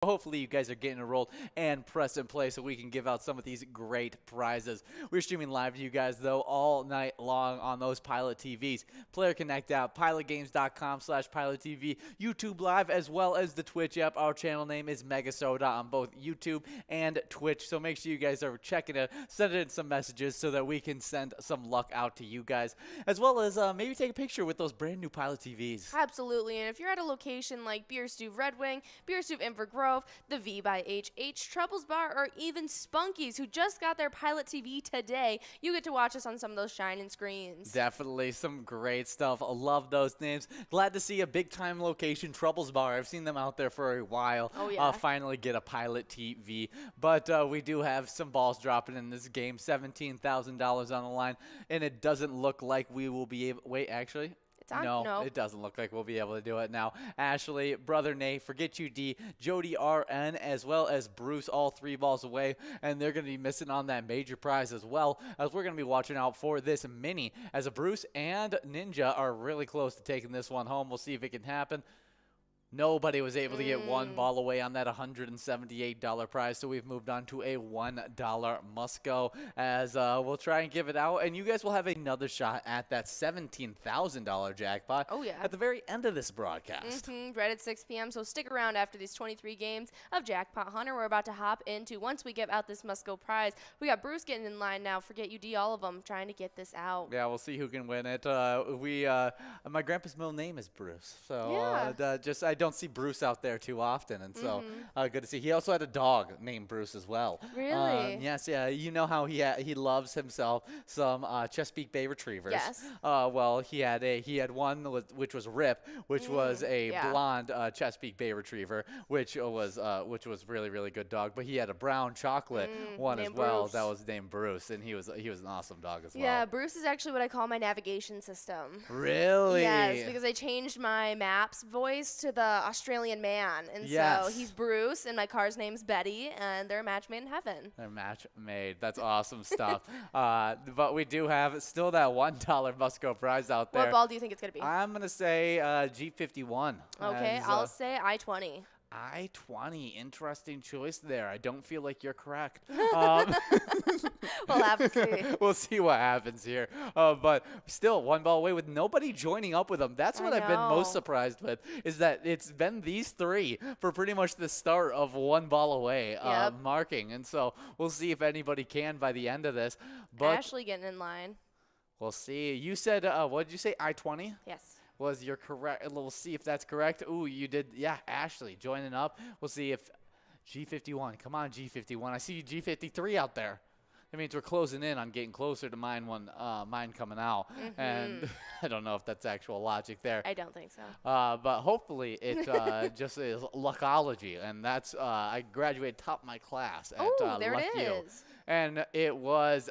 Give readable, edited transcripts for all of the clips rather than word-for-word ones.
Hopefully you guys are getting enrolled and press and play so we can give out some of these great prizes. We're streaming live to you guys, though, all night long on those Pilot TVs. Player Connect app, pilotgames.com/PilotTV, YouTube Live, as well as the Twitch app. Our channel name is MegaSota on both YouTube and Twitch, so make sure you guys are checking it, send in some messages so that we can send some luck out to you guys, as well as maybe take a picture with those brand new Pilot TVs. Absolutely, and if you're at a location like Beer Stew Red Wing, Beer Stew Inver Grove, the V by HH, Trouble's Bar, or even Spunky's, who just got their Pilot TV today, you get to watch us on some of those shining screens. Definitely some great stuff. I love those names. Glad to see a big-time location, Trouble's Bar. I've seen them out there for a while. Oh, yeah. Finally get a Pilot TV. But we do have some balls dropping in this game, $17,000 on the line, and it doesn't look like we will be able – wait, actually – no, it doesn't look like we'll be able to do it now. Ashley, Brother Nate, Forget You D, Jody RN, as well as Bruce, all 3 balls away, and they're going to be missing on that major prize as well, as we're going to be watching out for this mini, as Bruce and Ninja are really close to taking this one home. We'll see if it can happen. Nobody was able to get 1 ball away on that $178 prize, so we've moved on to a $1 must-go, as we'll try and give it out, and you guys will have another shot at that $17,000 jackpot at the very end of this broadcast. Right at 6 p.m., so stick around after these 23 games of Jackpot Hunter we're about to hop into. Once we give out this must-go prize, we got Bruce getting in line now. Forget You D, all of them, trying to get this out. Yeah, we'll see who can win it. My grandpa's middle name is Bruce, so I don't see Bruce out there too often, and so good to see. He also had a dog named Bruce as well. Really? Yes, yeah. You know how he loves himself some Chesapeake Bay Retrievers. Yes. Well, he had one which was Rip, which was a blonde Chesapeake Bay Retriever, which was really really good dog. But he had a brown chocolate one as well that was named Bruce, and he was an awesome dog as well. Yeah, Bruce is actually what I call my navigation system. Really? Yes, because I changed my maps voice to the Australian man, and so he's Bruce, and my car's name's Betty, and they're a match made in heaven. They're match made. That's awesome stuff. But we do have still that $1 must-go prize out there. What ball do you think it's going to be? I'm going to say G51. Okay, I'll say I-20. I-20, interesting choice there. I don't feel like you're correct. We'll have to see. We'll see what happens here. But still, 1 ball away with nobody joining up with them. That's what I've been most surprised with, is that it's been these 3 for pretty much the start of 1 ball away marking. And so we'll see if anybody can by the end of this. But Ashley getting in line. We'll see. You said, what did you say, I-20? Yes. Was your correct? We'll see if that's correct. Ooh, you did. Yeah, Ashley joining up. We'll see if G51. Come on, G51. I see G53 out there. That means we're closing in on getting closer to mine coming out. And I don't know if that's actual logic there. I don't think so. But hopefully it just is luckology. And that's, I graduated top of my class at there Luck it U. is. And it was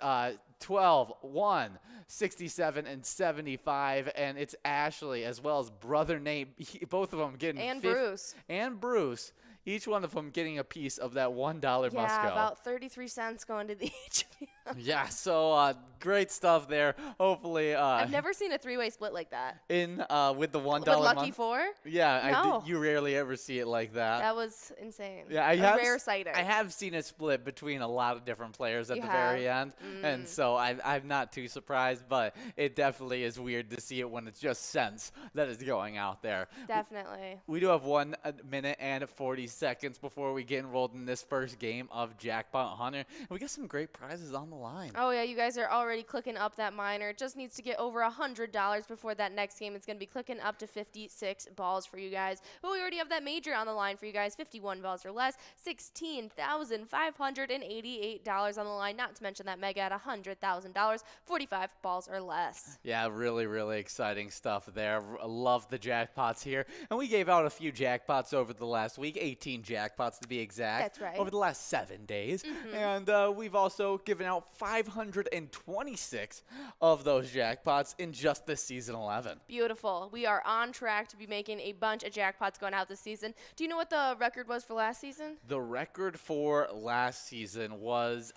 12, 1, 67, and 75. And it's Ashley as well as Brother Nate. Both of them getting And Bruce. And Bruce. Each one of them getting a piece of that $1 must-go. Yeah, about 33 cents going to the each of them. Yeah, so great stuff there. Hopefully. I've never seen a 3-way split like that. With the $1 With Lucky 4? Yeah, No. you rarely ever see it like that. That was insane. Yeah, a rare sighting. I have seen it split between a lot of different players at the very end, and so I'm not too surprised, but it definitely is weird to see it when it's just cents that is going out there. Definitely. We do have 1 minute and 40 seconds before we get enrolled in this first game of Jackpot Hunter, and we got some great prizes on the line. Oh yeah, you guys are already clicking up that minor. It just needs to get over $100 before that next game. It's going to be clicking up to 56 balls for you guys. But we already have that major on the line for you guys. 51 balls or less, $16,588 on the line. Not to mention that mega at $100,000, 45 balls or less. Yeah, really, really exciting stuff there. Love the jackpots here. And we gave out a few jackpots over the last week, 18 jackpots to be exact. That's right. Over the last 7 days. And we've also given out 526 of those jackpots in just this season 11. Beautiful. We are on track to be making a bunch of jackpots going out this season. Do you know what the record was for last season? The record for last season was,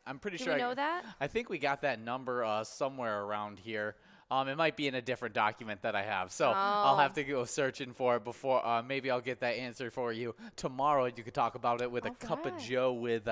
I'm pretty sure. Do we know that? I think we got that number somewhere around here. It might be in a different document that I have, so I'll have to go searching for it before. Maybe I'll get that answer for you tomorrow. You could talk about it with a cup of Joe with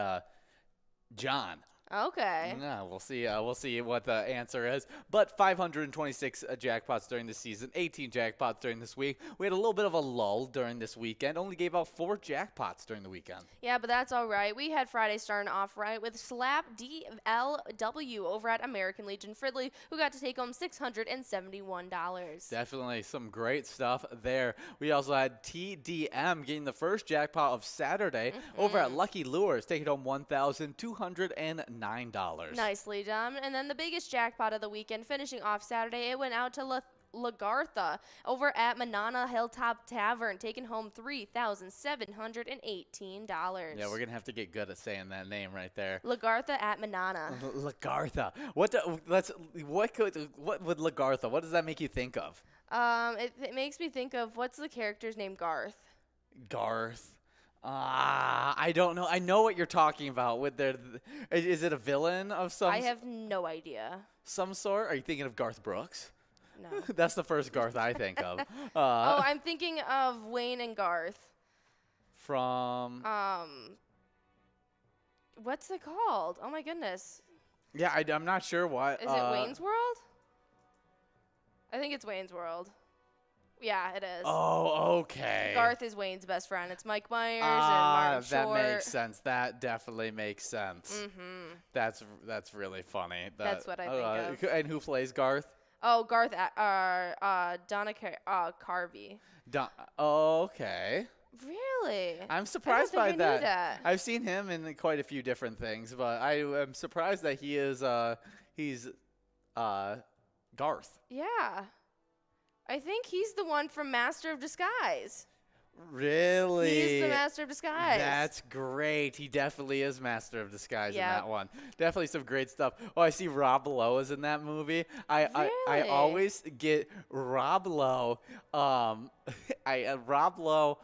John. Okay. Yeah, we'll see. We'll see what the answer is. But 526 jackpots during the season, 18 jackpots during this week. We had a little bit of a lull during this weekend. Only gave out 4 jackpots during the weekend. Yeah, but that's all right. We had Friday starting off right with Slap DLW over at American Legion Fridley, who got to take home $671. Definitely some great stuff there. We also had TDM getting the first jackpot of Saturday over at Lucky Lures, taking home $1,209. Nicely done. And then the biggest jackpot of the weekend, finishing off Saturday, it went out to Lagartha over at Manana Hilltop Tavern, taking home $3,718. Yeah, we're gonna have to get good at saying that name right there. Lagartha at Manana. Lagartha. What would Lagartha? What does that make you think of? It makes me think of, what's the character's name? Garth. Garth. I don't know. I know what you're talking about. Is it a villain of some? I have no idea. Some sort? Are you thinking of Garth Brooks? No. That's the first Garth I think of. I'm thinking of Wayne and Garth. From. What's it called? Oh my goodness. Yeah, I'm not sure what. Is it Wayne's World? I think it's Wayne's World. Yeah, it is. Oh, okay. Garth is Wayne's best friend. It's Mike Myers and Martin Short. That makes sense. That definitely makes sense. That's really funny. That's what I think of. And who plays Garth? Oh, Garth. Donna Carvey. Okay. Really? I'm surprised by that. I've seen him in quite a few different things, but I am surprised that he's Garth. Yeah. I think he's the one from Master of Disguise. Really? He's the Master of Disguise. That's great. He definitely is Master of Disguise in that one. Definitely some great stuff. Oh, I see Rob Lowe is in that movie. I always get Rob Lowe. Rob Lowe,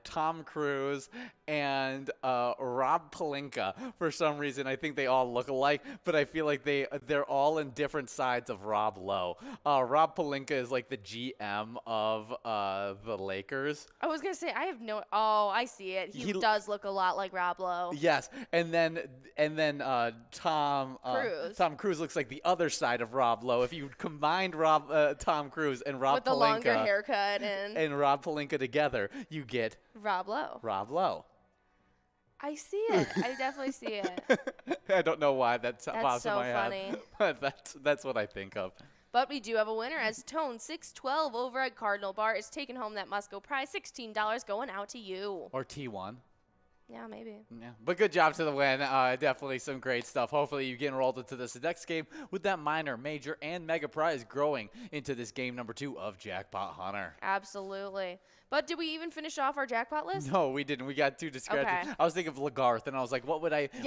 Tom Cruise, and Rob Pelinka. For some reason, I think they all look alike, but I feel like they're all in different sides of Rob Lowe. Rob Pelinka is like the GM of the Lakers. I was gonna say Oh, I see it. He does look a lot like Rob Lowe. Yes, and then Tom Cruise looks like the other side of Rob Lowe. If you combined Tom Cruise and Rob Pelinka with the longer haircut and Rob Pelinka together, you get Rob Lowe. Rob Lowe. I see it. I definitely see it. I don't know why that's pops so in my funny. head, but that's what I think of. But we do have a winner, as Tone 612 over at Cardinal Bar is taking home that Musco prize, $16 going out to you. Or T1. Yeah, maybe. Yeah, but good job to the win. Definitely some great stuff. Hopefully you get enrolled into this next game with that minor, major, and mega prize growing into this game number 2 of Jackpot Hunter. Absolutely. But did we even finish off our jackpot list? No, we didn't. We got 2 discrepancies. Okay. I was thinking of Lagarth, and I was like, what would I put to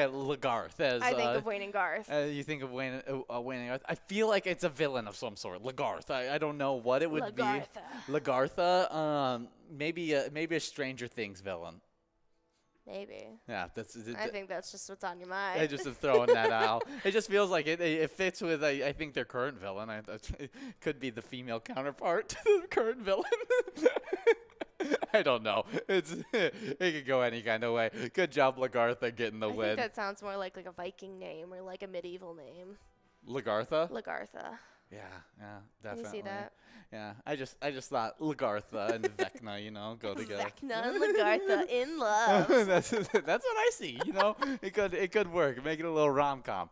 Lagarth as? I think of Wayne and Garth. You think of Wayne and Garth? I feel like it's a villain of some sort. Lagarth. I don't know what it would be. Lagartha. Maybe a Stranger Things villain. Maybe. Yeah, I think that's just what's on your mind. I just am throwing that out. It just feels like it fits with, I think, their current villain. It could be the female counterpart to the current villain. I don't know. It could go any kind of way. Good job, Lagartha, getting the win. I think that sounds more like a Viking name or like a medieval name. Lagartha? Lagartha. Yeah, definitely. Can you see that? Yeah, I just thought Lagartha and Vecna, go together. Vecna and Lagartha in love. That's what I see. It could work. Make it a little rom-com.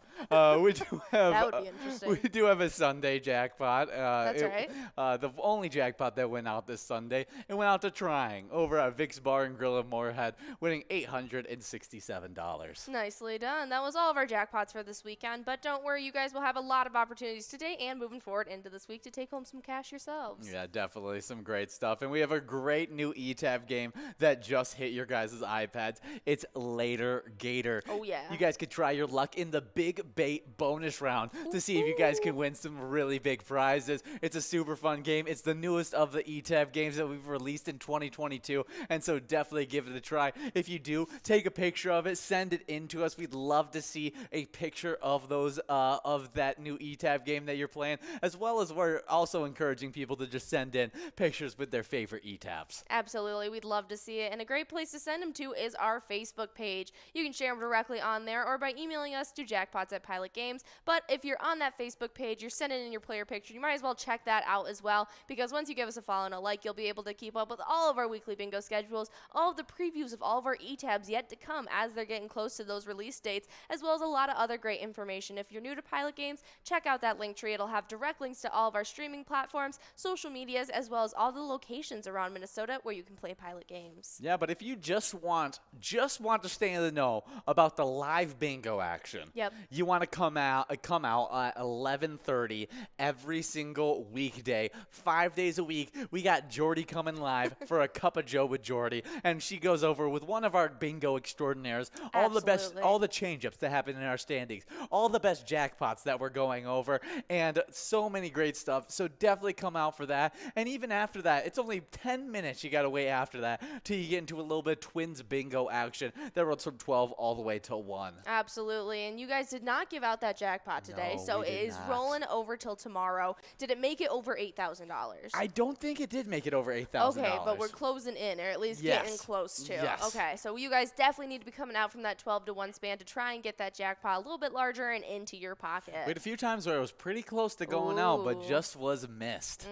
We do have that would be interesting. We do have a Sunday jackpot. That's right. The only jackpot that went out this Sunday, it went out to Trying over at Vic's Bar and Grill in Moorhead, winning $867. Nicely done. That was all of our jackpots for this weekend. But don't worry, you guys will have a lot of opportunities today and moving moving forward into this week to take home some cash yourselves. Yeah, definitely some great stuff. And we have a great new eTab game that just hit your guys' iPads. It's Later Gator. Oh, yeah. You guys could try your luck in the Big Bait bonus round to see if you guys can win some really big prizes. It's a super fun game. It's the newest of the eTab games that we've released in 2022, and so definitely give it a try. If you do, take a picture of it, send it in to us. We'd love to see a picture of those of that new eTab game that you're playing, as well as we're also encouraging people to just send in pictures with their favorite eTabs. Absolutely. We'd love to see it, and a great place to send them to is our Facebook page. You can share them directly on there or by emailing us to jackpots@pilotgames. But if you're on that Facebook page, you're sending in your player picture, you might as well check that out as well, because once you give us a follow and a like, you'll be able to keep up with all of our weekly bingo schedules, all of the previews of all of our eTabs yet to come as they're getting close to those release dates, as well as a lot of other great information. If you're new to Pilot Games, check out that link tree. It'll have direct links to all of our streaming platforms, social medias, as well as all the locations around Minnesota where you can play Pilot Games. Yeah, but if you just want to stay in the know about the live bingo action, you want to come out at 11:30 every single weekday, 5 days a week. We got Jordy coming live for a cup of Joe with Jordy, and she goes over with one of our bingo extraordinaires, all the change-ups that happen in our standings, all the best jackpots that we're going over, and so many great stuff. So definitely come out for that. And even after that, it's only 10 minutes you got to wait after that till you get into a little bit of Twins bingo action that runs from 12 all the way till 1. Absolutely. And you guys did not give out that jackpot today, No, so we it did is not. rolling over till tomorrow. Did it make it over $8,000? I don't think it did make it over $8,000. Okay, but we're closing in, or at least getting close to. Yes. Okay, so you guys definitely need to be coming out from that 12 to 1 span to try and get that jackpot a little bit larger and into your pocket. We had a few times where it was pretty close to going out, but just was missed.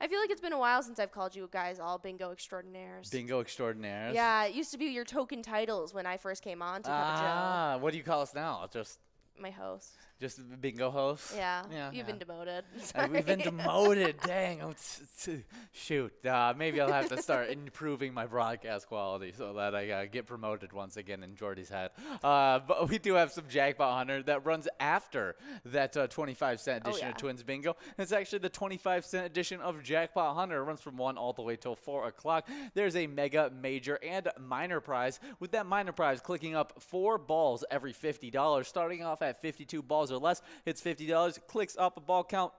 I feel like it's been a while since I've called you guys all bingo extraordinaires. Bingo extraordinaires. Yeah, it used to be your token titles when I first came on to Cup of Joe. What do you call us now? My host. Just the bingo host? Yeah, you've been demoted. We've been demoted. Dang. Shoot. Maybe I'll have to start improving my broadcast quality so that I get promoted once again in Jordy's head. But we do have some Jackpot Hunter that runs after that 25-cent edition of Twins Bingo. It's actually the 25-cent edition of Jackpot Hunter. It runs from 1 all the way till 4 o'clock. There's a mega, major, and minor prize. With that minor prize, clicking up 4 balls every $50, starting off at 52 balls or less, it's $50, clicks up a ball count,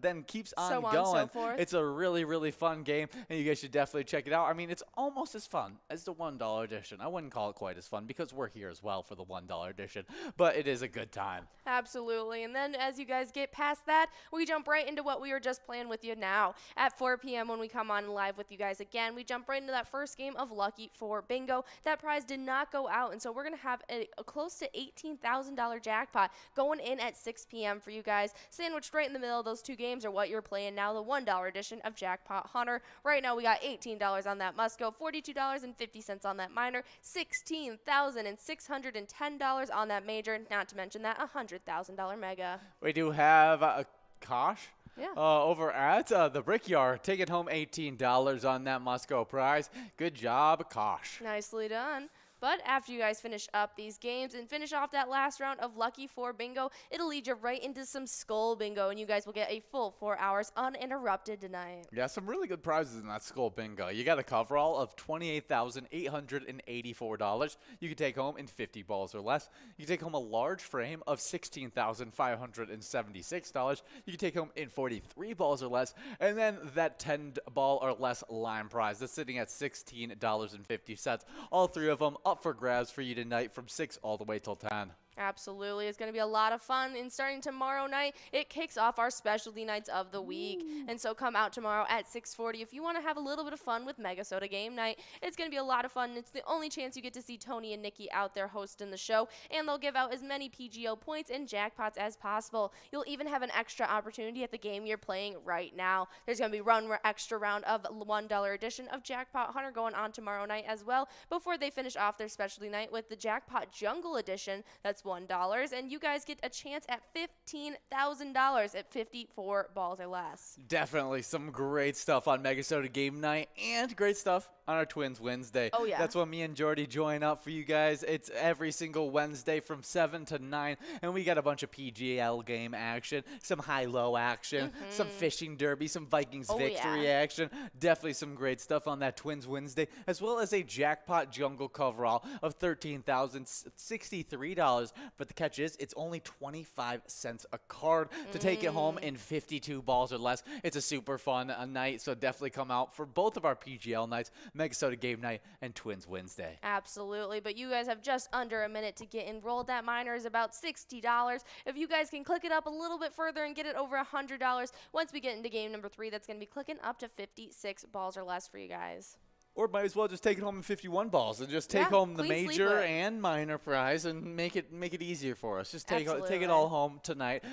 then keeps on going. So forth. It's a really, really fun game, and you guys should definitely check it out. I mean, it's almost as fun as the $1 edition. I wouldn't call it quite as fun because we're here as well for the $1 edition, but it is a good time. Absolutely. And then as you guys get past that, we jump right into what we were just playing with you now. At 4 p.m. when we come on live with you guys again, we jump right into that first game of Lucky for Bingo. That prize did not go out, and so we're going to have a close to $18,000 jackpot going in at 6 p.m. for you guys. Sandwiched right in the middle of those two games are what you're playing now, the $1 edition of Jackpot Hunter. Right now we got $18 on that must go, $42.50 on that minor, $16,610 on that major, not to mention that $100,000 mega. We do have a Kosh. Yeah. Over at the Brickyard, taking home $18 on that must go prize. Good job, Kosh. Nicely done. But after you guys finish up these games and finish off that last round of Lucky 4 Bingo, it'll lead you right into some Skull Bingo, and you guys will get a full 4 hours uninterrupted tonight. Yeah, some really good prizes in that Skull Bingo. You got a coverall of $28,884. You can take home in 50 balls or less. You can take home a large frame of $16,576. You can take home in 43 balls or less. And then that 10 ball or less line prize that's sitting at $16.50. All three of them up for grabs for you tonight from 6 all the way till 10. Absolutely. It's going to be a lot of fun. And starting tomorrow night, it kicks off our specialty nights of the week. And so come out tomorrow at 6:40 if you want to have a little bit of fun with MegaSota game night. It's going to be a lot of fun. It's the only chance you get to see Tony and Nikki out there hosting the show. And they'll give out as many PGO points and jackpots as possible. You'll even have an extra opportunity at the game you're playing right now. There's going to be one extra round of $1 edition of Jackpot Hunter going on tomorrow night as well, before they finish off their specialty night with the Jackpot Jungle edition. That's $1, and you guys get a chance at $15,000 at 54 balls or less. Definitely some great stuff on MegaSota game night, and great stuff on our Twins Wednesday. Oh, yeah. That's when me and Jordy join up for you guys. It's every single Wednesday from 7 to 9, and we got a bunch of PGL game action, some high-low action, some fishing derby, some Vikings victory action. Definitely some great stuff on that Twins Wednesday, as well as a jackpot jungle coverall of $13,063. But the catch is, it's only 25 cents a card to take it home in 52 balls or less. It's a super fun night, so definitely come out for both of our PGL nights, MegaSota Game Night and Twins Wednesday. Absolutely, but you guys have just under a minute to get enrolled. That minor is about $60. If you guys can click it up a little bit further and get it over $100, once we get into game number 3, that's going to be clicking up to 56 balls or less for you guys. Or might as well just take it home in 51 balls and just take home the major and minor prize and make it easier for us. Just take it all home tonight.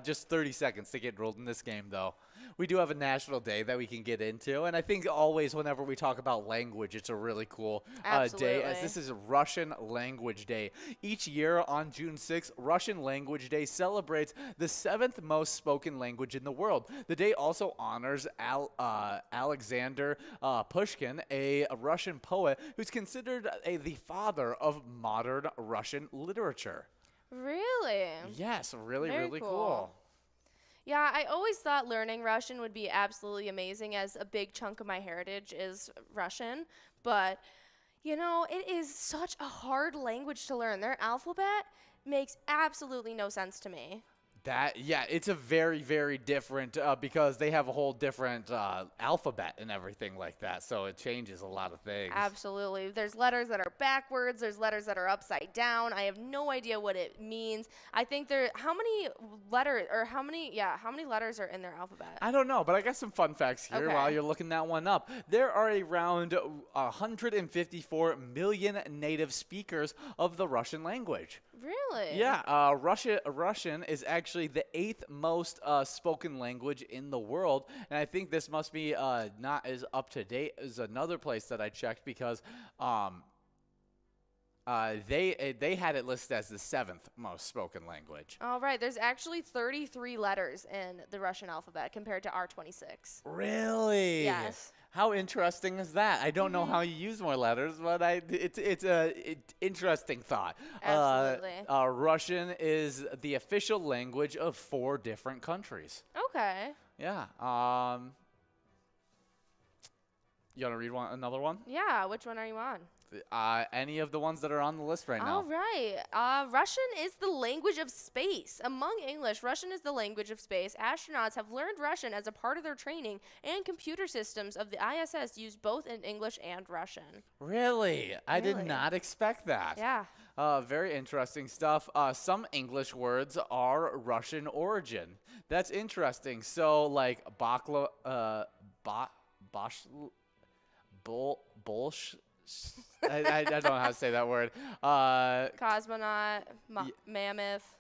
Just 30 seconds to get enrolled in this game, though. We do have a national day that we can get into, and I think always whenever we talk about language, it's a really cool day, as this is Russian Language Day. Each year on June 6th, Russian Language Day celebrates the 7th most spoken language in the world. The day also honors Alexander Pushkin, a Russian poet who's considered the father of modern Russian literature. Really? Yes, really cool. Yeah, I always thought learning Russian would be absolutely amazing, as a big chunk of my heritage is Russian. But, you know, it is such a hard language to learn. Their alphabet makes absolutely no sense to me. It's a very different because they have a whole different alphabet and everything like that, so it changes a lot of things. Absolutely. There's letters that are backwards, there's letters that are upside down. I have no idea what it means. I think how many letters are in their alphabet? I don't know, but I got some fun facts here while you're looking that one up. There are around 154 million native speakers of the Russian language. Really? Yeah, Russian is actually the 8th most spoken language in the world, and I think this must be not as up to date as another place that I checked, because they had it listed as the 7th most spoken language. All right, there's actually 33 letters in the Russian alphabet compared to our 26. Really? Yes. How interesting is that? I don't know how you use more letters, but it's an interesting thought. Absolutely. Russian is the official language of 4 different countries. Okay. Yeah. You want to read another one? Yeah. Which one are you on? Any of the ones that are on the list right now. All right. Russian is the language of space. Among English, Russian is the language of space. Astronauts have learned Russian as a part of their training, and computer systems of the ISS use both in English and Russian. Really? I did not expect that. Yeah. Very interesting stuff. Some English words are Russian origin. That's interesting. So, like bakla, bolsh. I don't know how to say that word. Cosmonaut, mammoth.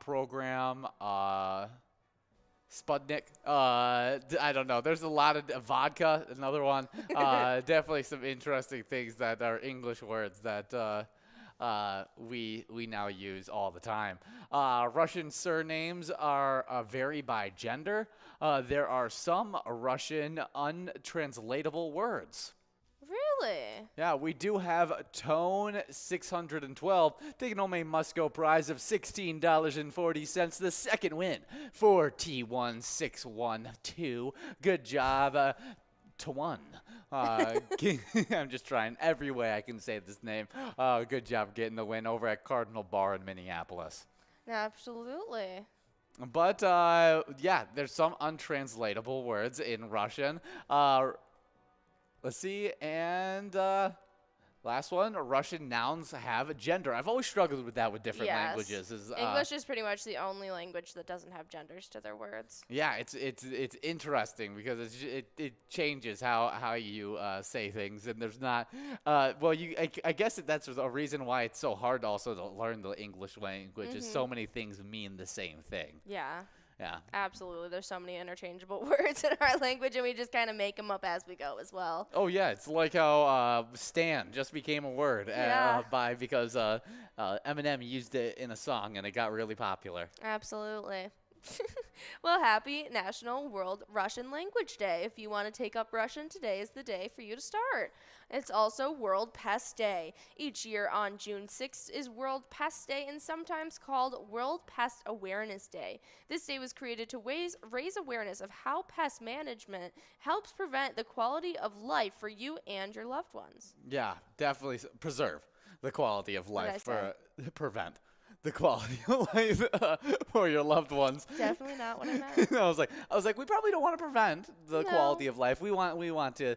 Program, Sputnik. I don't know. There's a lot of vodka, another one. Definitely some interesting things that are English words that we now use all the time. Russian surnames vary by gender. There are some Russian untranslatable words. Really? Yeah, we do have Tone 612 taking home a must-go prize of $16.40. The second win for T1612. Good job, Tone. I'm just trying every way I can say this name. Good job getting the win over at Cardinal Bar in Minneapolis. Absolutely. But, yeah, there's some untranslatable words in Russian. Let's see, and last one, Russian nouns have a gender. I've always struggled with that with different languages. English is pretty much the only language that doesn't have genders to their words. Yeah, it's interesting because it changes how you say things, and there's not. I guess that's a reason why it's so hard also to learn the English language. Is so many things mean the same thing. Yeah. Yeah. Absolutely. There's so many interchangeable words in our language, and we just kind of make them up as we go as well. Oh, yeah. It's like how Stan just became a word because Eminem used it in a song, and it got really popular. Absolutely. Well, happy National World Russian Language Day. If you want to take up Russian, today is the day for you to start. It's also World Pest Day. Each year on June 6th is World Pest Day and sometimes called World Pest Awareness Day. This day was created to raise awareness of how pest management helps prevent the quality of life for you and your loved ones. Yeah, definitely preserve the quality of life for prevent the quality of life for your loved ones. Definitely not what I meant. I was like, we probably don't want to prevent the quality of life. We want to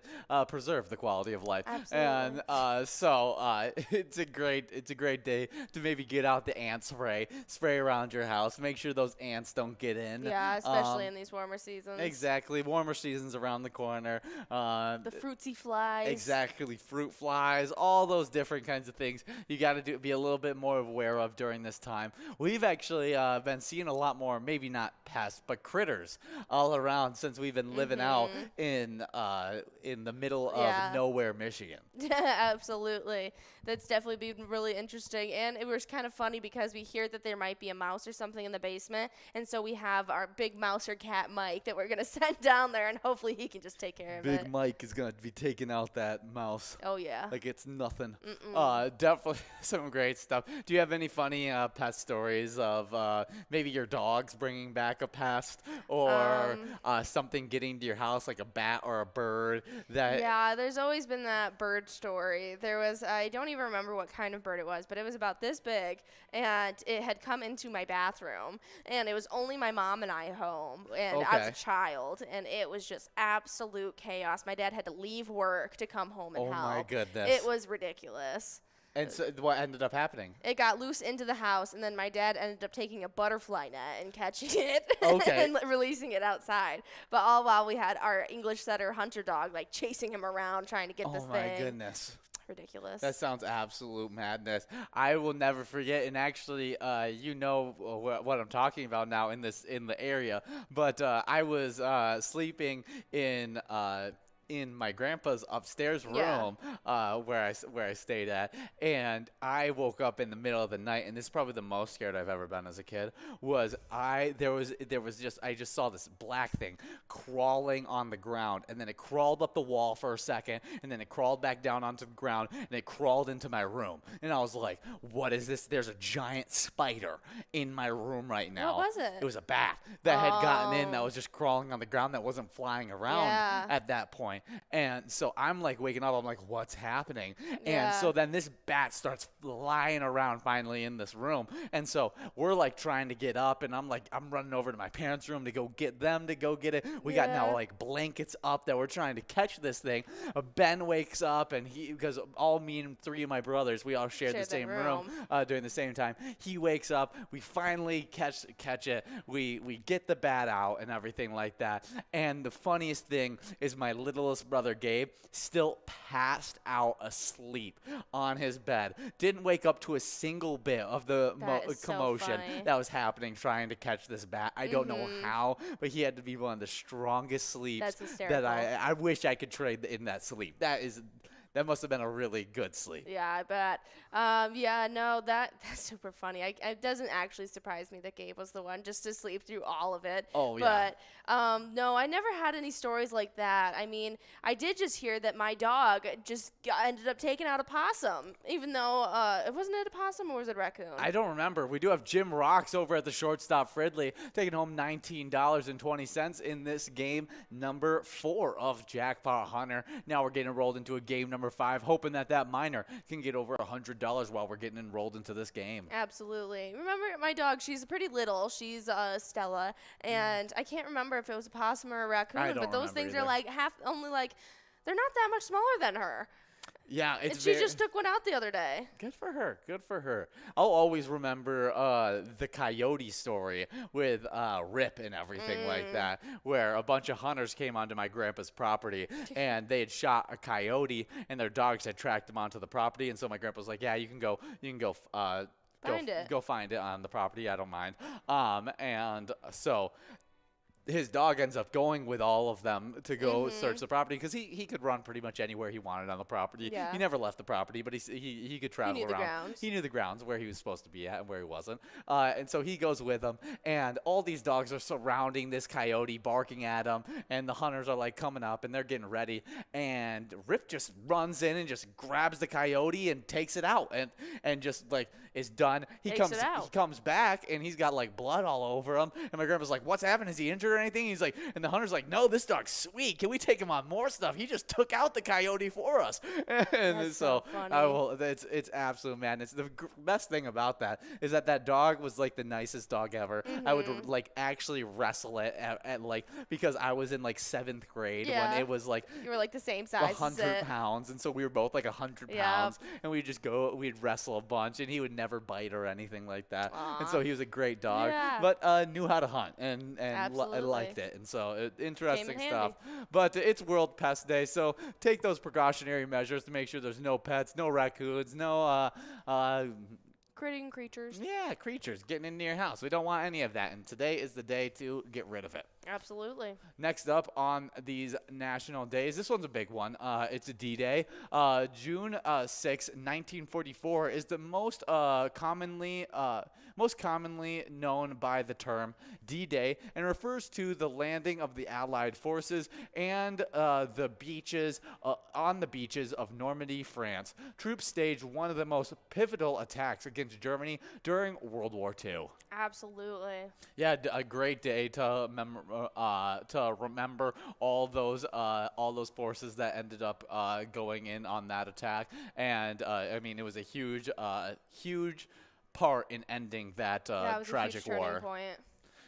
preserve the quality of life. Absolutely. And so it's a great day to maybe get out the ant spray around your house. Make sure those ants don't get in. Yeah, especially in these warmer seasons. Exactly, warmer seasons around the corner. The fruitsy flies. Exactly, fruit flies, all those different kinds of things you got to be a little bit more aware of during this time. We've actually been seeing a lot more, maybe not pests, but critters all around since we've been living out in the middle of nowhere, Michigan. Absolutely. That's definitely been really interesting. And it was kind of funny because we hear that there might be a mouse or something in the basement. And so we have our big mouse or cat Mike that we're going to send down there, and hopefully he can just take care of it. Big Mike is going to be taking out that mouse. Oh, yeah. Like it's nothing. Definitely some great stuff. Do you have any funny pet stories of maybe your dogs bringing back a pest or something getting to your house like a bat or a bird? Yeah, there's always been that bird story. There was, I don't even remember what kind of bird it was, but it was about this big, and it had come into my bathroom, and it was only my mom and I home, and I was a child, and it was just absolute chaos. My dad had to leave work to come home and help. Oh my goodness. It was ridiculous. And so what ended up happening? It got loose into the house, and then my dad ended up taking a butterfly net and catching it and releasing it outside. But all while we had our English setter hunter dog, like, chasing him around trying to get this thing. Oh, my goodness. Ridiculous. That sounds absolute madness. I will never forget, and actually, you know what I'm talking about now in the area. But I was sleeping in my grandpa's upstairs room where I stayed at, and I woke up in the middle of the night, and this is probably the most scared I've ever been as a kid. I just saw this black thing crawling on the ground, and then it crawled up the wall for a second, and then it crawled back down onto the ground, and it crawled into my room, and I was like, what is this? There's a giant spider in my room right now. What was it? It was a bat that had gotten in, that was just crawling on the ground, that wasn't flying around at that point. And so I'm like waking up, I'm like, what's happening? And so then this bat starts flying around finally in this room. And so we're like trying to get up, and I'm running over to my parents' room to go get them to go get it. We got now like blankets up that we're trying to catch this thing. Ben wakes up, and because all me and three of my brothers, we all shared the same room during the same time. He wakes up, we finally catch it. We get the bat out and everything like that. And the funniest thing is my littlest brother Gabe still passed out asleep on his bed. Didn't wake up to a single bit of the commotion that was happening trying to catch this bat. I don't know how, but he had to be one of the strongest sleeps. That's hysterical. That I wish I could trade in that sleep. That must have been a really good sleep. Yeah, I bet. That's super funny. It doesn't actually surprise me that Gabe was the one just to sleep through all of it. Oh, yeah. But, no, I never had any stories like that. I mean, I did just hear that my dog just ended up taking out a possum, even though, wasn't it a possum or was it a raccoon? I don't remember. We do have Jim Rocks over at the shortstop Fridley taking home $19.20 in this game number 4 of Jackpot Hunter. Now we're getting enrolled into a game number 5, hoping that minor can get over $100 while we're getting enrolled into this game. Absolutely. Remember my dog, she's pretty little. She's Stella, and I can't remember if it was a possum or a raccoon, but those things are like they're not that much smaller than her. Yeah, she just took one out the other day. Good for her. Good for her. I'll always remember the coyote story with Rip and everything like that, where a bunch of hunters came onto my grandpa's property, and they had shot a coyote, and their dogs had tracked them onto the property, and so my grandpa was like, yeah, you can go find it on the property. I don't mind. And so his dog ends up going with all of them to go search the property because he could run pretty much anywhere he wanted on the property. Yeah. He never left the property, but he could travel around. The grounds. He knew the grounds, where he was supposed to be at and where he wasn't. And so he goes with them, and all these dogs are surrounding this coyote, barking at him, and the hunters are like coming up, and they're getting ready. And Rip just runs in and just grabs the coyote and takes it out, and just like is done. He comes back, and he's got like blood all over him. And my grandpa's like, "What's happened? Is he injured or anything?" He's like, and the hunter's like, "No, this dog's sweet. Can we take him on more stuff? He just took out the coyote for us." And That's so funny. It's absolute madness. The best thing about that is that dog was like the nicest dog ever. I would like actually wrestle it at like, because I was in like 7th grade when it was like, you were like the same size 100 pounds, and so we were both like 100 pounds, and we'd wrestle a bunch, and he would never bite or anything like that. And so he was a great dog, but knew how to hunt and liked it, and so interesting stuff. But it's World Pest Day, so take those precautionary measures to make sure there's no pets, no raccoons, no Critting creatures. Yeah, creatures getting into your house. We don't want any of that, and today is the day to get rid of it. Absolutely. Next up on these national days, this one's a big one. It's a D-Day. June 6, 1944 is the most commonly known by the term D-Day, and refers to the landing of the Allied forces and on the beaches of Normandy, France. Troops staged one of the most pivotal attacks against Germany during World War II. Absolutely. Yeah, a great day to remember all those forces that ended up going in on that attack, and I mean, it was a huge part in ending that tragic war. Turning point.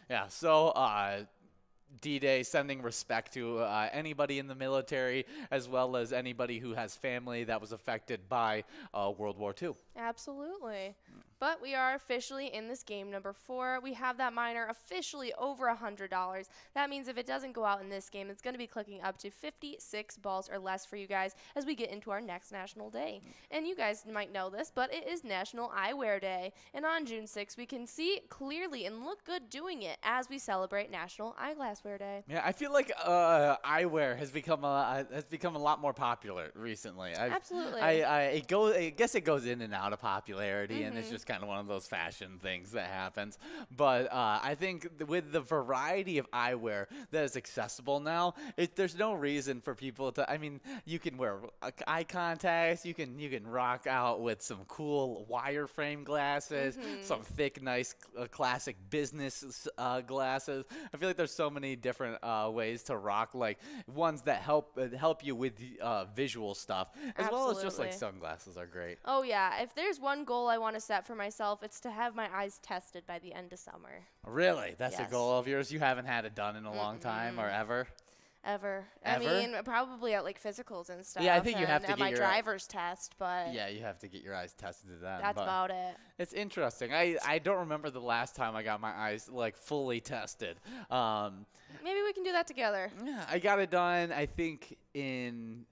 Yeah, so D-Day, sending respect to anybody in the military, as well as anybody who has family that was affected by World War II. Absolutely. But we are officially in this game number 4. We have that miner officially over $100. That means if it doesn't go out in this game, it's going to be clicking up to 56 balls or less for you guys as we get into our next national day. And you guys might know this, but it is National Eyewear Day. And on June 6th, we can see clearly and look good doing it as we celebrate National Eyeglasswear Day. Yeah, I feel like eyewear has become a lot more popular recently. Absolutely. I guess it goes in and out of popularity, and it's just kind of one of those fashion things that happens. But I think with the variety of eyewear that is accessible now, there's no reason for people to. I mean, you can wear eye contacts. You can rock out with some cool wireframe glasses, some thick, nice, classic business glasses. I feel like there's so many different ways to rock, like ones that help you with visual stuff, as well as just like sunglasses are great. Oh yeah, if there's one goal I want to set for myself, it's to have my eyes tested by the end of summer. Really? That's a goal of yours? You haven't had it done in a long time, or ever? Ever? I mean, probably at like physicals and stuff. Yeah, I think you have to get my driver's test, but yeah, you have to get your eyes tested then. That's about it. It's interesting. I don't remember the last time I got my eyes like fully tested. Maybe we can do that together. Yeah, I got it done, I think, in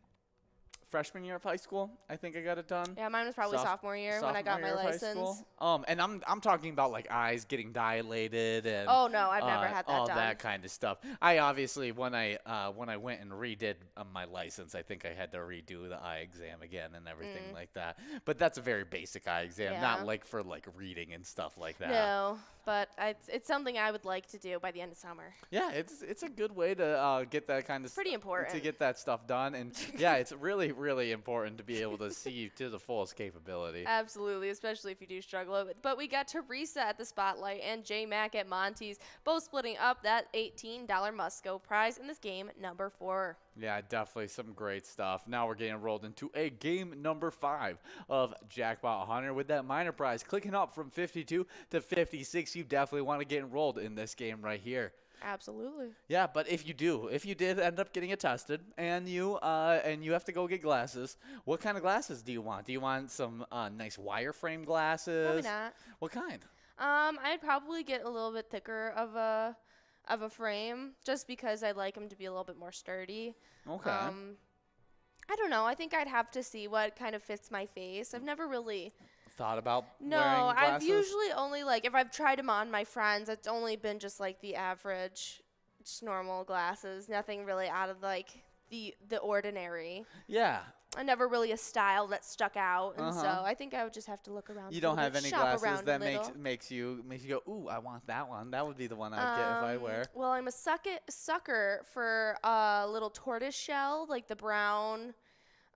freshman year of high school. I think I got it done. Yeah, mine was probably sophomore year when I got my license. And I'm talking about like eyes getting dilated and oh no, I've never had that all done. that kind of stuff. I obviously when I went and redid my license, I think I had to redo the eye exam again and everything like that. But that's a very basic eye exam, not like for like reading and stuff like that. No, but it's something I would like to do by the end of summer. Yeah, it's a good way to get that kind of. It's pretty important to get that stuff done, and yeah, it's really important to be able to see to the fullest capability. Absolutely, especially if you do struggle. But we got Teresa at the Spotlight and J Mac at Monty's, both splitting up that $18 Musco prize in this game number 4. Yeah, definitely some great stuff. Now we're getting rolled into a game number 5 of Jackpot Hunter with that minor prize clicking up from 52 to 56. You definitely want to get enrolled in this game right here. Absolutely. Yeah, but if you did end up getting it tested and you have to go get glasses, what kind of glasses do you want? Do you want some nice wireframe glasses? Probably not. What kind? I'd probably get a little bit thicker of a frame just because I'd like them to be a little bit more sturdy. Okay. I don't know. I think I'd have to see what kind of fits my face. I've never really thought about wearing glasses? I've usually only, like, if I've tried them on my friends, it's only been just, like, the average, just normal glasses. Nothing really out of like the ordinary. Yeah. I never really a style that stuck out, and so I think I would just have to look around. You don't have any glasses that makes you go, ooh, I want that one. That would be the one I'd get if I wear. Well, I'm a sucker for little tortoise shell, like the brown.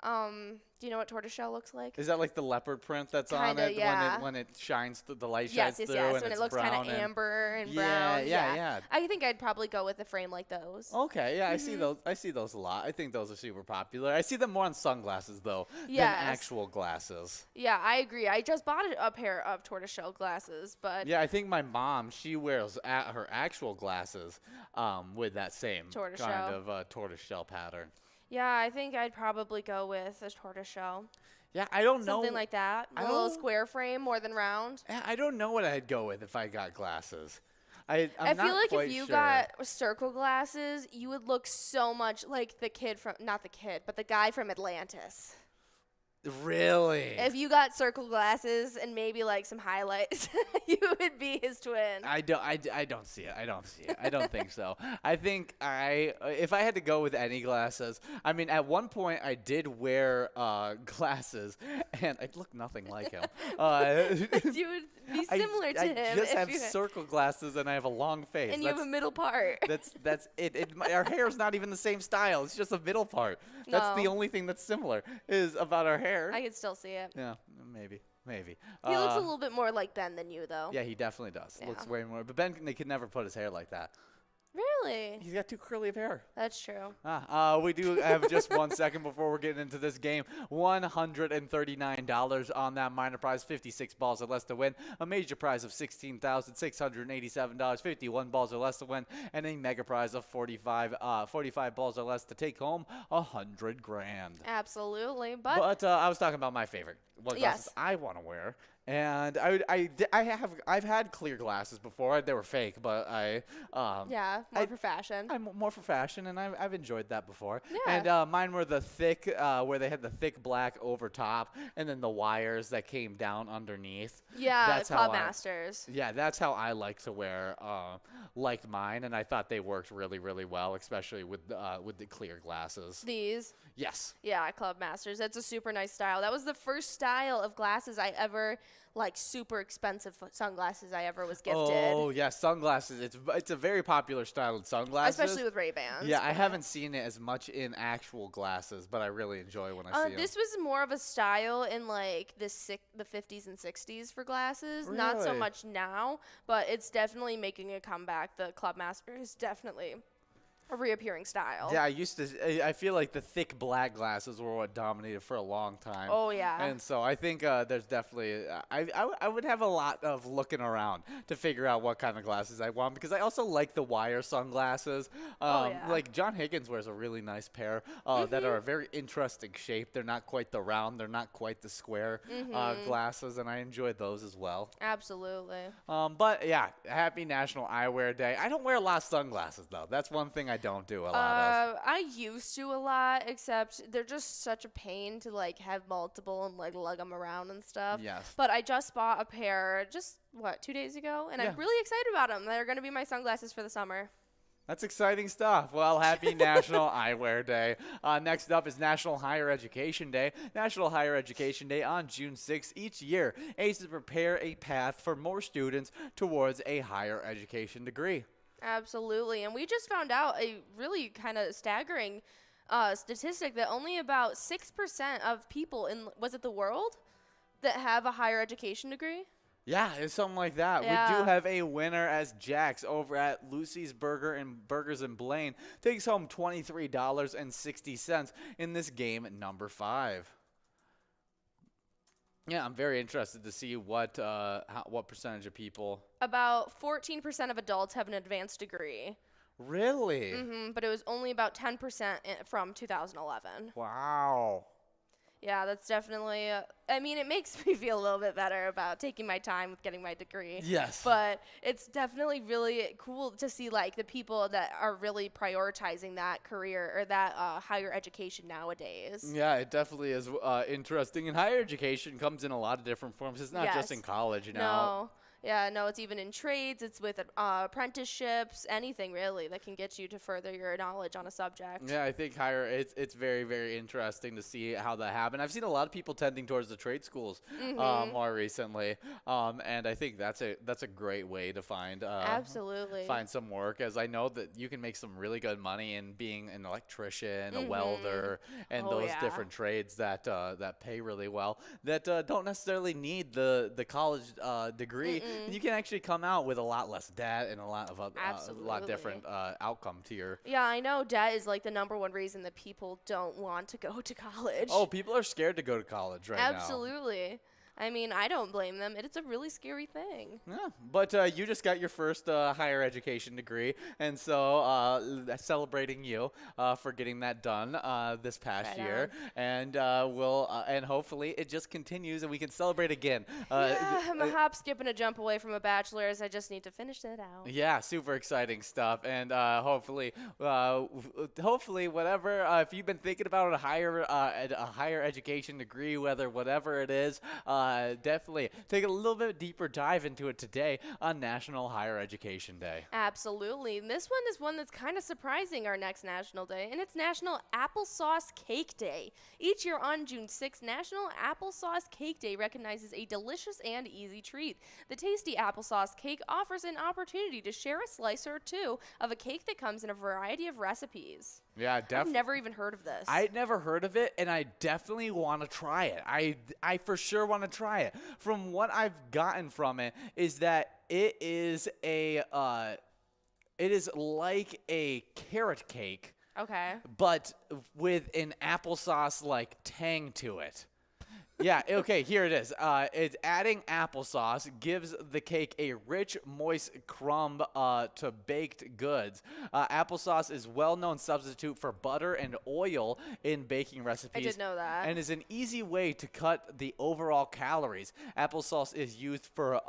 Do you know what tortoiseshell looks like? Is that like the leopard print that's kinda, on it yeah. when it shines the light shines through yes. and When it's it looks kind of amber and brown. Yeah. I think I'd probably go with a frame like those. Okay, yeah, I see those. I see those a lot. I think those are super popular. I see them more on sunglasses though than actual glasses. Yeah, I agree. I just bought a pair of tortoiseshell glasses, but yeah, I think my mom, she wears her actual glasses with that same kind of tortoiseshell pattern. Yeah, I think I'd probably go with a tortoiseshell. Yeah, I don't know. Something like that. A little square frame more than round. I don't know what I'd go with if I got glasses. I feel like if you got circle glasses, you would look so much like the guy from Atlantis. Really? If you got circle glasses and maybe like some highlights, you would be his twin. I don't see it. I don't think so. I think if I had to go with any glasses, I mean, at one point I did wear glasses, and I'd look nothing like him. You would be similar to him. I just have circle glasses, and I have a long face. And you have a middle part. That's it. Our hair is not even the same style. It's just a middle part. That's the only thing that's similar is about our hair. I can still see it. Yeah, maybe. He looks a little bit more like Ben than you, though. Yeah, he definitely does. Yeah. Looks way more. But Ben, they could never put his hair like that. Really? He's got too curly of hair. That's true. We do have just 1 second before we're getting into this game. $139 on that minor prize, 56 balls or less to win. A major prize of $16,687, 51 balls or less to win, and a mega prize of 45 balls or less to take home $100 grand. Absolutely, but I was talking about my favorite. What glasses I want to wear. And I've had clear glasses before. They were fake, but more for fashion. I'm more for fashion, and I've enjoyed that before. Yeah. And mine were the thick, where they had the thick black over top, and then the wires that came down underneath. Yeah, that's Club Masters. That's how I like to wear, liked mine, and I thought they worked really, really well, especially with the clear glasses. These. Yes. Yeah, Club Masters. That's a super nice style. That was the first style of glasses I ever, like super expensive sunglasses I ever was gifted. Oh, yeah, sunglasses. It's a very popular style of sunglasses. Especially with Ray-Bans. Yeah, I haven't seen it as much in actual glasses, but I really enjoy when I see them. This was more of a style in like the 50s and 60s for glasses. Really? Not so much now, but it's definitely making a comeback. The Club Master is definitely a reappearing style. Yeah, I feel like the thick black glasses were what dominated for a long time. Oh, yeah. And so I think there's definitely, I would have a lot of looking around to figure out what kind of glasses I want, because I also like the wire sunglasses. Like John Higgins wears a really nice pair that are a very interesting shape. They're not quite the round, they're not quite the square glasses, and I enjoy those as well. Absolutely. But yeah, happy National Eyewear Day. I don't wear a lot of sunglasses, though. That's one thing I don't do a lot of. I used to a lot, except they're just such a pain to like have multiple and like lug them around and stuff. Yes. But I just bought a pair 2 days ago, and I'm really excited about them. They're going to be my sunglasses for the summer. That's exciting stuff. Well, happy National Eyewear Day. Next up is National Higher Education Day. National Higher Education Day on June 6th each year aims to prepare a path for more students towards a higher education degree. Absolutely. And we just found out a really kind of staggering statistic that only about 6% of people in, was it the world, that have a higher education degree? Yeah, it's something like that. Yeah. We do have a winner as Jax over at Lucy's Burgers and Blaine takes home $23.60 in this game number 5. Yeah, I'm very interested to see what percentage of people. About 14% of adults have an advanced degree. Really? But it was only about 10% from 2011. Wow. Yeah, that's definitely, it makes me feel a little bit better about taking my time with getting my degree. Yes. But it's definitely really cool to see, like, the people that are really prioritizing that career or that higher education nowadays. Yeah, it definitely is interesting. And higher education comes in a lot of different forms. It's not just in college, you know. No. Yeah, no, it's even in trades. It's with apprenticeships, anything really that can get you to further your knowledge on a subject. Yeah, I think it's very, very interesting to see how that happened. I've seen a lot of people tending towards the trade schools more recently, and I think that's a great way to find Absolutely find some work, as I know that you can make some really good money in being an electrician, a welder, and those different trades that that pay really well, that don't necessarily need the college degree. And you can actually come out with a lot less debt and a lot of a lot different outcome to your. Yeah, I know debt is like the #1 reason that people don't want to go to college. Oh, people are scared to go to college right now. Absolutely. I mean, I don't blame them. It's a really scary thing. Yeah, but you just got your first higher education degree, and so celebrating you for getting that done this past year, and and hopefully it just continues and we can celebrate again. Yeah, I'm a hop, skip, and a jump away from a bachelor's. I just need to finish it out. Yeah, super exciting stuff, and hopefully whatever. If you've been thinking about a higher education degree, whatever it is. Definitely take a little bit deeper dive into it today on National Higher Education Day. Absolutely. And this one is one that's kind of surprising, our next National Day, and it's National Applesauce Cake Day. Each year on June 6th, National Applesauce Cake Day recognizes a delicious and easy treat. The tasty applesauce cake offers an opportunity to share a slice or two of a cake that comes in a variety of recipes. Yeah, definitely. I've never even heard of this. I'd never heard of it, and I definitely want to try it. I for sure want to try it. From what I've gotten from it is that it is like a carrot cake. Okay. But with an applesauce like tang to it. Yeah, okay, here it is. It's adding applesauce gives the cake a rich, moist crumb to baked goods. Applesauce is well-known substitute for butter and oil in baking recipes. I did know that. And is an easy way to cut the overall calories. Applesauce is used for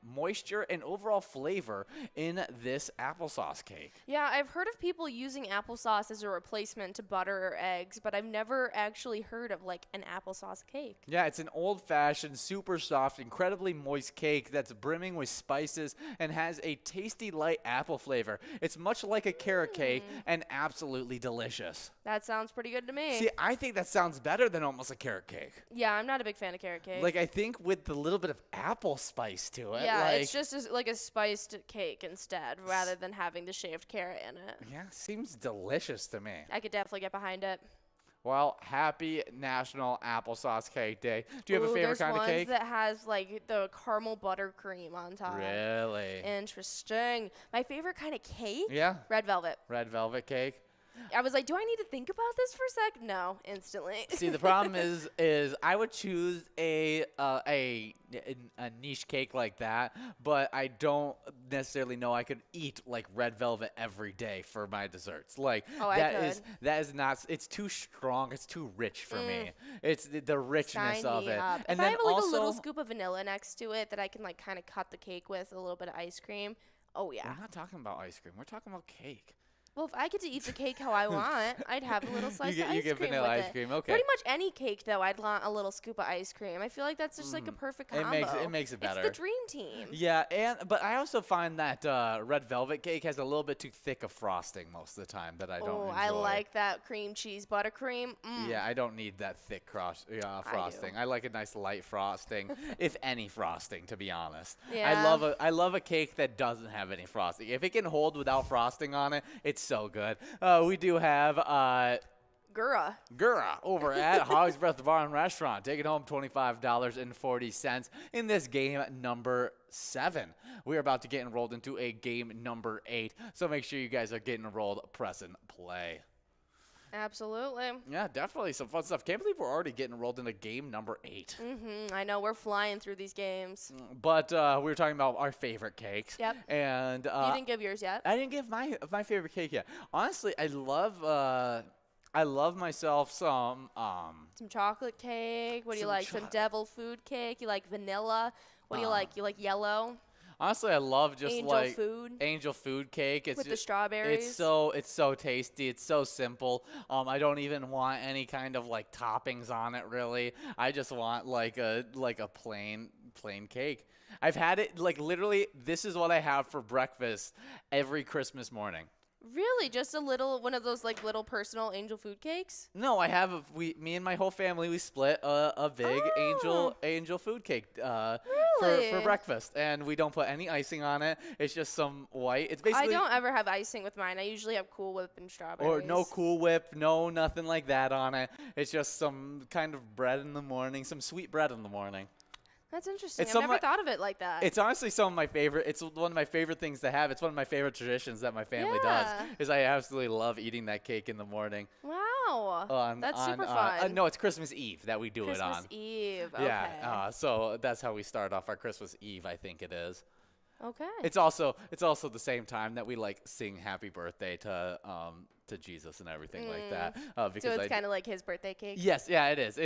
moisture and overall flavor in this applesauce cake. Yeah, I've heard of people using applesauce as a replacement to butter or eggs, but I've never actually heard of like an applesauce cake. Yeah, it's an old-fashioned, super soft, incredibly moist cake that's brimming with spices and has a tasty light apple flavor. It's much like a carrot cake and absolutely delicious. That sounds pretty good to me. See, I think that sounds better than almost a carrot cake. Yeah, I'm not a big fan of carrot cake. Like, I think with the little bit of apple spice to it. Yeah, it's just like a spiced cake instead, rather than having the shaved carrot in it. Yeah, seems delicious to me. I could definitely get behind it. Well, happy National Applesauce Cake Day. Do you have a favorite kind of cake? There's one that has like the caramel buttercream on top. Really? Interesting. My favorite kind of cake? Yeah. Red velvet. Red velvet cake. I was like, do I need to think about this for a sec? No, instantly. See, the problem is I would choose a niche cake like that, but I don't necessarily know I could eat like red velvet every day for my desserts. Like that is not. It's too strong. It's too rich for me. It's the richness of it. And if I have like a little scoop of vanilla next to it that I can like kind of cut the cake with a little bit of ice cream. Oh yeah. We're not talking about ice cream. We're talking about cake. Well, if I get to eat the cake how I want, I'd have a little slice of ice cream. You get vanilla ice cream, okay. Pretty much any cake, though, I'd want a little scoop of ice cream. I feel like that's just like a perfect combo. It makes it better. It's the dream team. Yeah, but I also find that red velvet cake has a little bit too thick of frosting most of the time that I don't enjoy. I like that cream cheese buttercream. Yeah, I don't need that thick frosting. I like a nice light frosting, if any frosting, to be honest. Yeah. I love a cake that doesn't have any frosting. If it can hold without frosting on it, it's so good. We do have Gura over at Hog's Breath Bar and Restaurant, taking home $25.40 in this game number 7. We're about to get enrolled into a game number 8, so make sure you guys are getting enrolled, press and play. Absolutely. Yeah, definitely some fun stuff. Can't believe we're already getting enrolled into game number 8. I know, we're flying through these games. But we were talking about our favorite cakes. Yep. And you didn't give yours yet. I didn't give my favorite cake yet. Honestly, I love myself some chocolate cake. What do you like? Some devil food cake. You like vanilla. What do you like? You like yellow? Honestly, I love just angel food cake. It's with the strawberries. It's so tasty. It's so simple. I don't even want any kind of like toppings on it really. I just want like a plain plain cake. I've had it, like, literally, this is what I have for breakfast every Christmas morning. Really? Just a little, one of those like little personal angel food cakes? No, I have me and my whole family, we split a big angel food cake for breakfast, and we don't put any icing on it. It's just some white. It's basically I don't ever have icing with mine. I usually have Cool Whip and strawberries. or no Cool Whip, no nothing like that on it. It's just some kind of bread in the morning, some sweet bread in the morning. That's interesting. I've never thought of it like that. It's honestly some of my favorite. It's one of my favorite things to have. It's one of my favorite traditions that my family does. Is I absolutely love eating that cake in the morning. Wow, that's super fun. No, it's Christmas Eve that we do it on. Christmas Eve. Okay. Yeah. So that's how we start off our Christmas Eve. I think it is. Okay. It's also the same time that we like sing Happy Birthday to Jesus and everything like that. Because so it's kind of like his birthday cake. Yes, yeah, it is.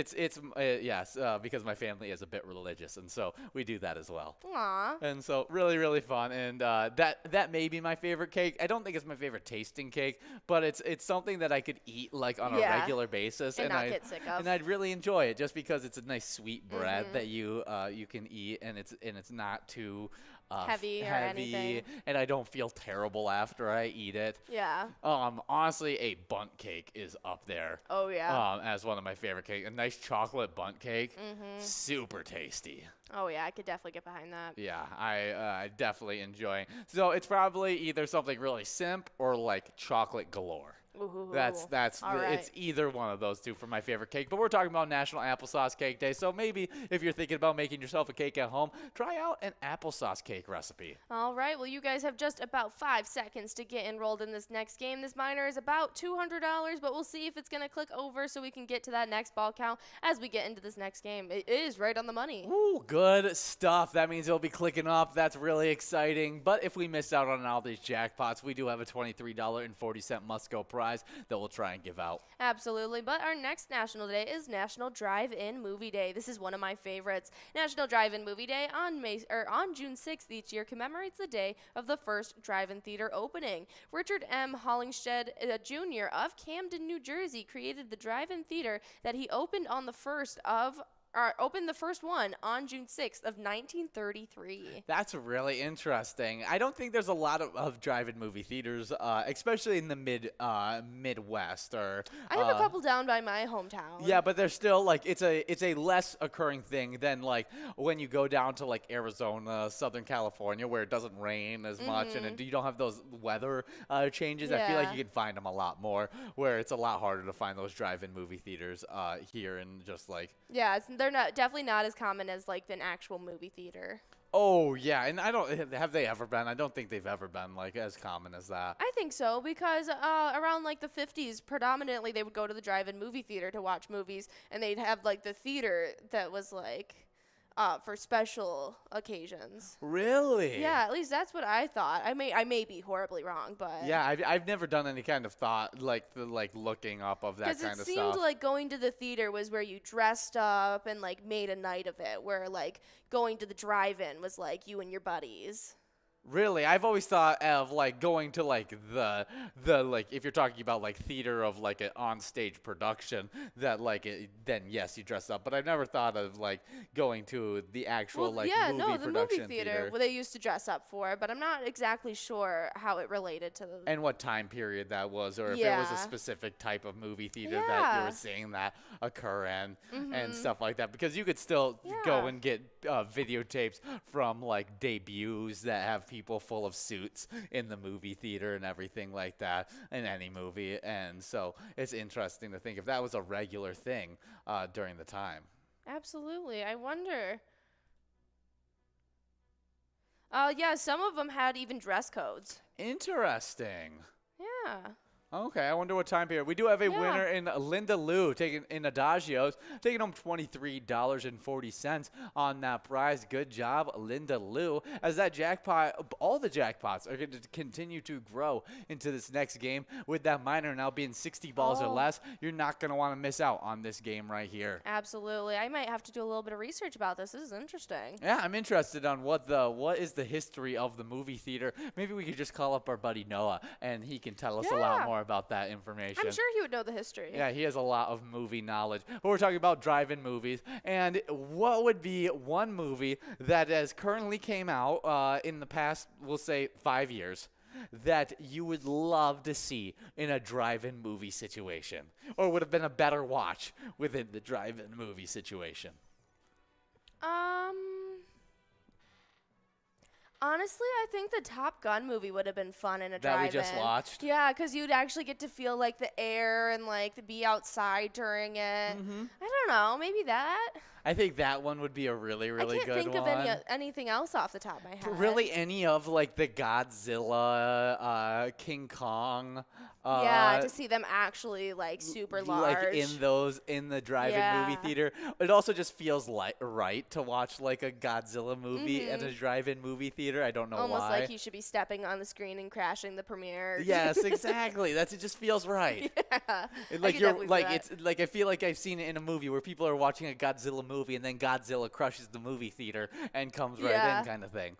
Yes, because my family is a bit religious, and so we do that as well. Aww. And so really, really fun. And that may be my favorite cake. I don't think it's my favorite tasting cake, but it's something that I could eat like on a regular basis, and not get sick of. And I'd really enjoy it just because it's a nice sweet bread that you can eat, and it's not too heavy or anything. And I don't feel terrible after I eat it. Yeah. Honestly, a bundt cake is up there. Oh yeah. As one of my favorite cakes. A nice chocolate bundt cake, super tasty. Oh yeah, I could definitely get behind that. Yeah, I definitely enjoy. So it's probably either something really simp or like chocolate galore. Ooh, that's it's either one of those two for my favorite cake. But we're talking about National Applesauce Cake Day, so maybe if you're thinking about making yourself a cake at home, try out an applesauce cake recipe. All right, well, you guys have just about 5 seconds to get enrolled in this next game. This minor is about $200, but we'll see if it's going to click over so we can get to that next ball count as we get into this next game. It is right on the money. Ooh, good stuff. That means it'll be clicking up. That's really exciting. But if we missed out on all these jackpots, we do have a $23.40 must-go prize that we'll try and give out. Absolutely, but our next National Day is National Drive-In Movie Day. This is one of my favorites. National Drive-In Movie Day on June 6th each year commemorates the day of the first drive-in theater opening. Richard M. Hollingshed Jr. of Camden, New Jersey, created the drive-in theater that he opened on the first one on June 6th of 1933. That's really interesting. I don't think there's a lot of drive-in movie theaters, especially in the Midwest. Or I have a couple down by my hometown. Yeah, but they're still like it's a less occurring thing than like when you go down to like Arizona, Southern California, where it doesn't rain as much and you don't have those weather changes. I feel like you can find them a lot more, where it's a lot harder to find those drive-in movie theaters here and just like they're definitely not as common as like an actual movie theater. Oh yeah, and have they ever been? I don't think they've ever been like as common as that. I think so because around like the 50s, predominantly they would go to the drive-in movie theater to watch movies, and they'd have like the theater that was like for special occasions. Really? Yeah, at least that's what I thought. I may be horribly wrong, but yeah, I've never done any kind of thought like looking up of that kind of stuff. Because it seemed like going to the theater was where you dressed up and like made a night of it, where like going to the drive-in was like you and your buddies. Really, I've always thought of like going to like the like if you're talking about like theater of like an on-stage production that like then yes you dress up, but I've never thought of like going to the actual movie theater. Well, they used to dress up for, but I'm not exactly sure how it related to the and what time period that was, or if it was a specific type of movie theater that you were seeing that occur in and stuff like that, because you could still go and get videotapes from like debuts that have people full of suits in the movie theater and everything like that in any movie. And so it's interesting to think if that was a regular thing during the time. Absolutely. I wonder. Yeah, some of them had even dress codes. Interesting. Yeah. Okay, I wonder what time period. We do have a winner in Linda Lou taking in Adagios, taking home $23.40 on that prize. Good job, Linda Lou. As that jackpot, all the jackpots are going to continue to grow into this next game. With that minor now being 60 balls or less, you're not going to want to miss out on this game right here. Absolutely. I might have to do a little bit of research about this. This is interesting. Yeah, I'm interested on what is the history of the movie theater. Maybe we could just call up our buddy Noah, and he can tell us a lot more about that information. I'm sure he would know the history. Yeah, he has a lot of movie knowledge. But we're talking about drive-in movies. And what would be one movie that has currently came out in the past, we'll say, 5 years, that you would love to see in a drive-in movie situation? Or would have been a better watch within the drive-in movie situation? Honestly, I think the Top Gun movie would have been fun in a drive-in. That we just watched? Yeah, because you'd actually get to feel like the air and like be outside during it. Mm-hmm. I don't know, maybe that. I think that one would be a really, really good one. I can't think of anything else off the top of my head. Really, any of like the Godzilla, King Kong. Yeah, to see them actually like super large. Like in the drive-in movie theater. It also just feels right to watch like a Godzilla movie in a drive-in movie theater. I don't know why. Almost like you should be stepping on the screen and crashing the premiere. Yes, exactly. It just feels right. Yeah. Like it's like I feel like I've seen it in a movie where people are watching a Godzilla movie and then Godzilla crushes the movie theater and comes right in, kind of thing.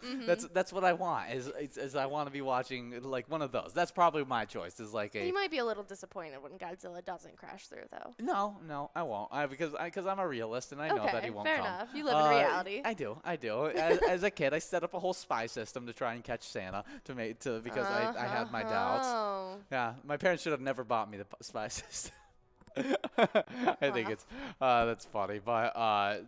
That's what I want. Is I want to be watching like one of those. That's probably my choice. Is like you might be a little disappointed when Godzilla doesn't crash through, though. No, I won't. Because I'm a realist and I know that he won't fair come. enough. You live in reality. I do. As a kid, I set up a whole spy system to try and catch Santa because I had my doubts. Yeah, my parents should have never bought me the spy system. I think it's that's funny, but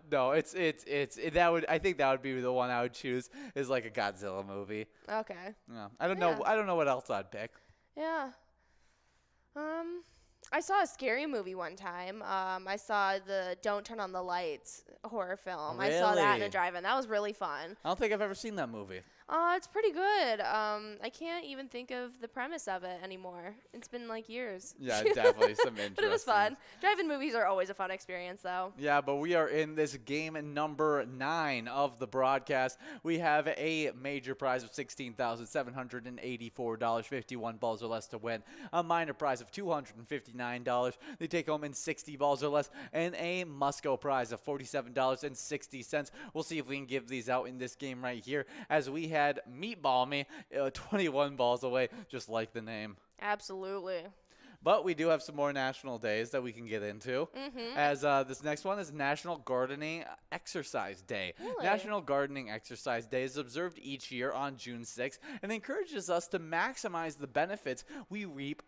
no, I think that would be the one I would choose is like a Godzilla movie. Okay. Yeah, I don't know what else I'd pick. Yeah. I saw a scary movie one time. I saw the Don't Turn on the Lights horror film. Really? I saw that in a drive-in. That was really fun. I don't think I've ever seen that movie. It's pretty good. I can't even think of the premise of it anymore. It's been like years. Yeah, definitely some interesting. But it was fun. Drive-in movies are always a fun experience, though. Yeah, but we are in this game number 9 of the broadcast. We have a major prize of $16,784, 51 balls or less to win. A minor prize of $259. They take home in 60 balls or less. And a must-go prize of $47.60. We'll see if we can give these out in this game right here as we had Meatball Me 21 balls away, just like the name. Absolutely. But we do have some more national days that we can get into. As this next one is National Gardening Exercise Day. Really? National Gardening Exercise Day is observed each year on June 6th and encourages us to maximize the benefits we reap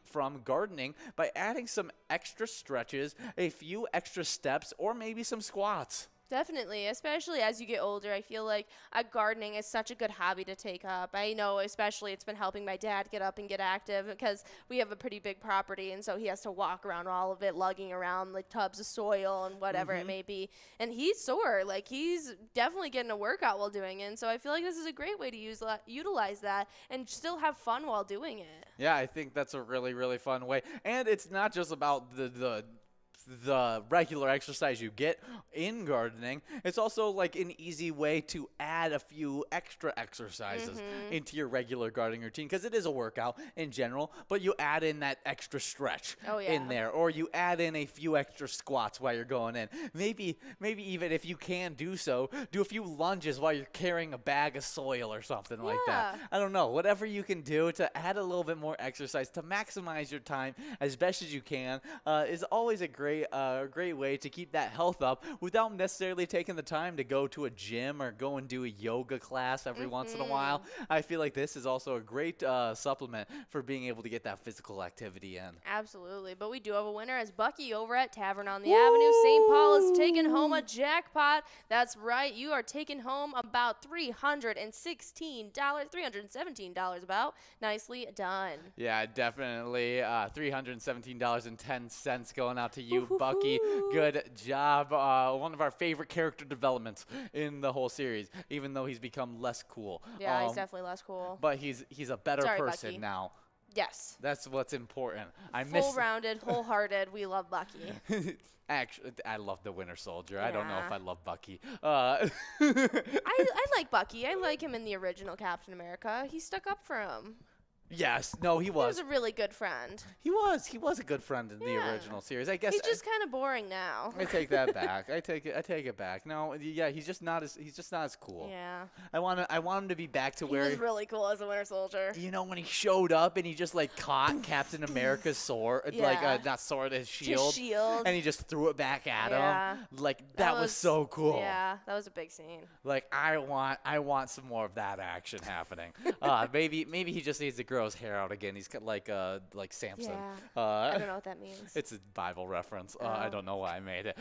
from gardening by adding some extra stretches, a few extra steps, or maybe some squats. Definitely, especially as you get older. I feel like gardening is such a good hobby to take up. I know especially it's been helping my dad get up and get active because we have a pretty big property, and so he has to walk around all of it, lugging around like tubs of soil and whatever it may be. And he's sore. Like, he's definitely getting a workout while doing it. And so I feel like this is a great way to utilize that and still have fun while doing it. Yeah, I think that's a really, really fun way. And it's not just about the regular exercise you get in gardening. It's also like an easy way to add a few extra exercises into your regular gardening routine, because it is a workout in general, but you add in that extra stretch in there, or you add in a few extra squats while you're going in. Maybe even if you can do so, do a few lunges while you're carrying a bag of soil or something like that. I don't know, whatever you can do to add a little bit more exercise to maximize your time as best as you can is always a great way to keep that health up without necessarily taking the time to go to a gym or go and do a yoga class every once in a while. I feel like this is also a great supplement for being able to get that physical activity in. Absolutely. But we do have a winner, as Bucky over at Tavern on the Avenue, St. Paul, is taking home a jackpot. That's right. You are taking home about $317 about. Nicely done. Yeah, definitely. $317.10 going out to you, Bucky. Good job. One of our favorite character developments in the whole series, even though he's become less cool. Yeah, he's definitely less cool. But he's a better person Bucky. now. Yes. That's what's important. Full-rounded, wholehearted. We love Bucky. Actually, I love the Winter Soldier. Yeah. I don't know if I love Bucky. I like Bucky. I like him in the original Captain America. He stuck up for him. Yes. No, he was. He was a really good friend. He was. He was a good friend in the original series. I guess he's just kind of boring now. I take that back. I take it back. No, yeah, he's just not as cool. Yeah. I want him to be back to where he was really cool as a Winter Soldier. You know, when he showed up and he just like caught Captain America's sword, like not sword, his shield. And he just threw it back at him. Like that was so cool. Yeah, that was a big scene. Like I want some more of that action happening. Maybe he just needs to grow his hair out again. He's got like Samson. Yeah. I don't know what that means. It's a Bible reference. I don't know why I made it.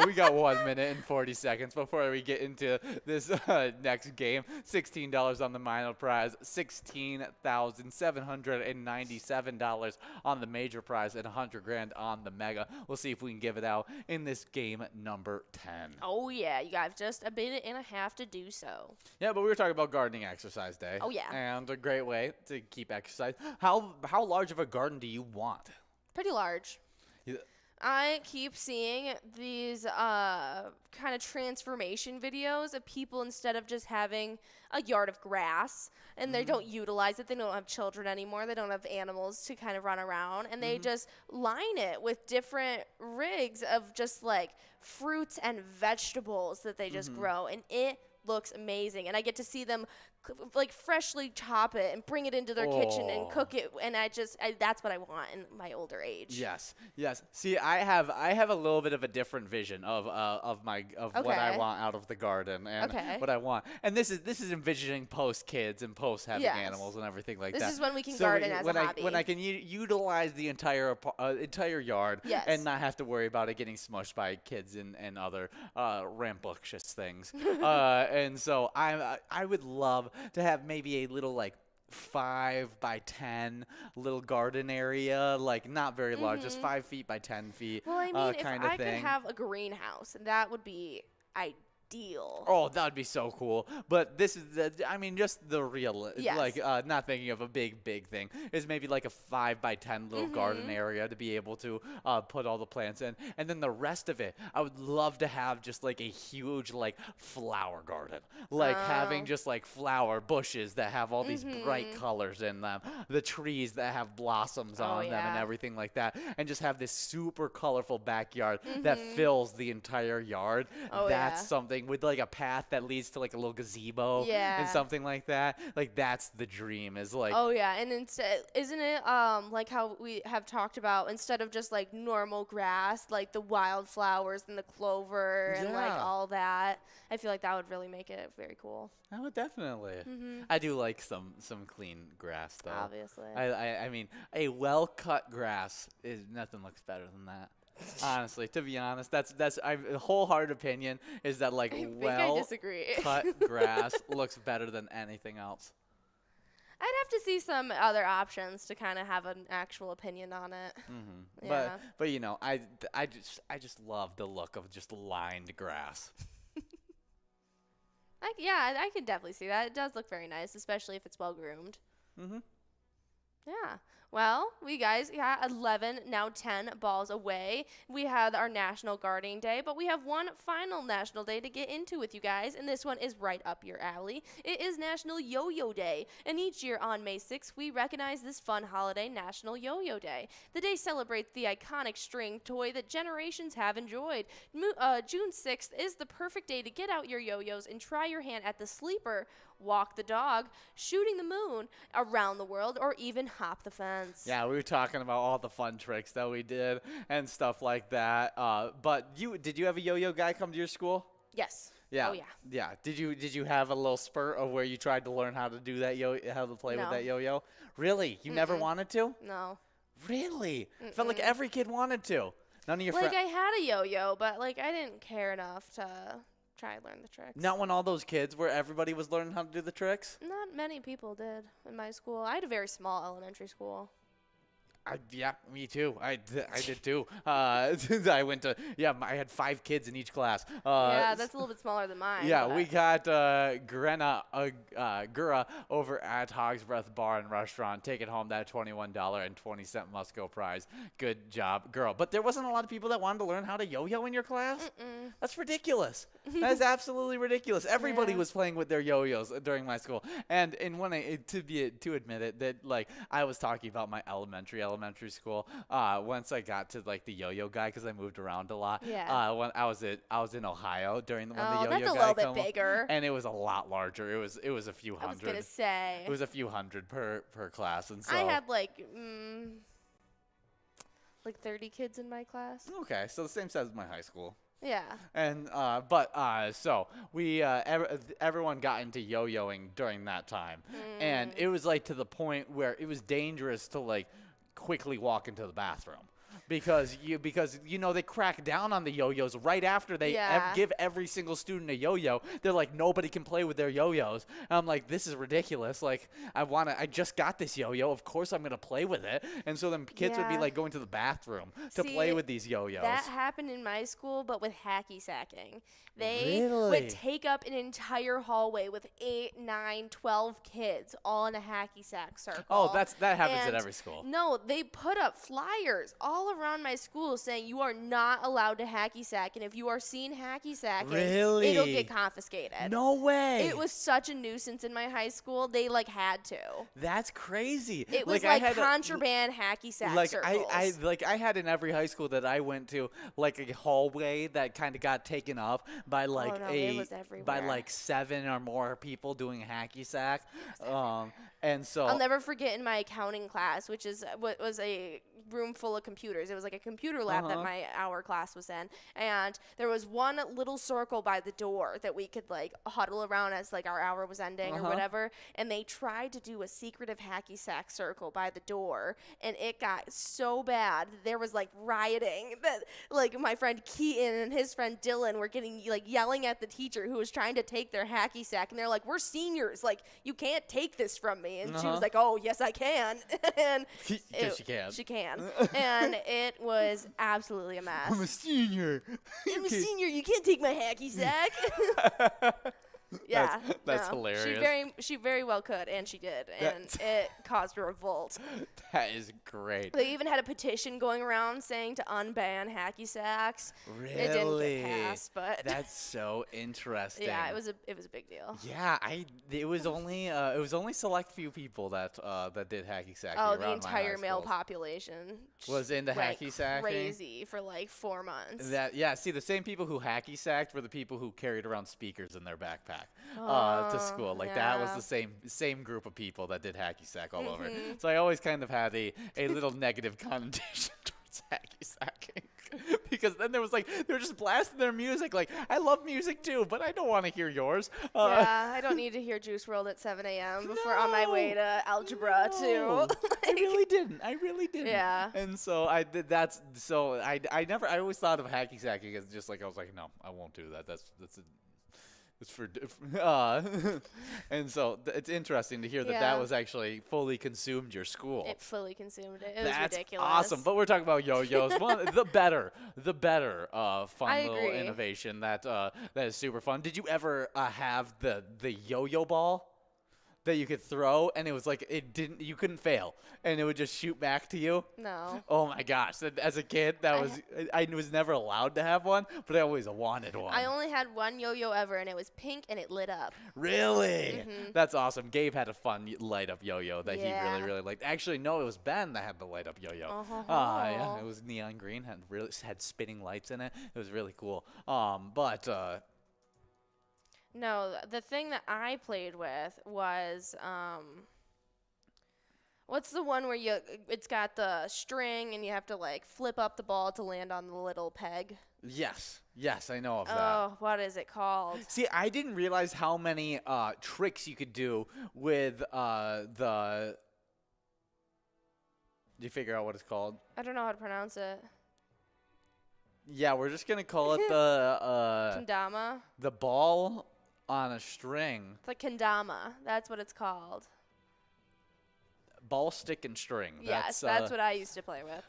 We got 1 minute and 40 seconds before we get into this next game. $16 on the minor prize, $16,797 on the major prize, and $100,000 on the mega. We'll see if we can give it out in this game number 10. Oh yeah, you got just a minute and a half to do so. Yeah, but we were talking about gardening exercise day. Oh yeah. And a great way to keep exercise. How large of a garden do you want? Pretty large. Yeah. I keep seeing these kind of transformation videos of people, instead of just having a yard of grass and they don't utilize it, they don't have children anymore, they don't have animals to kind of run around, and they just line it with different rigs of just like fruits and vegetables that they just grow, and it looks amazing. And I get to see them like freshly chop it and bring it into their kitchen and cook it, and that's what I want in my older age. Yes. See, I have a little bit of a different vision of what I want out of the garden and what I want. And this is envisioning post kids and post having animals and everything like that. This is when we can garden as a hobby. When I can utilize the entire yard and not have to worry about it getting smushed by kids and other rambunctious things. And so I would love to have maybe a little like 5 by 10 little garden area, like not very large, just 5 feet by 10 feet. Well, I mean, if I could have a greenhouse, that would be ideal. Oh, that would be so cool. But this is just the real, like not thinking of a big thing, is maybe like a 5 by 10 little garden area to be able to put all the plants in. And then the rest of it, I would love to have just like a huge like flower garden, like having just like flower bushes that have all these bright colors in them, the trees that have blossoms on them and everything like that, and just have this super colorful backyard that fills the entire yard. That's something with like a path that leads to like a little gazebo and something like that. Like that's the dream, is like and instead, isn't it like how we have talked about, instead of just like normal grass, like the wildflowers and the clover and like all that? I feel like that would really make it very cool. I would definitely. I do like some clean grass though. Obviously. I mean, a well cut grass is nothing looks better than that. Honestly, to be honest, that's a wholehearted opinion, is that like cut grass looks better than anything else. I'd have to see some other options to kind of have an actual opinion on it. But you know, I just love the look of just lined grass. I can definitely see that. It does look very nice, especially if it's well groomed. Yeah. Well, we guys got 11, now 10 balls away. We had our National Gardening Day, but we have one final National Day to get into with you guys, and this one is right up your alley. It is National Yo-Yo Day, and each year on May 6th, we recognize this fun holiday, National Yo-Yo Day. The day celebrates the iconic string toy that generations have enjoyed. June 6th is the perfect day to get out your yo-yos and try your hand at the sleeper, walk the dog, shooting the moon around the world, or even hop the fence. Yeah, we were talking about all the fun tricks that we did and stuff like that. But did you have a yo-yo guy come to your school? Yes. Yeah. Oh yeah. Yeah. Did you have a little spurt of where you tried to learn how to do that how to play with that yo-yo? Really? You never wanted to? No. Really? I felt like every kid wanted to. None of your friends. Like I had a yo-yo, but like I didn't care enough to try to learn the tricks. Not when all those kids where everybody was learning how to do the tricks? Not many people did in my school. I had a very small elementary school. Yeah, me too. I did too. I went to, I had 5 kids in each class. Yeah, that's a little bit smaller than mine. Yeah, we got Gura over at Hog's Breath Bar and Restaurant, taking home that $21.20 must-go prize. Good job, girl. But there wasn't a lot of people that wanted to learn how to yo-yo in your class? That's ridiculous. That's absolutely ridiculous. Everybody was playing with their yo-yos during my school. And when to admit it, that like I was talking about my elementary school. Once I got to like the yo-yo guy, because I moved around a lot. Yeah. When I was in Ohio when the yo-yo guy that's a little bit bigger. And it was a lot larger. It was a few hundred. I was gonna say. It was a few hundred per class, and so I had like 30 kids in my class. Okay, so the same size as my high school. Yeah. And so we everyone got into yo-yoing during that time, and it was like to the point where it was dangerous to like quickly walk into the bathroom. Because they crack down on the yo-yos right after they give every single student a yo-yo. They're like, nobody can play with their yo-yos. And I'm like, this is ridiculous. Like, I just got this yo-yo. Of course I'm gonna play with it. And so then kids would be like going to the bathroom to play with these yo-yos. That happened in my school, but with hacky sacking. They would take up an entire hallway with 8, 9, 12 kids all in a hacky sack circle. Oh, that happens at every school. No, they put up flyers all around my school saying you are not allowed to hacky sack, and if you are seen hacky sacking, it'll get confiscated. No way. It was such a nuisance in my high school. They had to. That's crazy. It was like contraband hacky sack circles. I had in every high school that I went to like a hallway that kind of got taken up by by like 7 or more people doing hacky sack. And so I'll never forget in my accounting class, which was a room full of computers. It was like a computer lab that our class was in, and there was one little circle by the door that we could like huddle around as like our hour was ending or whatever. And they tried to do a secretive hacky sack circle by the door, and it got so bad there was like rioting that like my friend Keaton and his friend Dylan were getting like yelling at the teacher who was trying to take their hacky sack, and they're like, "We're seniors, like you can't take this from me." And she was like, "Oh, yes, I can." And she can. And it was absolutely a mess. I'm a senior. I'm a senior. You can't take my hacky sack. Yeah, that's hilarious. She very well could, and she did, and it caused a revolt. That is great. They even had a petition going around saying to unban hacky sacks. Really? It didn't get passed, but that's so interesting. Yeah, it was a big deal. Yeah, it was only select few people that did hacky sacking. Oh, the entire male population was into hacky sacking. Crazy for like 4 months. See, the same people who hacky sacked were the people who carried around speakers in their backpack. To school. Like that was the same group of people that did hacky sack all over. So I always kind of had a little negative connotation towards hacky sacking. Because then they were just blasting their music. Like, I love music too, but I don't want to hear yours. I don't need to hear Juice WRLD at 7 a.m. before on my way to algebra too. I really didn't. Yeah. And so I did that. So I always thought of hacky sacking as just like, I was like, no, I won't do that. It's for and so it's interesting to hear that was actually fully consumed your school. It fully consumed it. It was ridiculous. Awesome. But we're talking about yo-yos. the better fun little innovation that is super fun. Did you ever have the yo-yo ball that you could throw, and it was like you couldn't fail, and it would just shoot back to you? No. Oh my gosh! As a kid, I was never allowed to have one, but I always wanted one. I only had one yo-yo ever, and it was pink, and it lit up. Really? That's awesome. Gabe had a fun light up yo-yo that he really liked. Actually, no, it was Ben that had the light up yo-yo. Yeah, it was neon green, had spinning lights in it. It was really cool. No, the thing that I played with was what's the one where it's got the string and you have to like flip up the ball to land on the little peg? Yes, I know of that. Oh, what is it called? See, I didn't realize how many tricks you could do with the. Did you figure out what it's called? I don't know how to pronounce it. Yeah, we're just gonna call it the kendama. The ball on a string. The kendama. That's what it's called. ball, stick, and string. Yes, that's what I used to play with.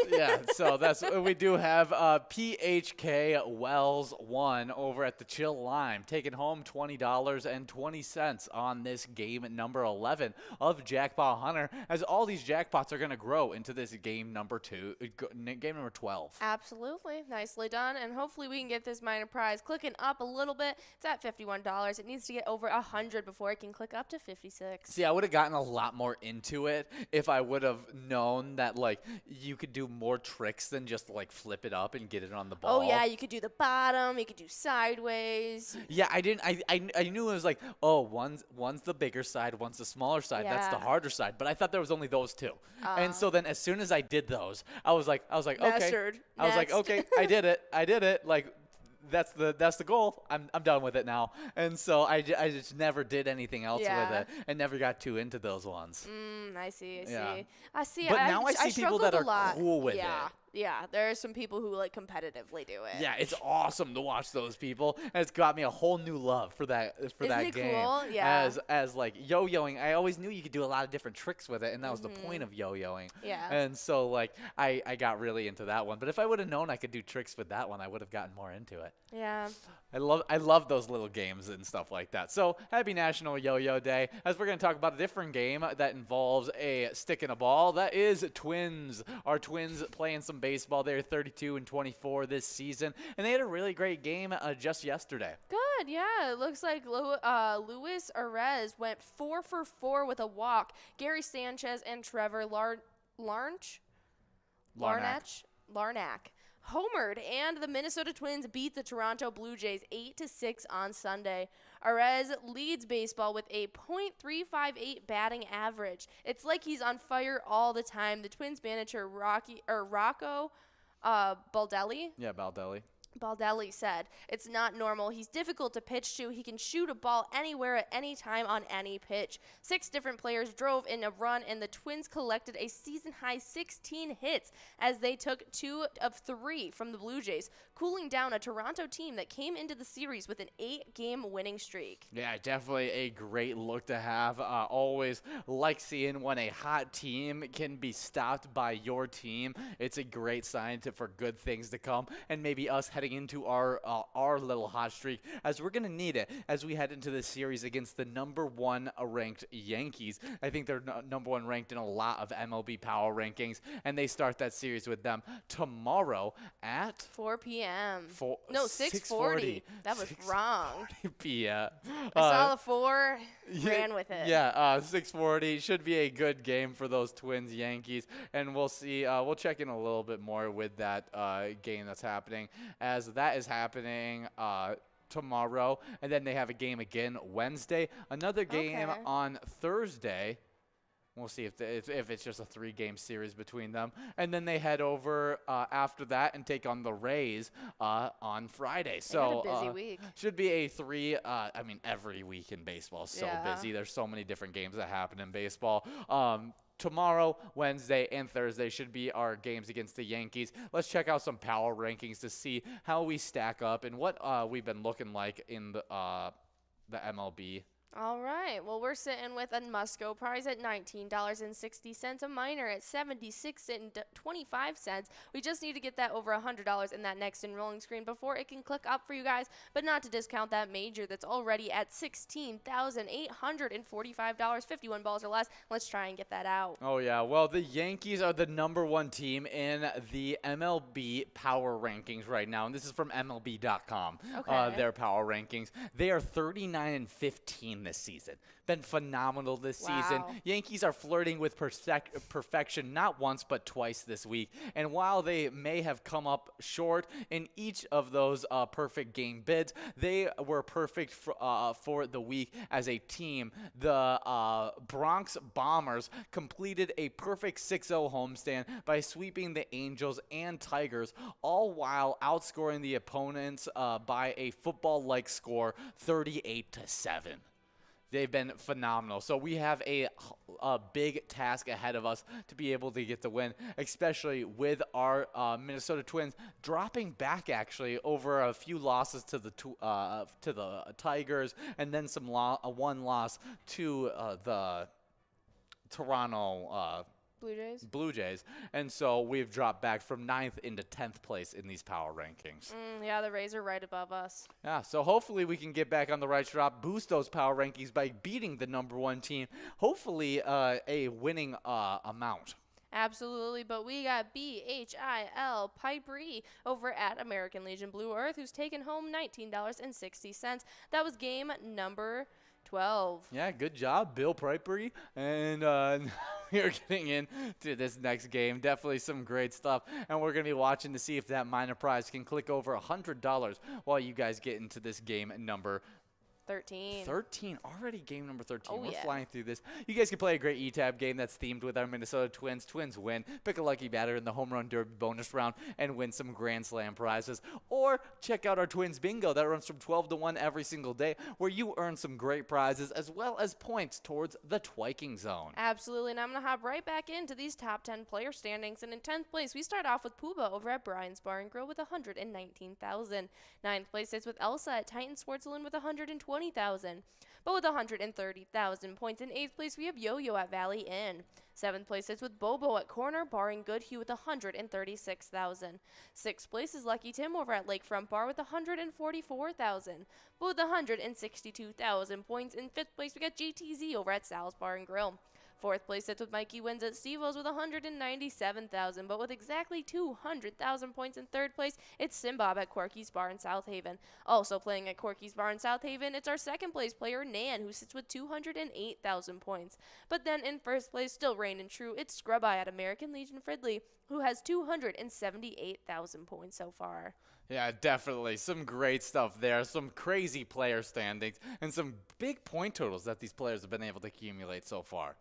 Yeah, so that's we do have PHK Wells 1 over at the Chill Lime, taking home $20.20 on this game number 11 of Jackpot Hunter, as all these jackpots are going to grow into this game number 12. Absolutely. Nicely done. And hopefully we can get this minor prize clicking up a little bit. It's at $51. It needs to get over 100 before it can click up to 56. See, I would have gotten a lot more into it if I would have known that, like, you could do more tricks than just, like, flip it up and get it on the ball. Oh, yeah, you could do the bottom. You could do sideways. Yeah, I didn't. I knew it was like, oh, one's the bigger side, one's the smaller side. Yeah. That's the harder side. But I thought there was only those two. And so then as soon as I did those, I was like, Mastered. Okay. I was like, okay, I did it. Like, that's the goal. I'm done with it now. And so I just never did anything else with it and never got too into those ones. I see. But now I see people that are cool with it. Yeah, there are some people who like competitively do it. Yeah, it's awesome to watch those people, and it's got me a whole new love for that game. Cool? Yeah. As like yo-yoing, I always knew you could do a lot of different tricks with it, and that was the point of yo-yoing. Yeah. And so like I got really into that one. But if I would have known I could do tricks with that one, I would have gotten more into it. Yeah. I love those little games and stuff like that. So happy National Yo-Yo Day, as we're going to talk about a different game that involves a stick and a ball. That is Twins. Our Twins playing some baseball. They're 32-24 this season, and they had a really great game just yesterday. Good, yeah. It looks like Luis Arez went 4 for 4 with a walk. Gary Sanchez and Trevor Larnach homered, and the Minnesota Twins beat the Toronto Blue Jays 8-6 on Sunday. Arez leads baseball with a .358 batting average. It's like he's on fire all the time. The Twins manager Rocco Baldelli. Yeah, Baldelli said, "It's not normal. He's difficult to pitch to. He can shoot a ball anywhere at any time on any pitch." 6 different players drove in a run, and the Twins collected a season-high 16 hits as they took 2 of 3 from the Blue Jays, cooling down a Toronto team that came into the series with an 8-game winning streak. Yeah, definitely a great look to have. Always like seeing when a hot team can be stopped by your team. It's a great sign for good things to come, and maybe us heading into our little hot streak, as we're going to need it as we head into this series against the number 1 ranked Yankees. I think they're number 1 ranked in a lot of MLB power rankings, and they start that series with them tomorrow at 4 p.m. 6:40. That was wrong. 6:40 p.m. I saw the 4, ran with it. Yeah, 6:40 should be a good game for those Twins Yankees, and we'll see. We'll check in a little bit more with that game that's happening, as that is happening tomorrow, and then they have a game again Wednesday, another game on Thursday. We'll see if it's just a 3-game series between them, and then they head over after that and take on the Rays on Friday. So a busy week. Should be a 3. I mean, every week in baseball is so busy. There's so many different games that happen in baseball. Tomorrow, Wednesday, and Thursday should be our games against the Yankees. Let's check out some power rankings to see how we stack up and what we've been looking like in the MLB. All right. Well, we're sitting with a must-go prize at $19.60, a minor at $76.25. We just need to get that over $100 in that next enrolling screen before it can click up for you guys, but not to discount that major that's already at $16,845, 51 balls or less. Let's try and get that out. Oh, yeah. Well, the Yankees are the number 1 team in the MLB power rankings right now, and this is from MLB.com, their power rankings. They are 39-15 this season. Been phenomenal this season. Yankees are flirting with perfection not once but twice this week. And while they may have come up short in each of those perfect game bids, they were perfect for the week as a team. The Bronx Bombers completed a perfect 6-0 homestand by sweeping the Angels and Tigers, all while outscoring the opponents by a football-like score, 38-7. They've been phenomenal. So we have a big task ahead of us to be able to get the win, especially with our Minnesota Twins dropping back actually over a few losses to the Tigers, and then one loss to Toronto Blue Jays. And so we've dropped back from 9th into 10th place in these power rankings. Yeah, the Rays are right above us. Yeah, so hopefully we can get back on the right track, boost those power rankings by beating the #1 team, hopefully a winning amount. Absolutely, but we got BHIL Pipery over at American Legion Blue Earth, who's taken home $19.60. That was game number 12. Yeah, good job, Bill Pipery. And we're getting into this next game. Definitely some great stuff. And we're going to be watching to see if that minor prize can click over $100 while you guys get into this game number 13. Already game number 13. Oh, We're yeah. flying through this. You guys can play a great E-Tab game that's themed with our Minnesota Twins. Twins win. Pick a lucky batter in the home run derby bonus round and win some Grand Slam prizes. Or check out our Twins Bingo that runs from 12 to 1 every single day, where you earn some great prizes as well as points towards the Twiking Zone. Absolutely, and I'm going to hop right back into these top 10 player standings. And in 10th place, we start off with Pooba over at Brian's Bar and Grill with $119,000. 9th place sits with Elsa at Titan Swartzlin with $120,000. But with 130,000 points in 8th place, we have Yo-Yo at Valley Inn. 7th place sits with Bobo at Corner Bar in Goodhue with $136,000. 6th place is Lucky Tim over at Lakefront Bar with $144,000. But with 162,000 points in 5th place, we got GTZ over at Sal's Bar and Grill. 4th place sits with Mikey Wins at Steve-O's with $197,000, but with exactly 200,000 points in 3rd place, it's Simbob at Corky's Bar in South Haven. Also playing at Corky's Bar in South Haven, it's our 2nd place player, Nan, who sits with 208,000 points. But then in 1st place, still reigning true, it's Scrub Eye at American Legion Fridley, who has 278,000 points so far. Yeah, definitely. Some great stuff there. Some crazy player standings and some big point totals that these players have been able to accumulate so far.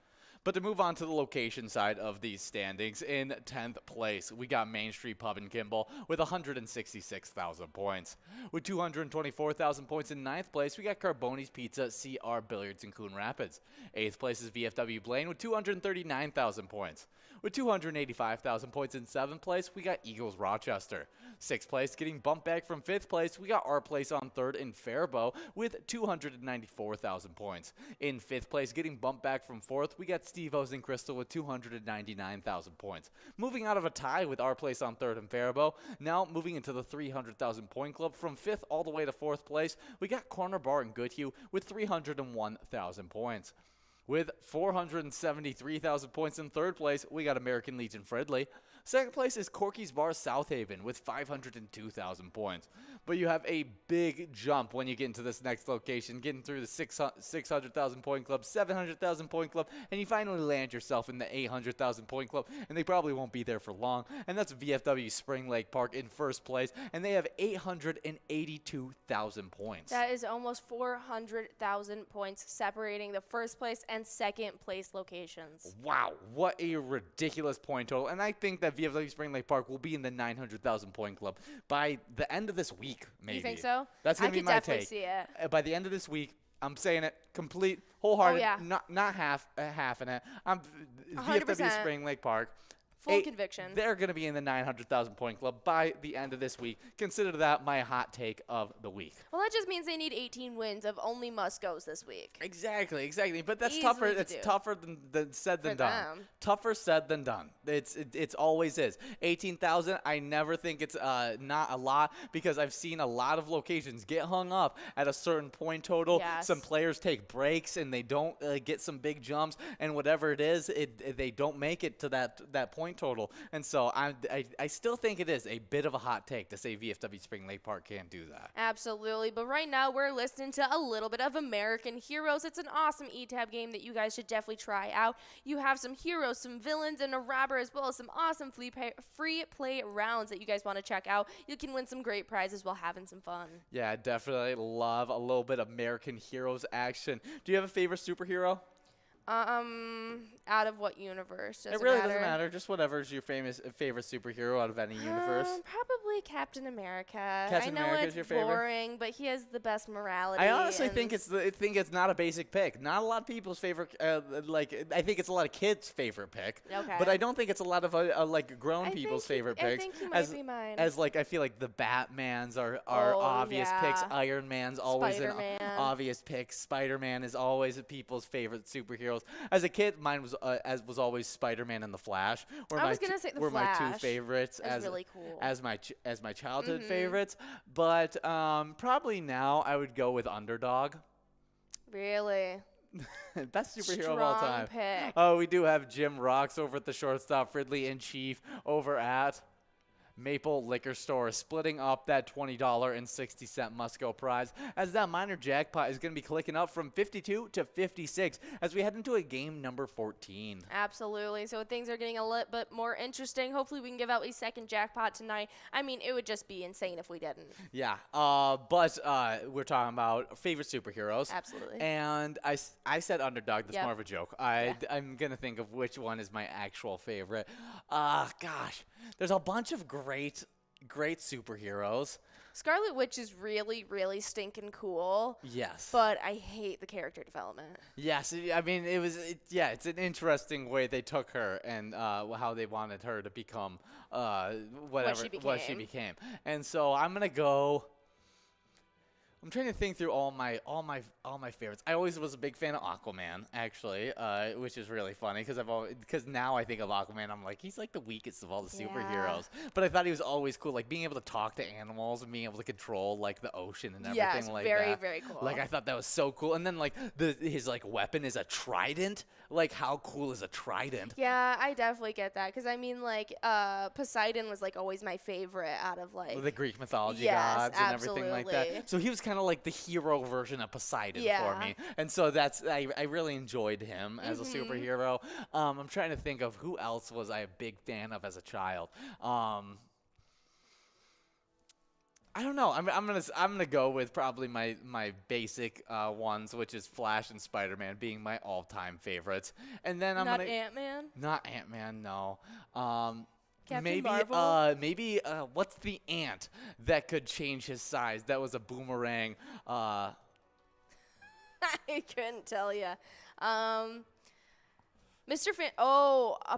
But to move on to the location side of these standings, in 10th place, we got Main Street Pub in Kimball with 166,000 points. With 224,000 points in 9th place, we got Carboni's Pizza, CR Billiards in Coon Rapids. 8th place is VFW Blaine with 239,000 points. With 285,000 points in 7th place, we got Eagles Rochester. 6th place, getting bumped back from 5th place, we got our place on 3rd in Faribault with 294,000 points. In 5th place, getting bumped back from 4th, we got Steve-O's in Crystal with 299,000 points. Moving out of a tie with our place on 3rd in Faribault, now moving into the 300,000 point club from 5th all the way to 4th place, we got Corner Bar in Goodhue with 301,000 points. With 473,000 points in 3rd place, we got American Legion Fridley. 2nd place is Corky's Bar South Haven with 502,000 points. But you have a big jump when you get into this next location, getting through the 600,000 point club, 700,000 point club, and you finally land yourself in the 800,000 point club, and they probably won't be there for long. And that's VFW Spring Lake Park in 1st place, and they have 882,000 points. That is almost 400,000 points separating the 1st place and 2nd place locations. Wow, what a ridiculous point total. And I think that VFW Spring Lake Park will be in the 900,000 point club by the end of this week, maybe. You think so? That's going to be my take. I could definitely see it. By the end of this week, I'm saying it complete, wholehearted, Oh, yeah. not half in it. I'm 100%. VFW Spring Lake Park. Full conviction. They're going to be in the 900,000 point club by the end of this week. Consider that my hot take of the week. Well, that just means they need 18 wins of only must-goes this week. Exactly. But that's Easily tougher. to It's do. tougher than said than For done. them. Tougher said than done. It's always is. 18,000. I never think it's not a lot because I've seen a lot of locations get hung up at a certain point total. Yes. Some players take breaks and they don't get some big jumps, and whatever it is, they don't make it to that point total. And so I still think it is a bit of a hot take to say VFW Spring Lake Park can't do that. Absolutely, but right now we're listening to a little bit of American Heroes. It's an awesome E-Tab game that you guys should definitely try out. You have some heroes, some villains, and a robber, as well as some awesome free play rounds that you guys want to check out. You can win some great prizes while having some fun. Yeah, I definitely love a little bit of American Heroes action. Do you have a favorite superhero? Out of what universe? It really doesn't matter. Just whatever's your favorite superhero out of any universe. Probably Captain America. Captain America's your favorite? Boring, but he has the best morality. I honestly think it's not a basic pick. Not a lot of people's favorite. I think it's a lot of kids' favorite pick. Okay. But I don't think it's a lot of grown people's favorite picks. I think he might be mine. I feel like the Batmans are obvious picks. Iron Man's always Spider-Man. an obvious pick. Spider-Man is always people's favorite superhero. superheroes. As a kid, mine was always Spider-Man and the Flash. I was gonna say the were Flash. my two favorites Really cool. as my childhood favorites. But probably now I would go with Underdog. Really? Best superhero of all time. Pick. Oh, we do have Jim Rocks over at the shortstop, Fridley in chief over at Maple Liquor Store, splitting up that $20.60 must-go prize, as that minor jackpot is going to be clicking up from 52 to 56 as we head into a game number 14. Absolutely. So things are getting a little bit more interesting. Hopefully we can give out a second jackpot tonight. I mean, it would just be insane if we didn't. Yeah, but we're talking about favorite superheroes. Absolutely. And I said Underdog. That's more of a joke. I'm going to think of which one is my actual favorite. Gosh, there's a bunch of great superheroes. Scarlet Witch is really, really stinking cool. Yes. But I hate the character development. Yes. I mean, it's an interesting way they took her and how they wanted her to become what she became. And so I'm going to go. I'm trying to think through all my favorites. I always was a big fan of Aquaman, actually, which is really funny because now I think of Aquaman, I'm like, he's like the weakest of all the superheroes. But I thought he was always cool, like being able to talk to animals and being able to control like the ocean and everything like that. Very, very cool. Like I thought that was so cool. And then like his like weapon is a trident. Like how cool is a trident? Yeah, I definitely get that because I mean like Poseidon was like always my favorite out of like the Greek mythology gods absolutely. And everything like that. So he was kind of like the hero version of Poseidon for me. And so I really enjoyed him as a superhero. I'm trying to think of who else was I a big fan of as a child. I don't know. I'm gonna go with probably my basic ones, which is Flash and Spider-Man being my all-time favorites. And then not Ant-Man. Not Ant-Man, no. Captain Marvel? Maybe what's the ant that could change his size? That was a boomerang. I couldn't tell you.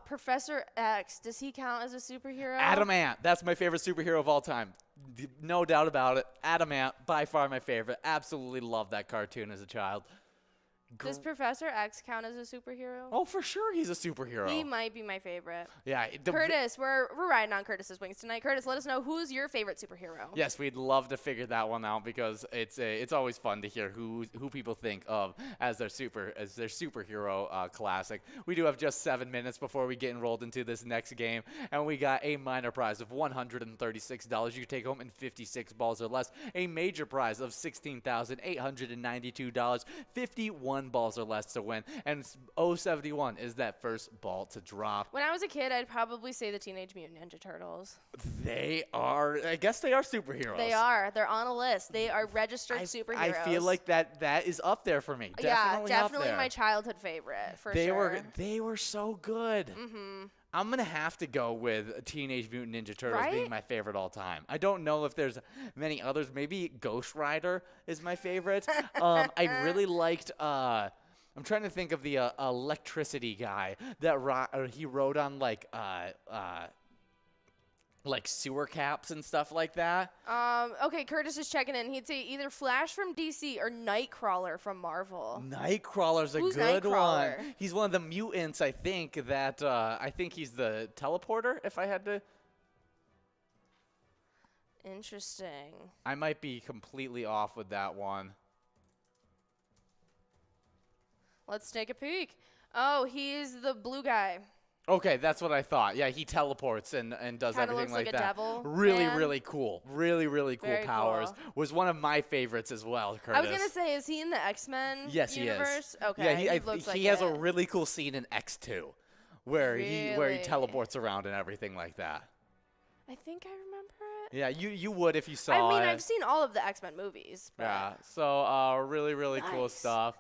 Professor X. Does he count as a superhero? Adamant. That's my favorite superhero of all time. No doubt about it. Adamant, by far my favorite. Absolutely loved that cartoon as a child. Does Professor X count as a superhero? Oh, for sure he's a superhero. He might be my favorite. Yeah. Curtis, we're riding on Curtis's wings tonight. Curtis, let us know who's your favorite superhero. Yes, we'd love to figure that one out because it's always fun to hear who people think of as their superhero classic. We do have just 7 minutes before we get enrolled into this next game, and we got a minor prize of $136 you can take home in 56 balls or less. A major prize $16,892, 51 balls or less to win, and 071 is that first ball to drop. When I was a kid, I'd probably say the Teenage Mutant Ninja Turtles. I guess they are superheroes. They are. They're on a list. They are registered superheroes. I feel like that is up there for me. Definitely my childhood favorite for sure. They were so good. I'm going to have to go with Teenage Mutant Ninja Turtles being my favorite all time. I don't know if there's many others. Maybe Ghost Rider is my favorite. I really liked I'm trying to think of the electricity guy that he rode on like sewer caps and stuff like that. Okay, Curtis is checking in. He'd say either Flash from DC or Nightcrawler from Marvel. Nightcrawler's a good one. He's one of the mutants, I think, that I think he's the teleporter, if I had to. Interesting. I might be completely off with that one. Let's take a peek. Oh, he's the blue guy. Okay, that's what I thought. Yeah, he teleports and does Kinda everything looks like a that. devil Really cool. Really cool Very powers. cool. Was one of my favorites as well, Curtis. I was gonna say, is he in the X-Men universe? He is. Okay, Yeah, he has a really cool scene in X2 where he teleports around and everything like that. I think I remember it. Yeah, you would if you saw it. I mean, I've seen all of the X-Men movies. But yeah, so really cool stuff.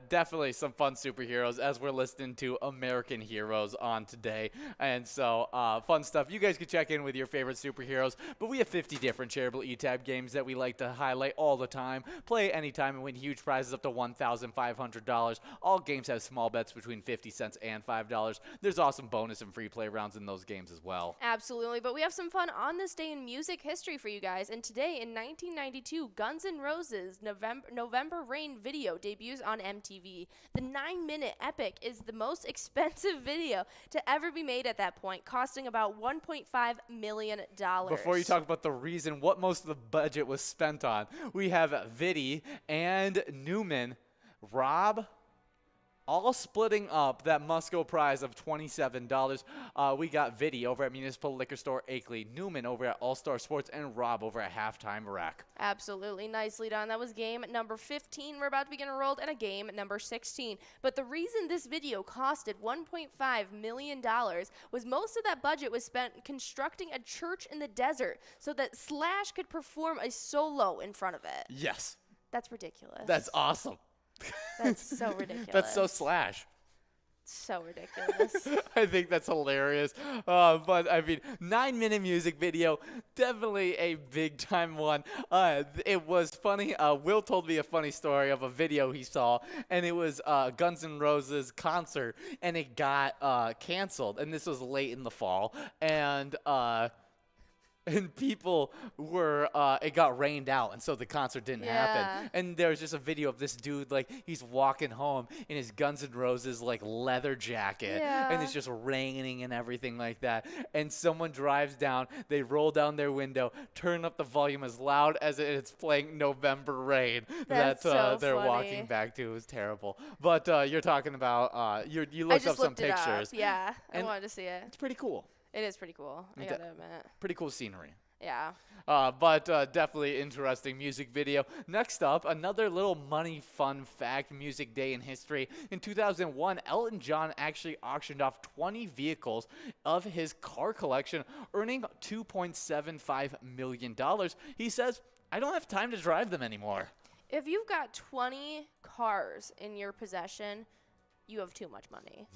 Definitely some fun superheroes as we're listening to American Heroes on today. And so fun stuff. You guys can check in with your favorite superheroes, but we have 50 different Charitable E-Tab games that we like to highlight all the time. Play anytime and win huge prizes up to $1,500. All games have small bets between 50 cents and $5. There's awesome bonus and free play rounds in those games as well. Absolutely, but we have some fun on this day in music history for you guys. And today in 1992, Guns N' Roses' November Rain video debuts views on MTV. The 9-minute epic is the most expensive video to ever be made at that point, costing about $1.5 million. Before you talk about the reason what most of the budget was spent on, we have Viddy and Newman, Rob, all splitting up that must-go prize of $27. We got Viddy over at Municipal Liquor Store Akeley, Newman over at All-Star Sports, and Rob over at Halftime Rack. Absolutely. Nicely done. That was game number 15. We're about to begin a roll, and a game number 16. But the reason this video costed $1.5 million was most of that budget was spent constructing a church in the desert so that Slash could perform a solo in front of it. Yes. That's ridiculous. That's awesome. That's so ridiculous. That's so Slash. So ridiculous. I think that's hilarious. But, I mean, 9-minute music video, definitely a big-time one. It was funny. Will told me a funny story of a video he saw, and it was Guns N' Roses concert, and it got canceled. And this was late in the fall. And people were, it got rained out, and so the concert didn't happen. And there was just a video of this dude, like, he's walking home in his Guns N' Roses, like, leather jacket. And it's just raining and everything like that. And someone drives down, they roll down their window, turn up the volume as loud as it's playing November Rain. That's so they're funny. walking back to. It was terrible. But you're talking about, you looked up some pictures. Yeah, I wanted to see it. It's pretty cool. It is pretty cool, I gotta admit. Pretty cool scenery. Yeah. But definitely interesting music video. Next up, another little money fun fact, music day in history. In 2001, Elton John actually auctioned off 20 vehicles of his car collection, earning $2.75 million. He says, I don't have time to drive them anymore. If you've got 20 cars in your possession, you have too much money.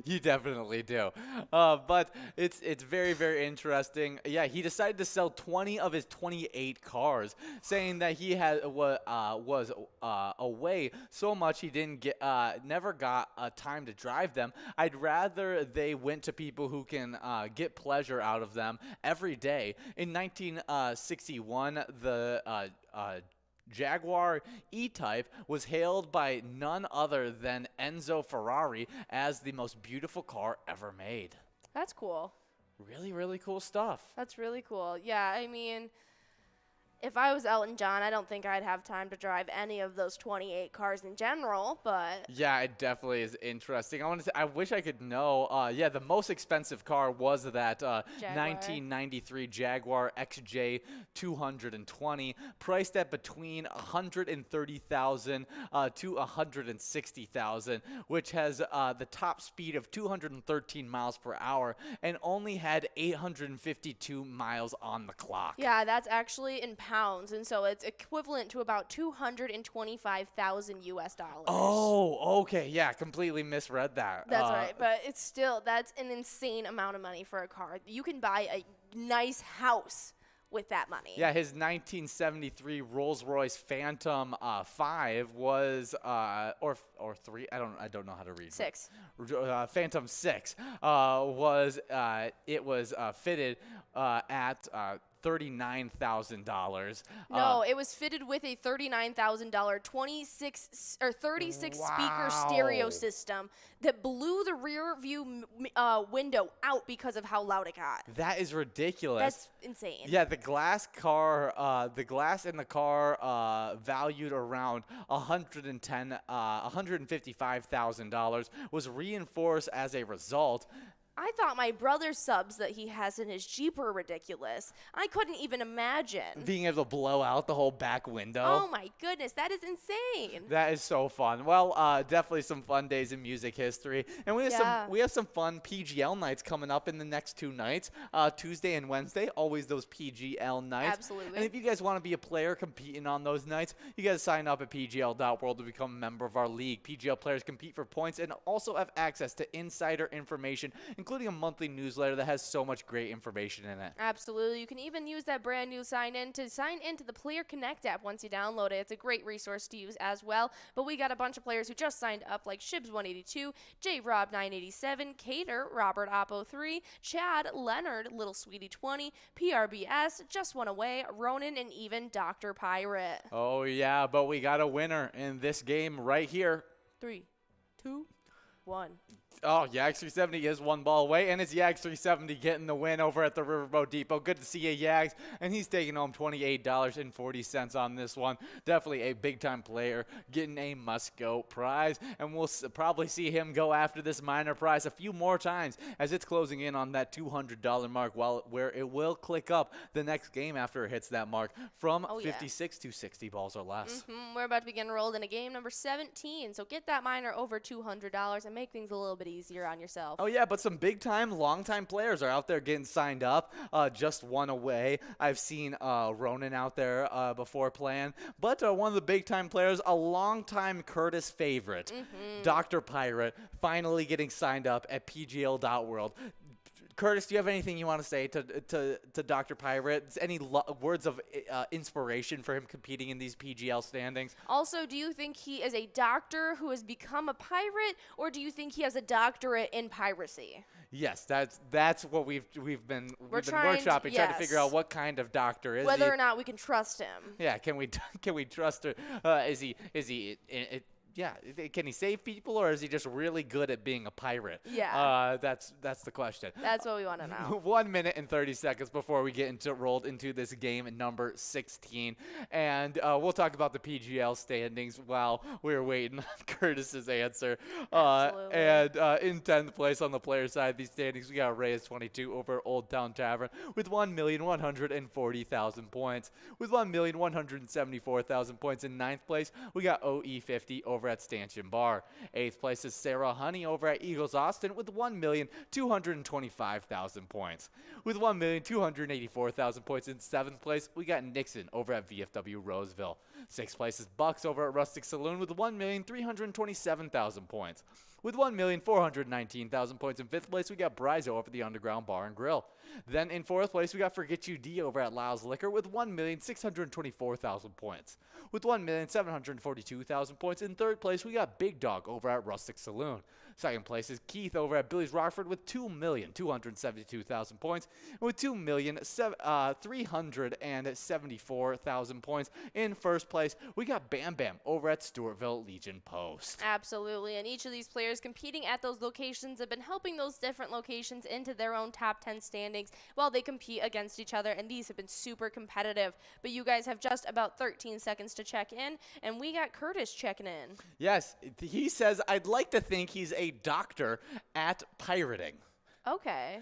You definitely do. But it's very, very interesting. Yeah, he decided to sell 20 of his 28 cars, saying that he was away so much he didn't never got time to drive them. I'd rather they went to people who can get pleasure out of them every day. In 1961, the Jaguar E-Type was hailed by none other than Enzo Ferrari as the most beautiful car ever made. That's cool. Really, really cool stuff. That's really cool. Yeah, I mean, if I was Elton John, I don't think I'd have time to drive any of those 28 cars in general, but... Yeah, it definitely is interesting. I wish I could know. Yeah, the most expensive car was that 1993 Jaguar XJ 220, priced at between $130,000 to $160,000, which has the top speed of 213 miles per hour and only had 852 miles on the clock. Yeah, that's actually in pounds, and so it's equivalent to about $225,000 US. Oh, okay, yeah, completely misread that. That's right, but it's still, that's an insane amount of money for a car. You can buy a nice house with that money. Yeah, his 1973 Rolls-Royce Phantom 5 was or 3. I don't know how to read. 6. Phantom 6 was fitted at $39,000. No, it was fitted with a $39,000 36 speaker stereo system that blew the rear view window out because of how loud it got. That is ridiculous. That's insane. Yeah, the glass in the car valued around $155,000 was reinforced as a result. I thought my brother's subs that he has in his Jeep were ridiculous. I couldn't even imagine being able to blow out the whole back window. Oh my goodness, that is insane. That is so fun. Well, definitely some fun days in music history, and we have some fun PGL nights coming up in the next 2 nights, Tuesday and Wednesday. Always those PGL nights. Absolutely. And if you guys want to be a player competing on those nights, you guys sign up at PGL.world to become a member of our league. PGL players compete for points and also have access to insider information, including a monthly newsletter that has so much great information in it. Absolutely. You can even use that brand new sign-in to sign into the Player Connect app once you download it. It's a great resource to use as well. But we got a bunch of players who just signed up, like Shibs182, JRob987, Cater, Robert Oppo3, Chad, Leonard, Little Sweetie 20, PRBS, Just One Away, Ronan, and even Dr. Pirate. Oh, yeah, but we got a winner in this game right here. 3, 2, 1. Oh, Yags 370 is one ball away, and it's Yags 370 getting the win over at the Riverboat Depot. Good to see you, Yags, and he's taking home $28.40 on this one. Definitely a big-time player getting a must-go prize, and we'll probably see him go after this minor prize a few more times as it's closing in on that $200 mark, where it will click up the next game after it hits that mark from 56 to 60 balls or less. We're about to begin rolled into game number 17, so get that minor over $200 and make things a little bit easier on yourself. Oh, yeah, but some big-time, long-time players are out there getting signed up. Just one away. I've seen Ronan out there before playing. But one of the big-time players, a long-time Curtis favorite, Dr. Pirate, finally getting signed up at PGL.World. Curtis, do you have anything you want to say to Dr. Pirate? Any words of inspiration for him competing in these PGL standings? Also, do you think he is a doctor who has become a pirate, or do you think he has a doctorate in piracy? Yes, that's what we've been workshopping, trying to figure out what kind of doctor is he. Whether or not we can trust him. Yeah, can we trust her? Is he Yeah, can he save people, or is he just really good at being a pirate? Yeah. That's the question. That's what we want to know. 1 minute and 30 seconds before we get rolled into this game number 16. And we'll talk about the PGL standings while we're waiting on Curtis's answer. Absolutely. And in 10th place on the player side of these standings, we got Reyes 22 over Old Town Tavern with 1,140,000 points. With 1,174,000 points in 9th place, we got OE 50 over at Stanchion Bar. 8th place is Sarah Honey over at Eagles Austin with 1,225,000 points. With 1,284,000 points in 7th place, we got Nixon over at VFW Roseville. 6th place is Bucks over at Rustic Saloon with 1,327,000 points. With 1,419,000 points in 5th place, we got Brizo over the Underground Bar and Grill. Then in 4th place, we got Forget You D over at Lyle's Liquor with 1,624,000 points. With 1,742,000 points in 3rd place, we got Big Dog over at Rustic Saloon. 2nd place is Keith over at Billy's Rockford with 2,272,000 points. And with 2,374,000 points in 1st place, we got Bam Bam over at Stewartville Legion Post. Absolutely, and each of these players competing at those locations have been helping those different locations into their own top 10 standings while they compete against each other, and these have been super competitive. But you guys have just about 13 seconds to check in, and we got Curtis checking in. Yes, he says, I'd like to think he's a doctor at pirating. Okay.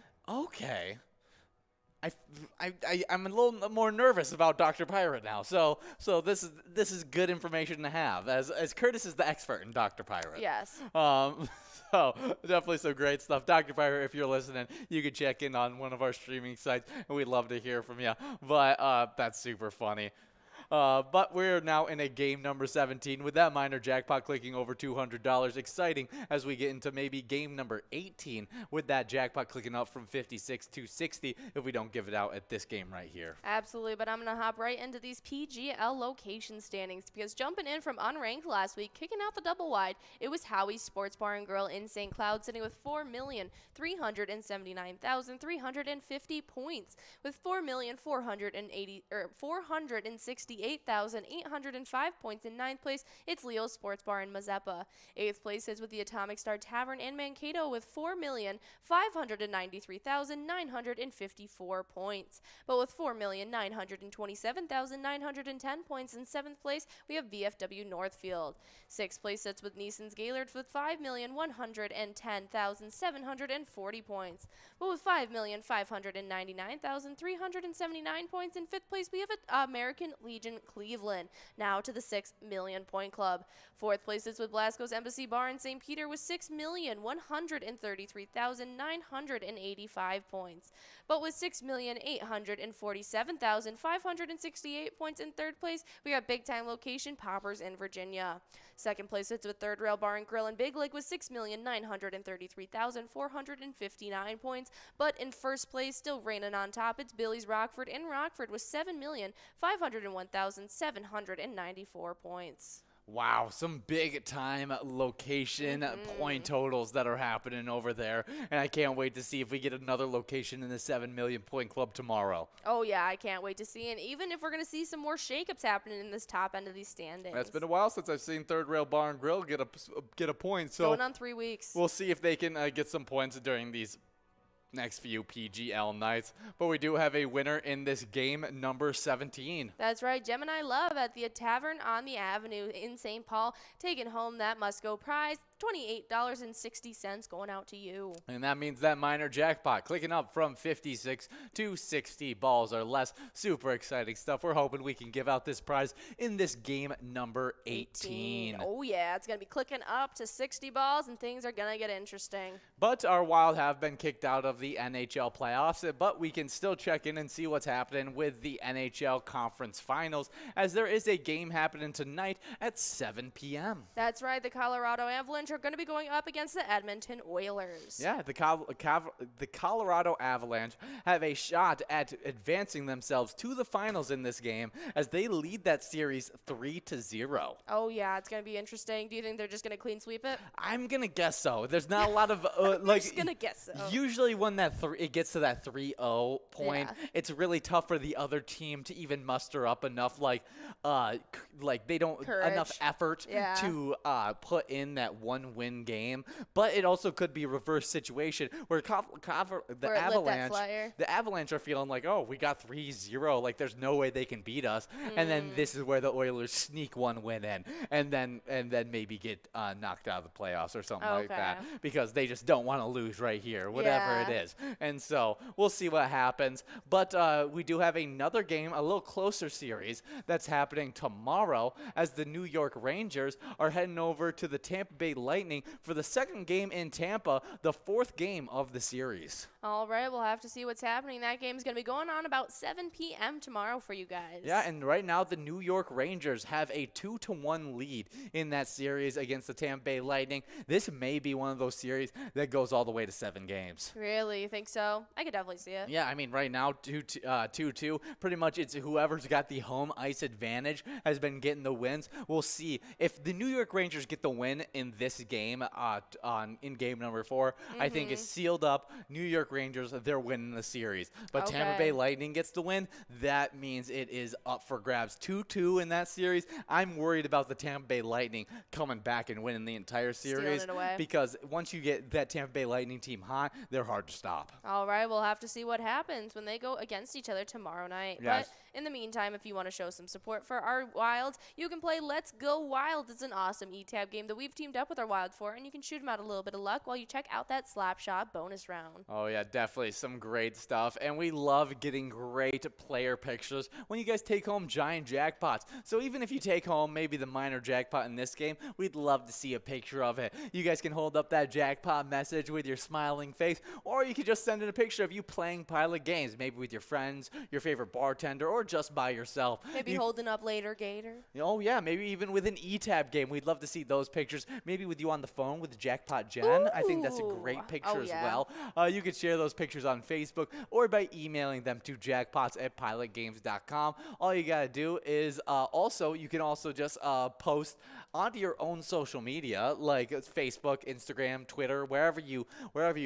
I'm a little more nervous about Dr. Pirate now. So this is good information to have, as Curtis is the expert in Dr. Pirate. Yes. So definitely some great stuff. Dr. Pirate, if you're listening, you can check in on one of our streaming sites, and we'd love to hear from you. But that's super funny. But we're now in a game number 17 with that minor jackpot clicking over $200. Exciting as we get into maybe game number 18 with that jackpot clicking up from 56 to 60 if we don't give it out at this game right here. Absolutely, but I'm going to hop right into these PGL location standings because jumping in from unranked last week, kicking out the double wide, it was Howie's Sports Bar and Grill in St. Cloud sitting with 4,379,350 points with 4,468,805 points in 9th place. It's Leo's Sports Bar in Mazeppa. 8th place is with the Atomic Star Tavern in Mankato with 4,593,954 points. But with 4,927,910 points in 7th place, we have VFW Northfield. 6th place sits with Neeson's Gaylord with 5,110,740 points. But with 5,599,379 points in 5th place, we have American Legion Cleveland, now to the 6 million point club. 4th place is with Blasco's Embassy Bar in St. Peter with 6,133,985 points. But with 6,847,568 points in 3rd place, we got big time location Poppers in Virginia. Second place sits with Third Rail Bar and Grill in Big Lake with 6,933,459 points. But in first place, still reigning on top, it's Billy's Rockford in Rockford with 7,501,794 points. Wow, some big-time location point totals that are happening over there. And I can't wait to see if we get another location in the 7 million point club tomorrow. Oh, yeah, I can't wait to see. And even if we're going to see some more shakeups happening in this top end of these standings. It's been a while since I've seen Third Rail Bar and Grill get a point. So going on 3 weeks. We'll see if they can get some points during these next few PGL nights. But we do have a winner in this game number 17. That's right. Gemini Love at the Tavern on the Avenue in St. Paul, taking home that must-go prize, $28.60 going out to you. And that means that minor jackpot clicking up from 56 to 60 balls or less. Super exciting stuff. We're hoping we can give out this prize in this game number 18. Oh, yeah. It's going to be clicking up to 60 balls, and things are going to get interesting. But our Wild have been kicked out of the NHL playoffs, but we can still check in and see what's happening with the NHL Conference Finals, as there is a game happening tonight at 7 p.m. That's right. The Colorado Avalanche are going to be going up against the Edmonton Oilers. Yeah, the Colorado Avalanche have a shot at advancing themselves to the finals in this game, as they lead that series 3-0. Oh, yeah. It's going to be interesting. Do you think they're just going to clean sweep it? I'm going to guess so. There's not a lot of I'm just going to guess so. Usually when it gets to that 3-0 point, it's really tough for the other team to even muster up enough they don't courage. Enough effort to put in that one-win game. But it also could be a reverse situation where the Avalanche are feeling like, oh, we got 3-0, like there's no way they can beat us. And then this is where the Oilers sneak one win in, and then maybe get knocked out of the playoffs or something like that, because they just don't want to lose right here, whatever it is. And so we'll see what happens. But we do have another game, a little closer series, that's happening tomorrow, as the New York Rangers are heading over to the Tampa Bay Lightning for the second game in Tampa, the fourth game of the series. All right, we'll have to see what's happening. That game's going to be going on about 7 p.m. tomorrow for you guys. Yeah, and right now the New York Rangers have a 2-1 lead in that series against the Tampa Bay Lightning. This may be one of those series that goes all the way to 7 games. Really? You think so? I could definitely see it. Yeah, I mean, right now, 2-2. Pretty much it's whoever's got the home ice advantage has been getting the wins. We'll see. If the New York Rangers get the win in this game, in game number 4, I think it's sealed up. New York Rangers, they're winning the series. But Tampa Bay Lightning gets the win. That means it is up for grabs. 2-2 in that series. I'm worried about the Tampa Bay Lightning coming back and winning the entire series, because once you get that Tampa Bay Lightning team hot, they're hard to stop. All right, we'll have to see what happens when they go against each other tomorrow night. Yes. But in the meantime, if you want to show some support for our Wilds, you can play Let's Go Wild. It's an awesome e-tab game that we've teamed up with our Wild for, and you can shoot them out a little bit of luck while you check out that Slapshot bonus round. Oh, yeah, definitely some great stuff. And we love getting great player pictures when you guys take home giant jackpots. So even if you take home maybe the minor jackpot in this game, we'd love to see a picture of it. You guys can hold up that jackpot message with your smiling face, or you could just send in a picture of you playing Pilot games, maybe with your friends, your favorite bartender, or just by yourself. Maybe holding up Later Gator. Oh, yeah, maybe even with an e-tab game. We'd love to see those pictures. Maybe with you on the phone with Jackpot Jen. Ooh. I think that's a great picture as well. You could share those pictures on Facebook or by emailing them to jackpots@pilotgames.com. All you got to do is you can also just post onto your own social media, like Facebook, Instagram, Twitter, wherever you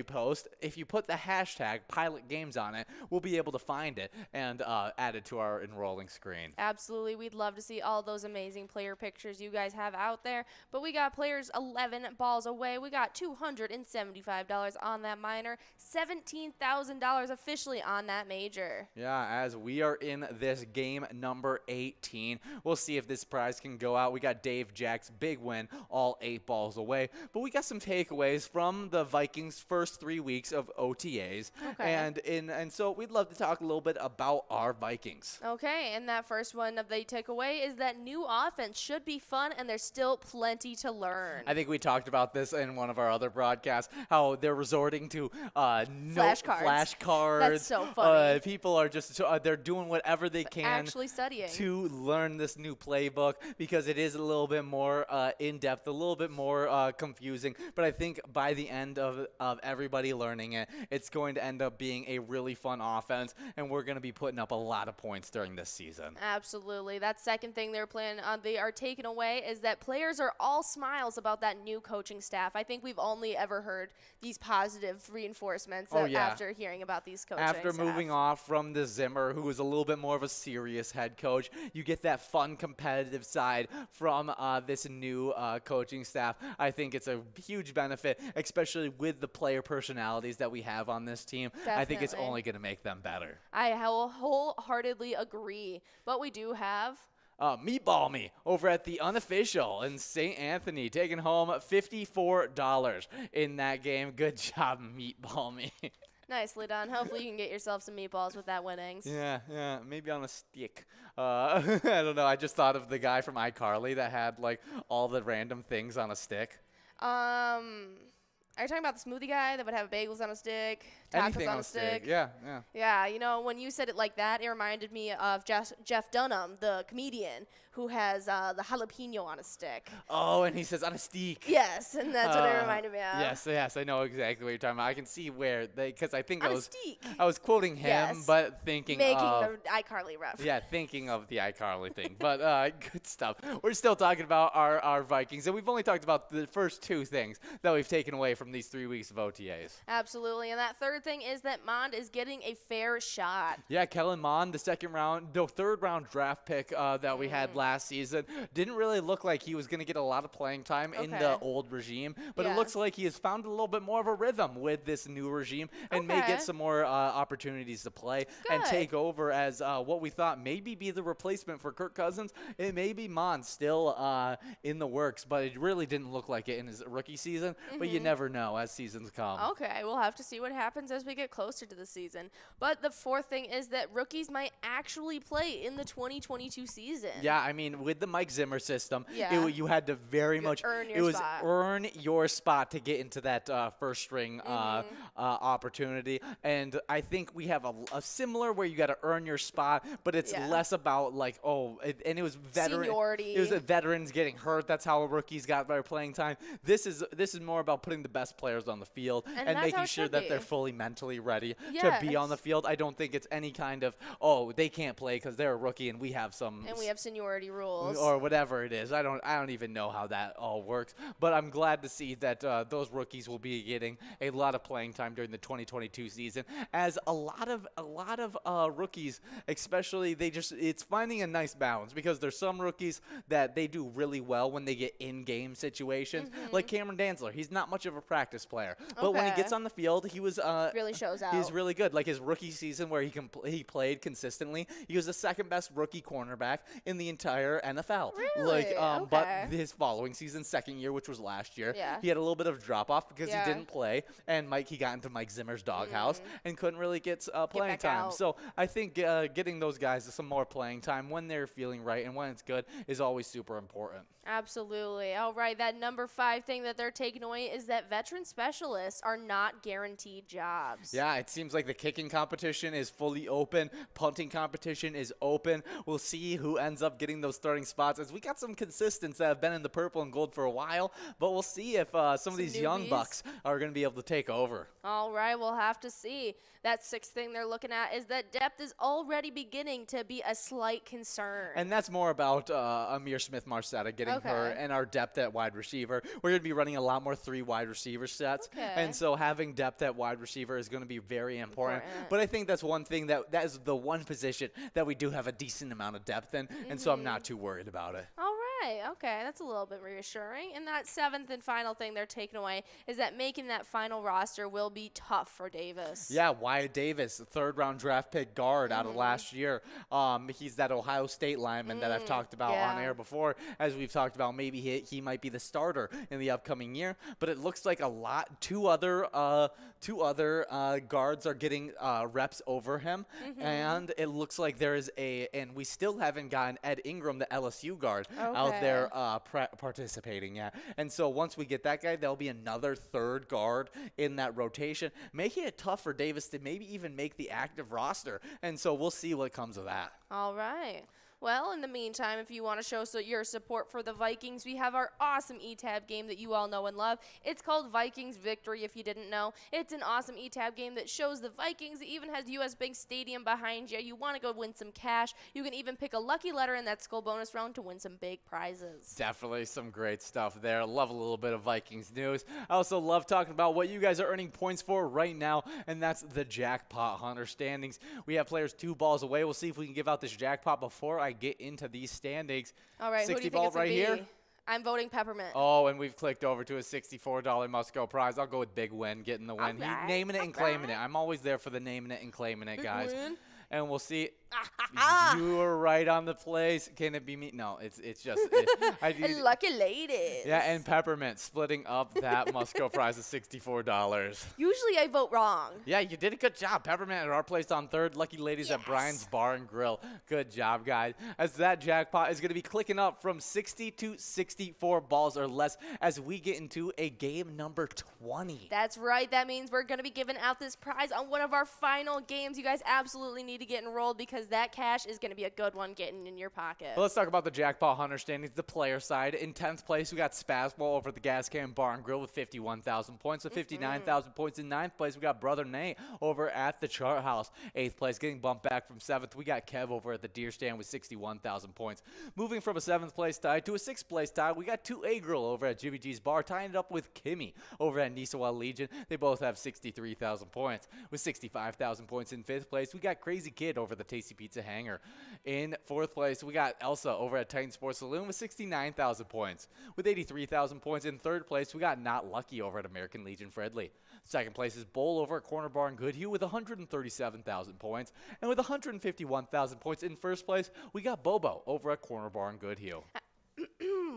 post. If you put the hashtag Pilot Games on it, we'll be able to find it and add it to our enrolling screen. Absolutely. We'd love to see all those amazing player pictures you guys have out there. But we got players 11 balls away. We got $275 on that minor, $17,000 officially on that major. Yeah, as we are in this game number 18, we'll see if this prize can go out. We got Dave Jack's big win, all 8 balls away. But we got some takeaways from the Vikings' first 3 weeks of OTAs. Okay. And so we'd love to talk a little bit about our Vikings. Okay, and that first one that they take away is that new offense should be fun, and there's still plenty to learn. I think we talked about this in one of our other broadcasts, how they're resorting to flashcards. That's so funny. People are just they're doing whatever they can actually studying to learn this new playbook, because it is a little bit more in-depth, a little bit more confusing. But I think by the end of everybody learning it, it's going to end up being a really fun offense, and we're going to be putting up a lot of points during this season. Absolutely. That second thing they are taking away is that players are all smiles about that new coaching staff. I think we've only ever heard these positive reinforcements after hearing about these coaching After staff. moving off from the Zimmer, who was a little bit more of a serious head coach, you get that fun, competitive side from this new coaching staff. I think it's a huge benefit, especially with the player personalities that we have on this team. Definitely. I think it's only going to make them better. I wholeheartedly agree. But we do have Meatball Me over at the Unofficial in St. Anthony, taking home $54 in that game. Good job, Meatball Me. Nicely done. Hopefully you can get yourself some meatballs with that winnings. Yeah, maybe on a stick. I don't know. I just thought of the guy from iCarly that had like all the random things on a stick. Are you talking about the smoothie guy that would have bagels on a stick, tacos Anything on a stick? Yeah. Yeah, you know, when you said it like that, it reminded me of Jeff Dunham, the comedian, who has the jalapeno on a stick. Oh, and he says on a stick. Yes, and that's what it reminded me of. Yes, I know exactly what you're talking about. I can see where because I think on a stick. I was quoting him, but making of the iCarly reference. Yeah, thinking of the iCarly thing. But good stuff. We're still talking about our Vikings, and we've only talked about the first two things that we've taken away from these 3 weeks of OTAs. Absolutely, and that third thing is that Mond is getting a fair shot. Yeah, Kellen Mond, the third round draft pick that we had last season, didn't really look like he was going to get a lot of playing time in the old regime, but it looks like he has found a little bit more of a rhythm with this new regime and may get some more opportunities to play and take over as what we thought maybe be the replacement for Kirk Cousins. It may be Mond still in the works, but it really didn't look like it in his rookie season, but you never know as seasons come. Okay, we'll have to see what happens as we get closer to the season. But the fourth thing is that rookies might actually play in the 2022 season. Yeah, I mean, with the Mike Zimmer system, you had to very much earn your spot. Earn your spot to get into that first string opportunity. And I think we have a similar where you got to earn your spot, but it's less about like, and it was seniority. It was veterans getting hurt. That's how rookies got better playing time. This is more about putting the best players on the field and making sure that they're fully mentally ready to be on the field. I don't think it's any kind of, they can't play because they're a rookie and we have seniority rules or whatever it is. I don't even know how that all works, but I'm glad to see that those rookies will be getting a lot of playing time during the 2022 season, as a lot of rookies, especially it's finding a nice balance, because there's some rookies that they do really well when they get in-game situations, like Cameron Dantzler. He's not much of a practice player, but when he gets on the field, he was really shows out. He's really good. Like his rookie season where he played consistently, he was the second best rookie cornerback in the entire NFL. Really? But his following season, second year, which was last year, he had a little bit of drop off because he didn't play, and he got into Mike Zimmer's doghouse and couldn't really get playing time. So I think getting those guys some more playing time when they're feeling right and when it's good is always super important. Absolutely. All right, that number 5 thing that they're taking away is that veteran specialists are not guaranteed jobs. Yeah, it seems like the kicking competition is fully open. Punting competition is open. We'll see who ends up getting those starting spots, as we got some consistents that have been in the purple and gold for a while, but we'll see if some of these young bucks are going to be able to take over. All right, we'll have to see. That 6th thing they're looking at is that depth is already beginning to be a slight concern. And that's more about Amir Smith-Marstetta getting her and our depth at wide receiver. We're going to be running a lot more 3 wide receiver sets, and so having depth at wide receiver is going to be very important. But I think that's one thing that is the one position that we do have a decent amount of depth in, and so I'm not too worried about it. All right. right. Okay. That's a little bit reassuring. And that seventh and final thing they're taking away is that making that final roster will be tough for Davis. Yeah, Wyatt Davis, third-round draft pick guard out of last year. He's that Ohio State lineman that I've talked about on air before, as we've talked about. Maybe he might be the starter in the upcoming year. But it looks like two other guards are getting reps over him, and it looks like there is and we still haven't gotten Ed Ingram, the LSU guard, out there participating yet. And so once we get that guy, there'll be another third guard in that rotation, making it tough for Davis to maybe even make the active roster. And so we'll see what comes of that. All right. Well, in the meantime, if you want to show your support for the Vikings, we have our awesome eTab game that you all know and love. It's called Vikings Victory, if you didn't know. It's an awesome eTab game that shows the Vikings. It even has US Bank Stadium behind you. You want to go win some cash. You can even pick a lucky letter in that skull bonus round to win some big prizes. Definitely some great stuff there. Love a little bit of Vikings news. I also love talking about what you guys are earning points for right now, and that's the Jackpot Hunter standings. We have players 2 balls away. We'll see if we can give out this jackpot before I get into these standings. All right, 60 who do you ball think it's right here. I'm voting Peppermint. Oh, and we've clicked over to a $64 must-go prize. I'll go with Big Win, getting the win. Right. Naming it and claiming it. I'm always there for the naming it and claiming it, guys. Win. And we'll see. You were right on the place. Can it be me? No, it's just lucky ladies. Yeah, and Peppermint splitting up that must-go prize of $64. Usually I vote wrong. Yeah, you did a good job. Peppermint at our place on third. Lucky Ladies at Brian's Bar and Grill. Good job, guys. As that jackpot is going to be clicking up from 60 to 64 balls or less as we get into a game number 20. That's right. That means we're going to be giving out this prize on one of our final games. You guys absolutely need to get enrolled because that cash is going to be a good one getting in your pocket. Well, let's talk about the Jackpot Hunter standings, the player side. In 10th place, we got Spazball over at the Gas Can Bar and Grill with 51,000 points. With 59,000 points in 9th place, we got Brother Nate over at the Chart House. 8th place, getting bumped back from 7th, we got Kev over at the Deer Stand with 61,000 points. Moving from a 7th place tie to a 6th place tie, we got 2A Grill over at Jimmy G's Bar, tying it up with Kimmy over at Nisawa Legion. They both have 63,000 points. With 65,000 points in 5th place, we got Crazy Kid over the Tasty Pizza Hanger. In 4th place, we got Elsa over at Titan Sports Saloon with 69,000 points. With 83,000 points in 3rd place, we got Not Lucky over at American Legion Fredley. 2nd place is Bowl over at Corner Bar and Goodhue with 137,000 points. And with 151,000 points in 1st place, we got Bobo over at Corner Bar and Goodhue.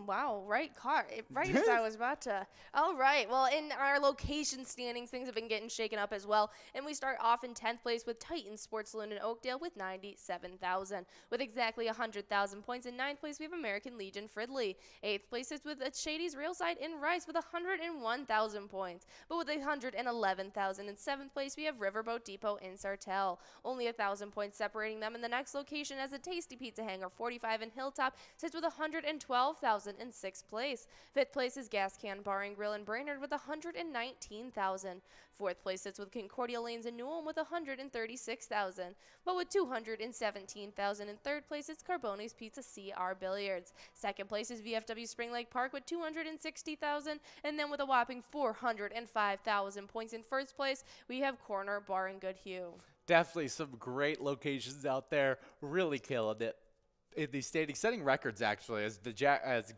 Wow, right as I was about to. All right, well, in our location standings, things have been getting shaken up as well. And we start off in 10th place with Titan Sports Saloon in Oakdale with 97,000. With exactly 100,000 points in 9th place, we have American Legion Fridley. 8th place is with Shady's Railside in Rice with 101,000 points. But with 111,000 in 7th place, we have Riverboat Depot in Sartell. Only 1,000 points separating them in the next location as the Tasty Pizza Hanger 45 in Hilltop sits with 112,000 in 6th place. 5th place is Gas Can Bar and Grill in Brainerd with 119,000. 4th place sits with Concordia Lanes in Newham with 136,000. But with 217,000 in 3rd place, it's Carbone's Pizza CR Billiards. 2nd place is VFW Spring Lake Park with 260,000. And then with a whopping 405,000 points in 1st place, we have Corner Bar and Goodhue. Definitely some great locations out there. Really killing it in these standings, setting records actually, as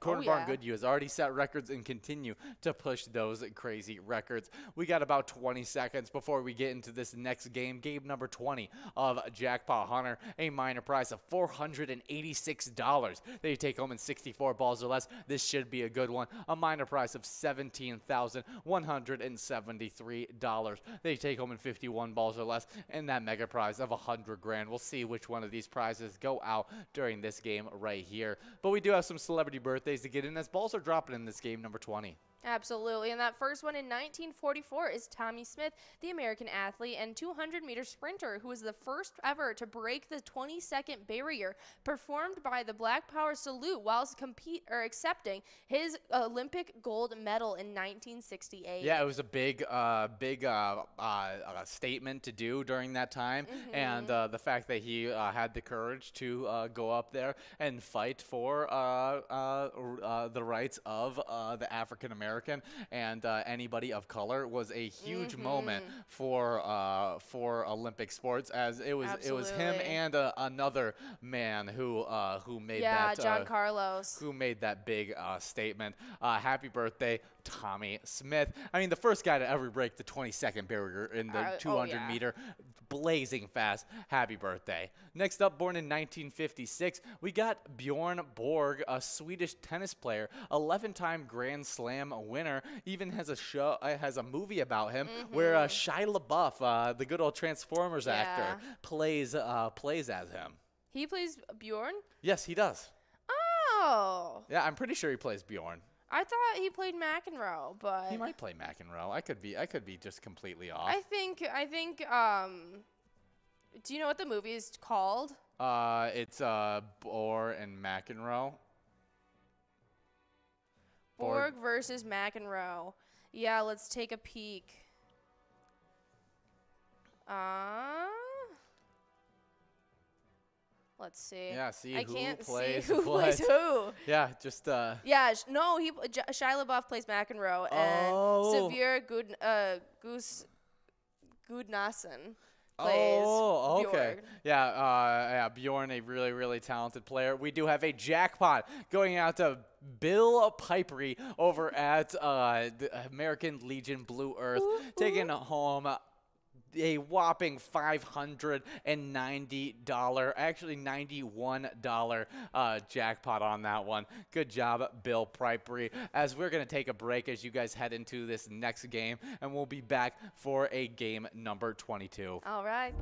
Corner Bar and Goodhue has already set records and continue to push those crazy records. We got about 20 seconds before we get into this next game, game number 20 of Jackpot Hunter, a minor prize of $486 that you take home in 64 balls or less. This should be a good one. A minor prize of $17,173 that you take home in 51 balls or less, and that mega prize of $100,000. We'll see which one of these prizes go out during this game right here. But we do have some celebrity birthdays to get in as balls are dropping in this game number 20. Absolutely, and that first one in 1944 is Tommy Smith, the American athlete and 200-meter sprinter who was the first ever to break the 20-second barrier, performed by the Black Power salute whilst accepting his Olympic gold medal in 1968. Yeah, it was a big statement to do during that time, and the fact that he had the courage to go up there and fight for the rights of the African American and anybody of color was a huge moment for Olympic sports, as it was him and another man who made that John Carlos, who made that big statement. Happy birthday, Tommy Smith. I mean, the first guy to ever break the 20-second barrier in the 200 meter. Blazing fast. Happy birthday. Next up, born in 1956, we got Bjorn Borg, a Swedish tennis player, 11-time Grand Slam winner. Even has a movie about him where Shia LaBeouf, the good old Transformers actor, plays as him. He plays Bjorn? Yes, he does. Oh. Yeah, I'm pretty sure he plays Bjorn. I thought he played McEnroe, but he might play McEnroe. I could be just completely off. I think do you know what the movie is called? It's Bohr and McEnroe. Borg versus McEnroe. Yeah, let's take a peek. Let's see. Yeah, see I who can't plays see who plays who. Yeah, just Yeah, no, Shia LaBeouf plays McEnroe and Severe Gudnason plays okay. Bjorn. Yeah, Bjorn, a really, really talented player. We do have a jackpot going out to Bill Pipery over at the American Legion Blue Earth, taking home a whopping $590, actually $91 jackpot on that one. Good job, Bill Pipery. As we're going to take a break as you guys head into this next game, and we'll be back for a game number 22. All right.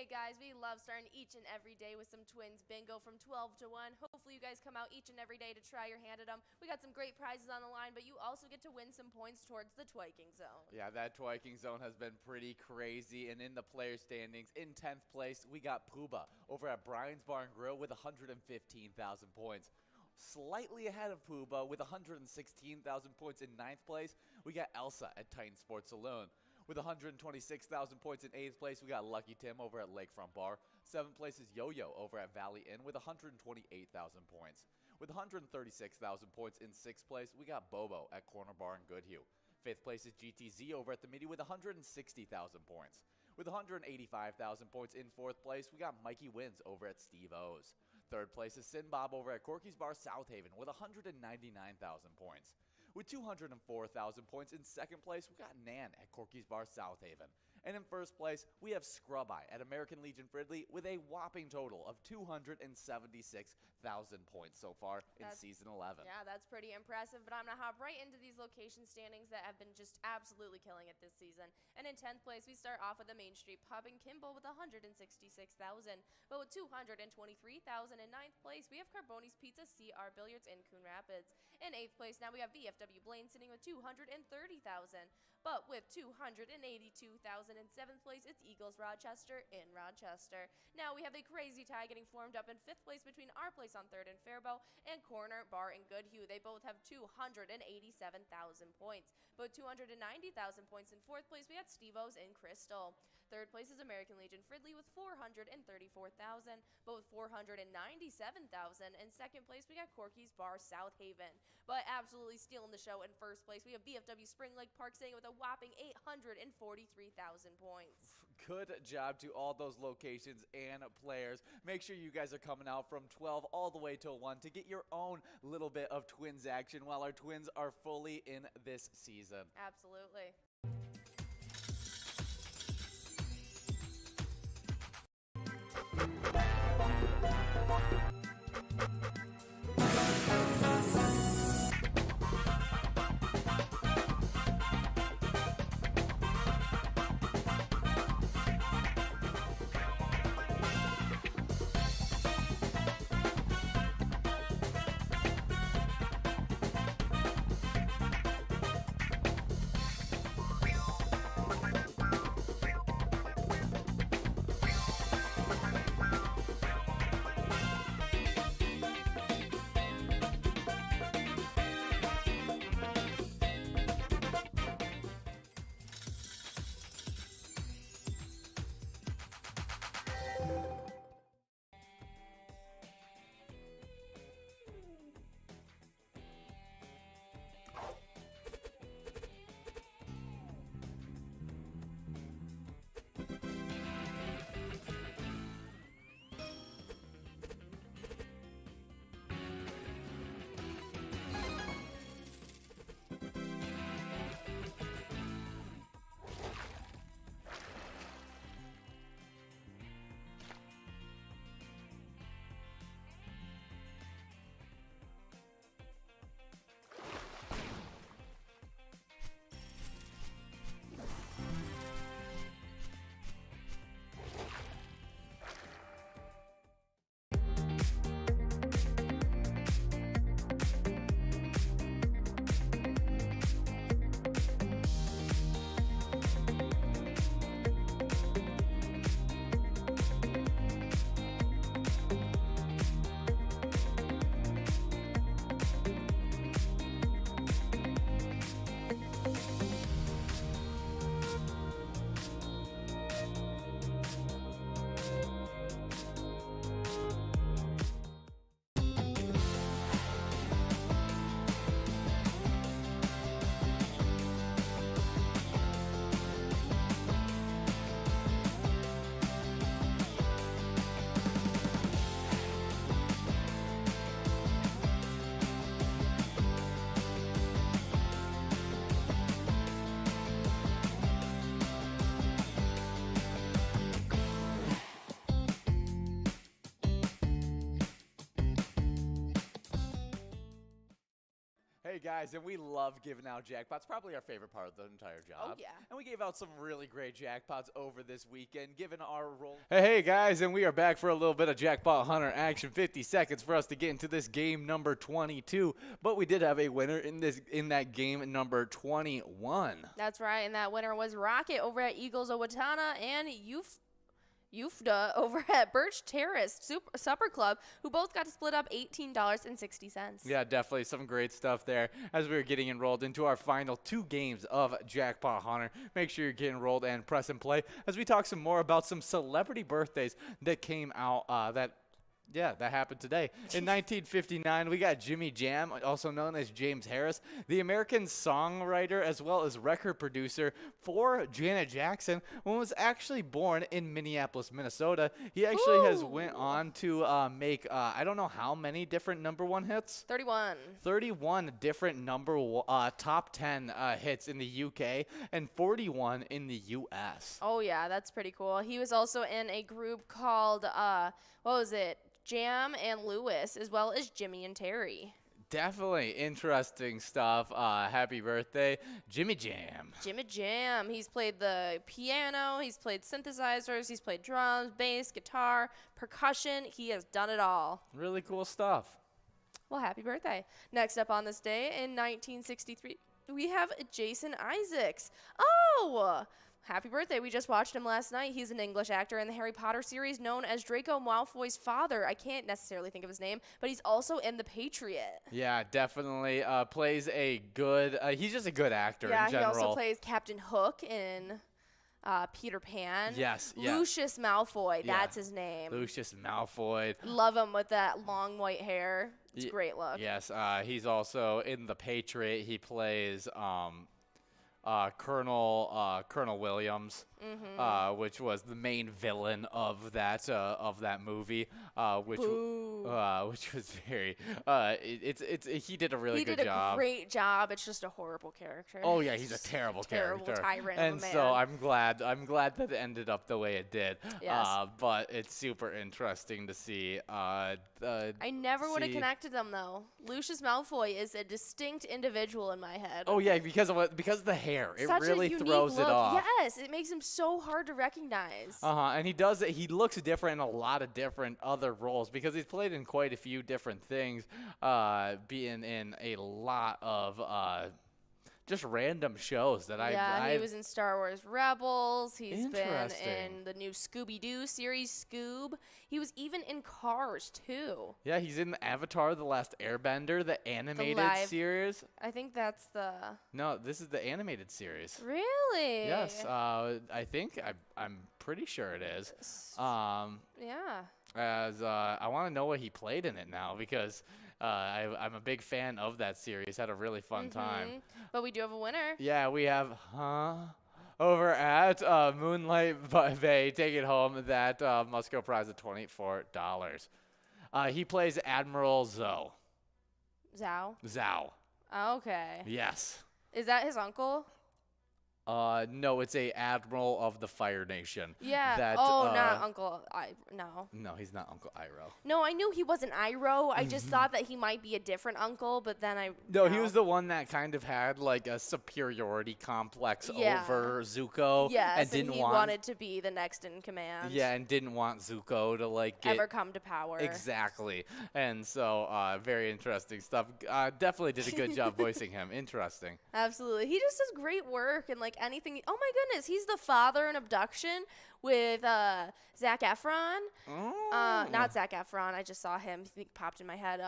Hey guys, we love starting each and every day with some Twins Bingo from 12 to 1. Hopefully you guys come out each and every day to try your hand at them. We got some great prizes on the line, but you also get to win some points towards the Twiking Zone. Yeah, that Twiking Zone has been pretty crazy. And in the player standings, in 10th place, we got Puba over at Brian's Bar and Grill with 115,000 points. Slightly ahead of Puba with 116,000 points in 9th place, we got Elsa at Titan Sports Saloon. With 126,000 points in 8th place, we got Lucky Tim over at Lakefront Bar. 7th place is Yo-Yo over at Valley Inn with 128,000 points. With 136,000 points in 6th place, we got Bobo at Corner Bar in Goodhue. 5th place is GTZ over at the Midi with 160,000 points. With 185,000 points in 4th place, we got Mikey Wins over at Steve O's. 3rd place is Sin Bob over at Corky's Bar South Haven with 199,000 points. With 204,000 points in 2nd place, we got Nan at Corky's Bar South Haven. And in first place, we have Scrub Eye at American Legion Fridley with a whopping total of 276,000 points so far in Season 11. Yeah, that's pretty impressive, but I'm going to hop right into these location standings that have been just absolutely killing it this season. And in 10th place, we start off with the Main Street Pub in Kimball with 166,000. But with 223,000 in 9th place, we have Carboni's Pizza CR Billiards in Coon Rapids. In 8th place, now we have VFW Blaine sitting with 230,000. But with 282,000 in 7th place, it's Eagles Rochester in Rochester. Now we have a crazy tie getting formed up in 5th place between our place on 3rd and Faribault and Corner Bar in Goodhue. They both have 287,000 points. But with 290,000 points in 4th place, we got Steve-O's in Crystal. 3rd place is American Legion Fridley with 434,000, but with 497,000. In 2nd place, we got Corky's Bar South Haven. But absolutely stealing the show in 1st place, we have VFW Spring Lake Park sitting with a whopping 843,000 points. Good job to all those locations and players. Make sure you guys are coming out from 12 all the way till 1 to get your own little bit of Twins action while our Twins are fully in this season. Absolutely. Hey guys, and we love giving out jackpots, probably our favorite part of the entire job. Oh yeah. And we gave out some really great jackpots over this weekend, given our role. Hey guys, and we are back for a little bit of Jackpot Hunter action. 50 seconds for us to get into this game number 22, but we did have a winner in that game number 21. That's right, and that winner was Rocket over at Eagles Owatonna and Yufda over at Birch Terrace Supper Club, who both got to split up $18.60. Yeah, definitely some great stuff there as we were getting enrolled into our final 2 games of Jackpot Hunter. Make sure you're getting enrolled and press and play as we talk some more about some celebrity birthdays that came out that Yeah, that happened today. In 1959, we got Jimmy Jam, also known as James Harris, the American songwriter as well as record producer for Janet Jackson, who was actually born in Minneapolis, Minnesota. He actually has went on to make, I don't know how many different #1 hits. 31. 31 different top 10 hits in the UK and 41 in the US. Oh, yeah, that's pretty cool. He was also in a group called, what was it? Jam and Lewis, as well as Jimmy and Terry. Definitely interesting stuff. Happy birthday, Jimmy Jam. Jimmy Jam. He's played the piano, he's played synthesizers, he's played drums, bass, guitar, percussion. He has done it all. Really cool stuff. Well, happy birthday. Next up on this day in 1963, we have Jason Isaacs. Oh! Happy birthday. We just watched him last night. He's an English actor in the Harry Potter series known as Draco Malfoy's father. I can't necessarily think of his name, but he's also in The Patriot. Yeah, definitely plays a good he's just a good actor in general. Yeah, he also plays Captain Hook in Peter Pan. Yes. Lucius Malfoy, that's his name. Lucius Malfoy. Love him with that long white hair. It's a great look. Yes, he's also in The Patriot. He plays Colonel Williams, which was the main villain of that movie, which was very he did a really good job. He did a great job. It's just a horrible character. Oh yeah, he's a terrible character. Tyrant and of a man. So I'm glad that it ended up the way it did. Yes. But it's super interesting to see. I never would have connected them though. Lucius Malfoy is a distinct individual in my head. Oh yeah, because of the hair. It really throws it off. Yes, it makes him so hard to recognize. And he does it. He looks different in a lot of different other roles because he's played in quite a few different things, being in a lot of just random shows that he was in Star Wars Rebels. He's been in the new Scooby-Doo series, Scoob. He was even in Cars, too. Yeah, he's in Avatar: The Last Airbender, the animated series. I think that's the... No, this is the animated series. Really? Yes, I think I'm pretty sure it is. Yeah. As I want to know what he played in it now because I'm a big fan of that series. Had a really fun time. But we do have a winner. Yeah, we have over at Moonlight Bay taking home that Musco prize of $24. He plays Admiral Zhao. Zhao. Okay. Yes. Is that his uncle? No, it's a Admiral of the Fire Nation. Yeah. Not Uncle No. No, he's not Uncle Iroh. No, I knew he wasn't Iroh. I just thought that he might be a different uncle, but then No, he was the one that kind of had like a superiority complex over Zuko. Yes, and he wanted to be the next in command. Yeah, and didn't want Zuko to ever come to power. Exactly. And so, very interesting stuff. Definitely did a good job voicing him. Interesting. Absolutely. He just does great work and anything. Oh my goodness, he's the father in Abduction with Zac Efron. Not Zac Efron. I just saw him. He popped in my head.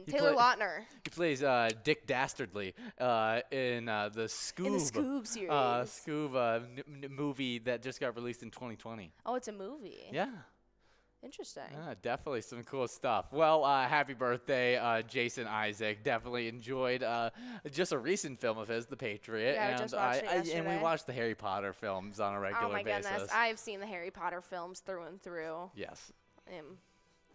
Taylor Lautner. He plays Dick Dastardly in the Scoob. In the Scoob series. Scoob movie that just got released in 2020. Oh, it's a movie. Yeah. Interesting. Yeah, definitely some cool stuff. Well, happy birthday, Jason Isaac. Definitely enjoyed just a recent film of his, The Patriot. Yeah, and I just watched it yesterday. And we watched the Harry Potter films on a regular basis. Oh my goodness, I've seen the Harry Potter films through and through. Yes. I'm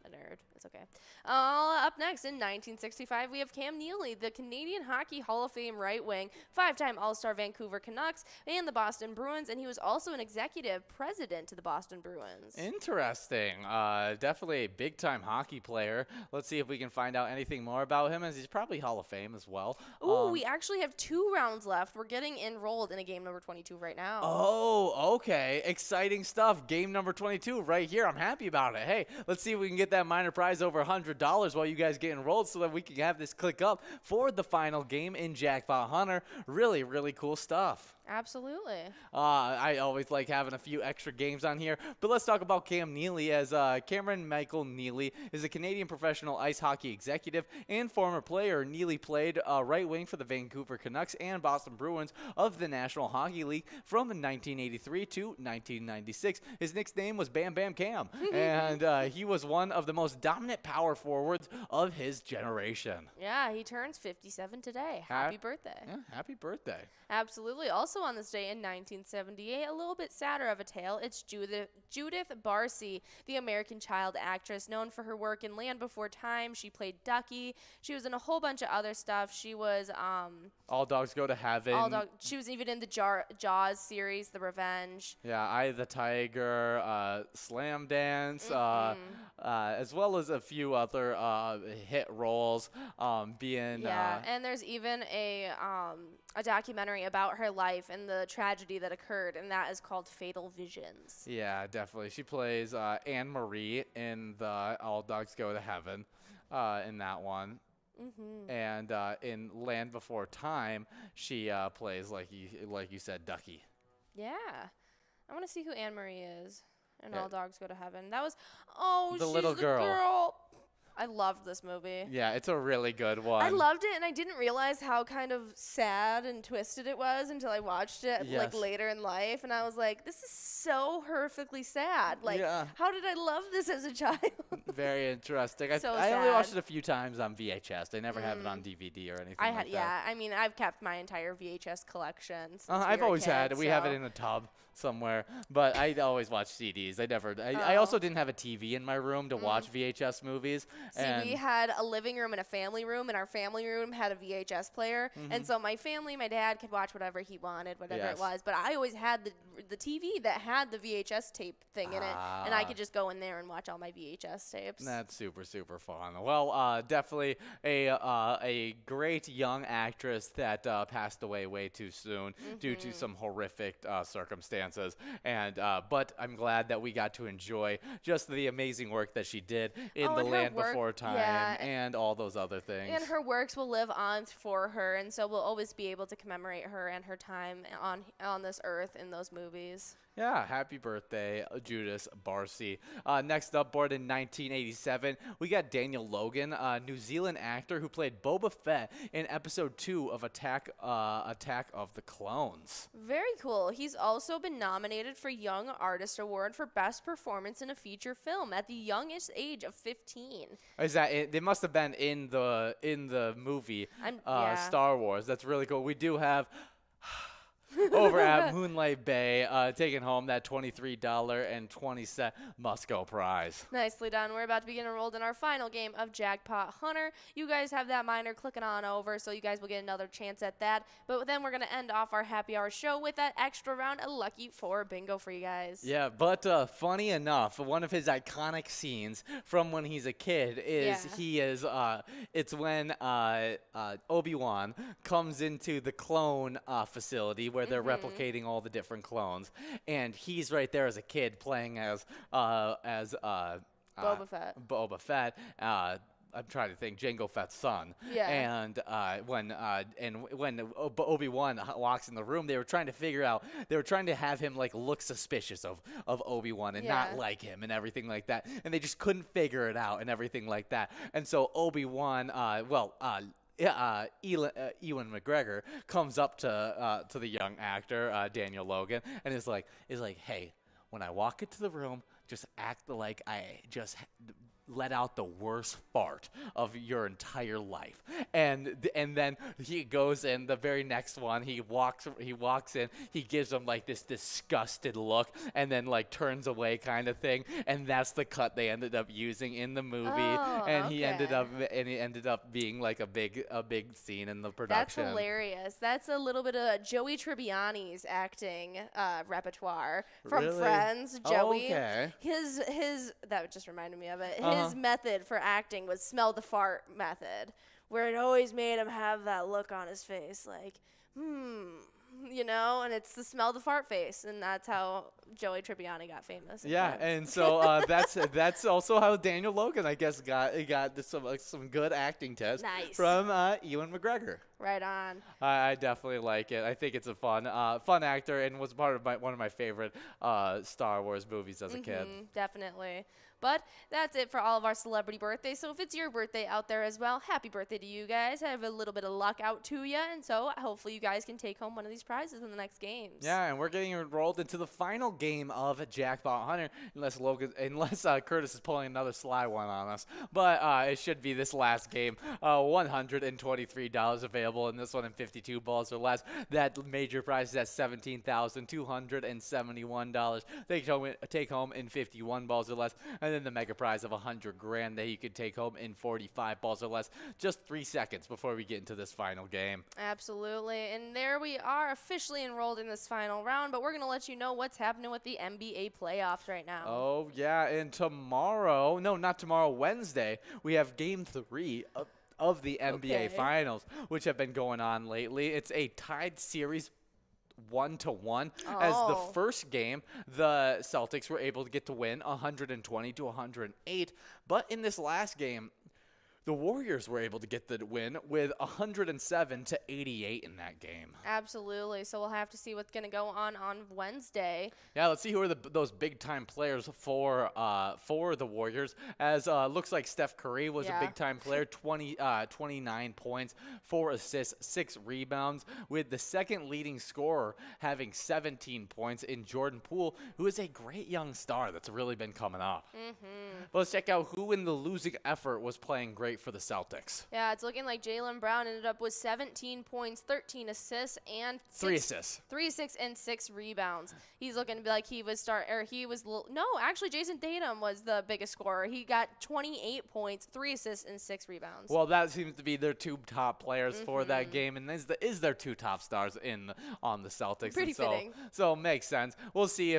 a nerd. It's okay. Up next, in 1965, we have Cam Neely, the Canadian Hockey Hall of Fame right wing, 5-time All-Star Vancouver Canucks, and the Boston Bruins, and he was also an executive president to the Boston Bruins. Interesting. Definitely a big-time hockey player. Let's see if we can find out anything more about him, as he's probably Hall of Fame as well. Ooh, we actually have 2 rounds left. We're getting enrolled in a game number 22 right now. Oh, okay. Exciting stuff. Game number 22 right here. I'm happy about it. Hey, let's see if we can get that minor prize over $100 while you guys get enrolled so that we can have this click up for the final game in Jackpot Hunter. Really, really cool stuff. Absolutely. I always like having a few extra games on here, but let's talk about Cam Neely, as Cameron Michael Neely is a Canadian professional ice hockey executive and former player. Neely played right wing for the Vancouver Canucks and Boston Bruins of the National Hockey League from 1983 to 1996. His nickname was Bam Bam Cam, and he was one of of the most dominant power forwards of his generation. Yeah, he turns 57 today. Happy birthday. Yeah, happy birthday. Absolutely. Also on this day in 1978, a little bit sadder of a tale, it's Judith Barcy, the American child actress known for her work in Land Before Time. She played Ducky. She was in a whole bunch of other stuff. She was All Dogs Go to Heaven. She was even in the Jaws series, The Revenge. Yeah, Eye of the Tiger, Slam Dance, as well as a few other hit roles. And there's even a documentary about her life and the tragedy that occurred, and that is called Fatal Visions. Yeah, definitely. She plays Anne Marie in the All Dogs Go to Heaven, in that one. And in Land Before Time, she plays, like you said, Ducky. Yeah. I want to see who Anne Marie is in All Dogs Go to Heaven. That was, the little girl. I loved this movie. Yeah, it's a really good one. I loved it, and I didn't realize how kind of sad and twisted it was until I watched it like later in life, and I was like, this is so horrifically sad. Like, how did I love this as a child? Very interesting. So I only watched it a few times on VHS. I never have it on DVD or anything like that. Yeah, I mean, I've kept my entire VHS collection since I've always had it. We have it in a tub somewhere, but I always watch CDs. I also didn't have a TV in my room to watch VHS movies. See, we had a living room and a family room, and our family room had a VHS player, and so my dad could watch whatever he wanted, whatever it was, but I always had the TV that had the VHS tape thing in it, and I could just go in there and watch all my VHS tapes. That's super, super fun. Well, definitely a great young actress that passed away way too soon due to some horrific circumstances, but I'm glad that we got to enjoy just the amazing work that she did in The Land Before Time and all those other things. And her works will live on for her, and so we'll always be able to commemorate her and her time on this earth in those movies. Yeah, happy birthday, Judith Barcy. Next up, born in 1987, we got Daniel Logan, a New Zealand actor who played Boba Fett in episode 2 of Attack of the Clones. Very cool. He's also been nominated for Young Artist Award for Best Performance in a Feature Film at the youngest age of 15. Is that it? They must have been in the movie Star Wars. That's really cool. We do have over at Moonlight Bay, taking home that $23.20 Musco prize. Nicely done. We're about to begin enrolled in our final game of Jackpot Hunter. You guys have that minor clicking on over, so you guys will get another chance at that. But then we're going to end off our happy hour show with that extra round of Lucky 4 bingo for you guys. Yeah, but funny enough, one of his iconic scenes from when he's a kid is it's when Obi-Wan comes into the clone facility where they're replicating all the different clones, and he's right there as a kid playing as Boba Fett. I'm trying to think, Jango Fett's son. Yeah. And when Obi-Wan walks in the room, they were trying to have him like look suspicious of Obi-Wan and not like him and everything like that, and they just couldn't figure it out and everything like that. And so Obi-Wan, Ewan McGregor comes up to the young actor Daniel Logan and is like, hey, when I walk into the room, just act like I just let out the worst fart of your entire life. And then he goes in the very next one, he walks in, he gives him like this disgusted look and then like turns away kind of thing, and that's the cut they ended up using in the movie. He ended up being like a big scene in the production. That's hilarious. That's a little bit of Joey Tribbiani's acting repertoire from Friends. Joey, his that just reminded me of it. His method for acting was smell the fart method, where it always made him have that look on his face, like, and it's the smell the fart face, and that's how Joey Tribbiani got famous. Yeah, and so that's also how Daniel Logan, I guess, got some good acting tests from Ewan McGregor. Right on. I definitely like it. I think it's a fun actor and was part of one of my favorite Star Wars movies as a kid. Definitely. But that's it for all of our celebrity birthdays. So if it's your birthday out there as well, happy birthday to you guys. Have a little bit of luck out to you. And so hopefully you guys can take home one of these prizes in the next games. Yeah, and we're getting enrolled into the final game of Jackpot Hunter, unless Curtis is pulling another sly one on us. But it should be this last game. $123 available in this one, and 52 balls or less. That major prize is at $17,271. Take home in 51 balls or less. And then the mega prize of $100,000 that you could take home in 45 balls or less. Just 3 seconds before we get into this final game. Absolutely. And there we are, officially enrolled in this final round. But we're going to let you know what's happening with the NBA playoffs right now. Oh, yeah. And tomorrow, no, not tomorrow, Wednesday, we have Game 3 of the NBA Finals, which have been going on lately. It's a tied series 1-1. As the first game, the Celtics were able to get to win 120-108. But in this last game, the Warriors were able to get the win with 107-88 in that game. Absolutely. So we'll have to see what's going to go on Wednesday. Yeah, let's see who are those big-time players for the Warriors. As looks like Steph Curry was a big-time player, 29 points, 4 assists, 6 rebounds, with the second leading scorer having 17 points in Jordan Poole, who is a great young star that's really been coming up. But let's check out who in the losing effort was playing great for the Celtics. Yeah, it's looking like Jaylen Brown ended up with 17 points, 13 assists, and 3 assists. 3 assists and 6 rebounds. He's looking to be like actually Jason Tatum was the biggest scorer. He got 28 points, 3 assists, and 6 rebounds. Well, that seems to be their 2 top players for that game, and is their 2 top stars on the Celtics. Pretty fitting. So it makes sense. We'll see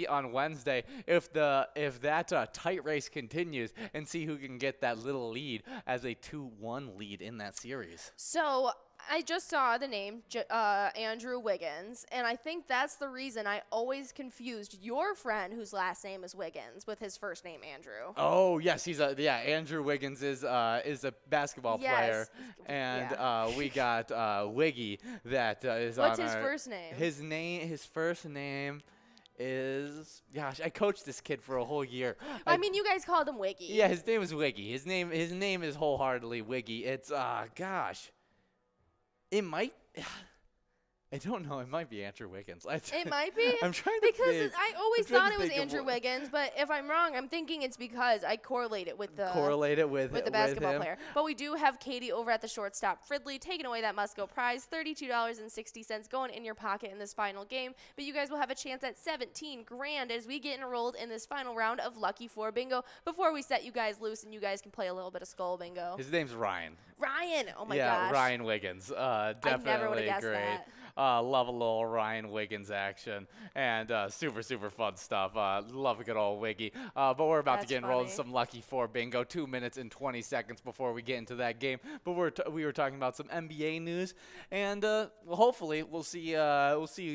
on Wednesday if that tight race continues and see who can get that little lead as a 2-1 lead in that series. So I just saw the name Andrew Wiggins, and I think that's the reason I always confused your friend whose last name is Wiggins with his first name Andrew. Oh yes, Andrew Wiggins is a basketball player, and we got Wiggy that is What's his first name? His first name is, gosh, I coached this kid for a whole year. I mean, you guys called him Wiggy. Yeah, his name is Wiggy. His name is wholeheartedly Wiggy. It's it might. I don't know. It might be Andrew Wiggins. It might be? I'm trying to because think. I always thought it was Andrew Wiggins, but if I'm wrong, I'm thinking it's because I correlate it with the basketball player. But we do have Katie over at the shortstop Fridley taking away that must-go prize, $32.60 going in your pocket in this final game. But you guys will have a chance at $17,000 as we get enrolled in this final round of Lucky 4 Bingo before we set you guys loose and you guys can play a little bit of Skull Bingo. His name's Ryan. Ryan! Oh my gosh. Yeah, Ryan Wiggins. Definitely I never would have guessed great. that. Love a little Ryan Wiggins action, and super fun stuff. Love a good old Wiggy. But we're about to get enrolled in some Lucky 4 Bingo. 2 minutes and 20 seconds before we get into that game. But we were talking about some NBA news, and hopefully we'll see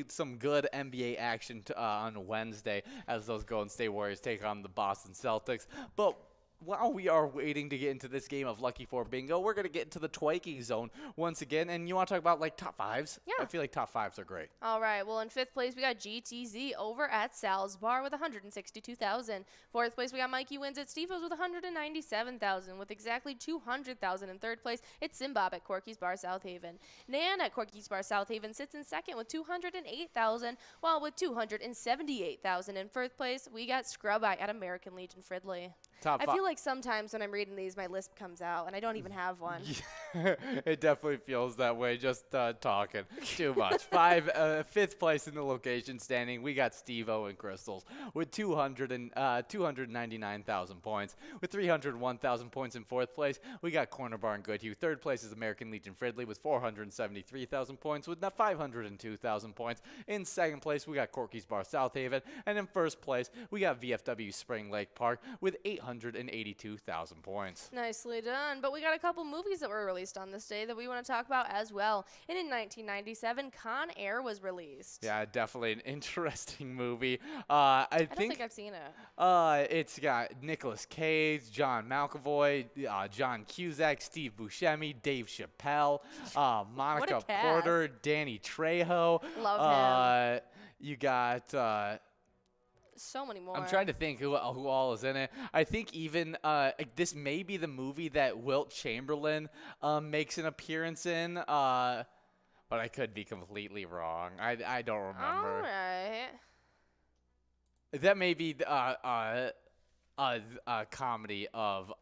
some good NBA action on Wednesday as those Golden State Warriors take on the Boston Celtics. But while we are waiting to get into this game of Lucky 4 Bingo, we're going to get into the Twiking zone once again. And you want to talk about, top fives? Yeah. I feel like top fives are great. All right. Well, in 5th place, we got GTZ over at Sal's Bar with $162,000. 4th place, we got Mikey Wins at Stevo's with $197,000. With exactly $200,000 in 3rd place, it's Simbob at Corky's Bar South Haven. Nan at Corky's Bar South Haven sits in 2nd with $208,000, while with $278,000 in 1st place, we got Scrub Eye at American Legion Fridley. I feel like sometimes when I'm reading these, my lisp comes out, and I don't even have one. It definitely feels that way, just talking too much. 5th place in the location standing, we got Steve-O and Crystals with 299,000 points. With 301,000 points in 4th place, we got Corner Bar and Goodhue. 3rd place is American Legion Fridley with 473,000 points, with 502,000 points. In 2nd place, we got Corky's Bar South Haven. And in 1st place, we got VFW Spring Lake Park with 882,000 points. Nicely done. But we got a couple movies that were released on this day that we want to talk about as well. And in 1997, Con Air was released. Yeah, definitely an interesting movie. I don't think I've seen it. It's got Nicolas Cage, John McAvoy, John Cusack, Steve Buscemi, Dave Chappelle, Monica Porter, Danny Trejo. Love him. You got so many more. I'm trying to think who all is in it. I think even this may be the movie that Wilt Chamberlain makes an appearance in, but I could be completely wrong. I don't remember. All right. That may be a comedy of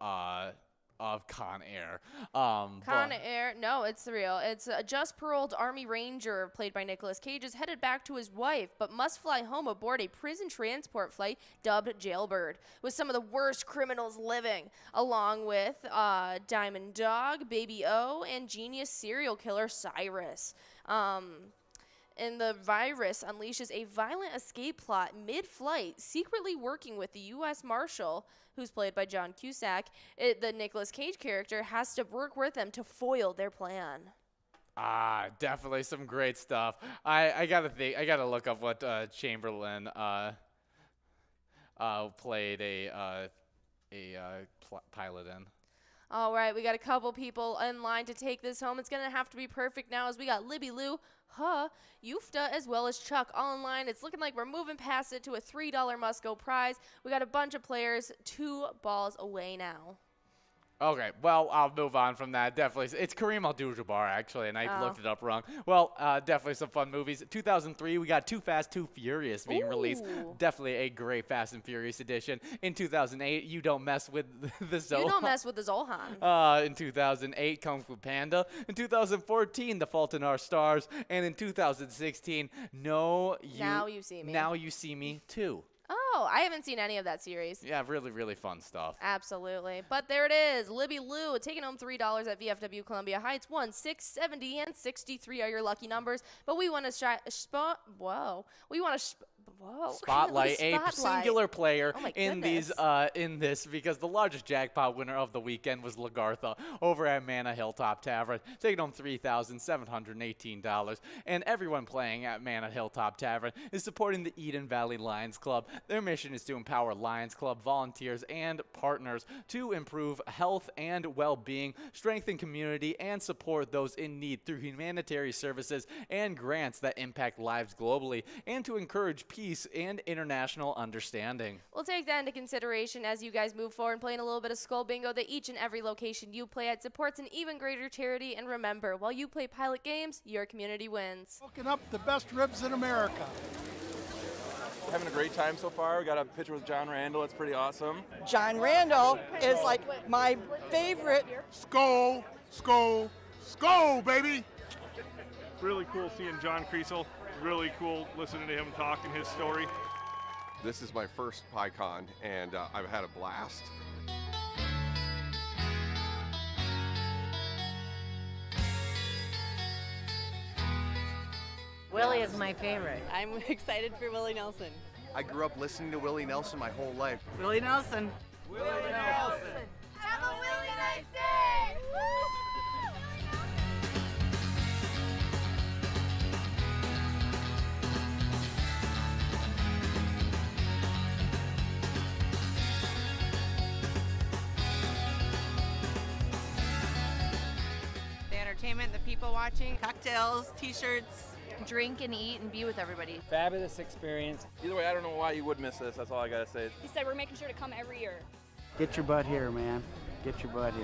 Con Air. Con Air, no, it's real. It's a just paroled Army Ranger, played by Nicolas Cage, is headed back to his wife, but must fly home aboard a prison transport flight dubbed Jailbird, with some of the worst criminals living, along with Diamond Dog, Baby O, and genius serial killer Cyrus. And the virus unleashes a violent escape plot mid-flight, secretly working with the U.S. Marshal, who's played by John Cusack. The Nicolas Cage character has to work with them to foil their plan. Definitely some great stuff. I gotta look up what Chamberlain played a pilot in. All right, we got a couple people in line to take this home. It's going to have to be perfect now as we got Libby Lou, Yufta, as well as Chuck all in line. It's looking like we're moving past it to a $3 must-go prize. We got a bunch of players 2 balls away now. Okay, well, I'll move on from that. Definitely. It's Kareem Abdul-Jabbar, actually, and I looked it up wrong. Well, definitely some fun movies. 2003, we got Too Fast, Too Furious being released. Definitely a great Fast and Furious edition. In 2008, You Don't Mess with the Zohan. You Don't Mess with the Zohan. In 2008, Kung Fu Panda. In 2014, The Fault in Our Stars. And in 2016, Now You See Me 2. Oh, I haven't seen any of that series. Yeah, really, really fun stuff. Absolutely. But there it is. Libby Lou taking home $3 at VFW Columbia Heights. 1, 6, 70, and 63 are your lucky numbers. But we want to spotlight a singular player in this because the largest jackpot winner of the weekend was Lagartha over at Mana Hilltop Tavern, taking home $3,718. And everyone playing at Mana Hilltop Tavern is supporting the Eden Valley Lions Club. Their mission is to empower Lions Club volunteers and partners to improve health and well-being, strengthen community, and support those in need through humanitarian services and grants that impact lives globally, and to encourage peace and international understanding. We'll take that into consideration as you guys move forward, playing a little bit of Skull Bingo that each and every location you play at supports an even greater charity. And remember, while you play Pilot games, your community wins. Hooking up the best ribs in America. Having a great time so far. We got a picture with John Randall. It's pretty awesome. John Randall is like my favorite. Skull, skull, skull, baby. Really cool seeing John Creasel. Really cool listening to him talking his story. This is my first PyCon, and I've had a blast. Willie is my favorite. I'm excited for Willie Nelson. I grew up listening to Willie Nelson my whole life. Willie Nelson. Willie Nelson. Have a really nice day. Woo! The entertainment, the people watching, cocktails, t-shirts. Drink and eat and be with everybody. Fabulous experience. Either way, I don't know why you would miss this. That's all I gotta say. He said we're making sure to come every year. Get your butt here, man. Get your butt here.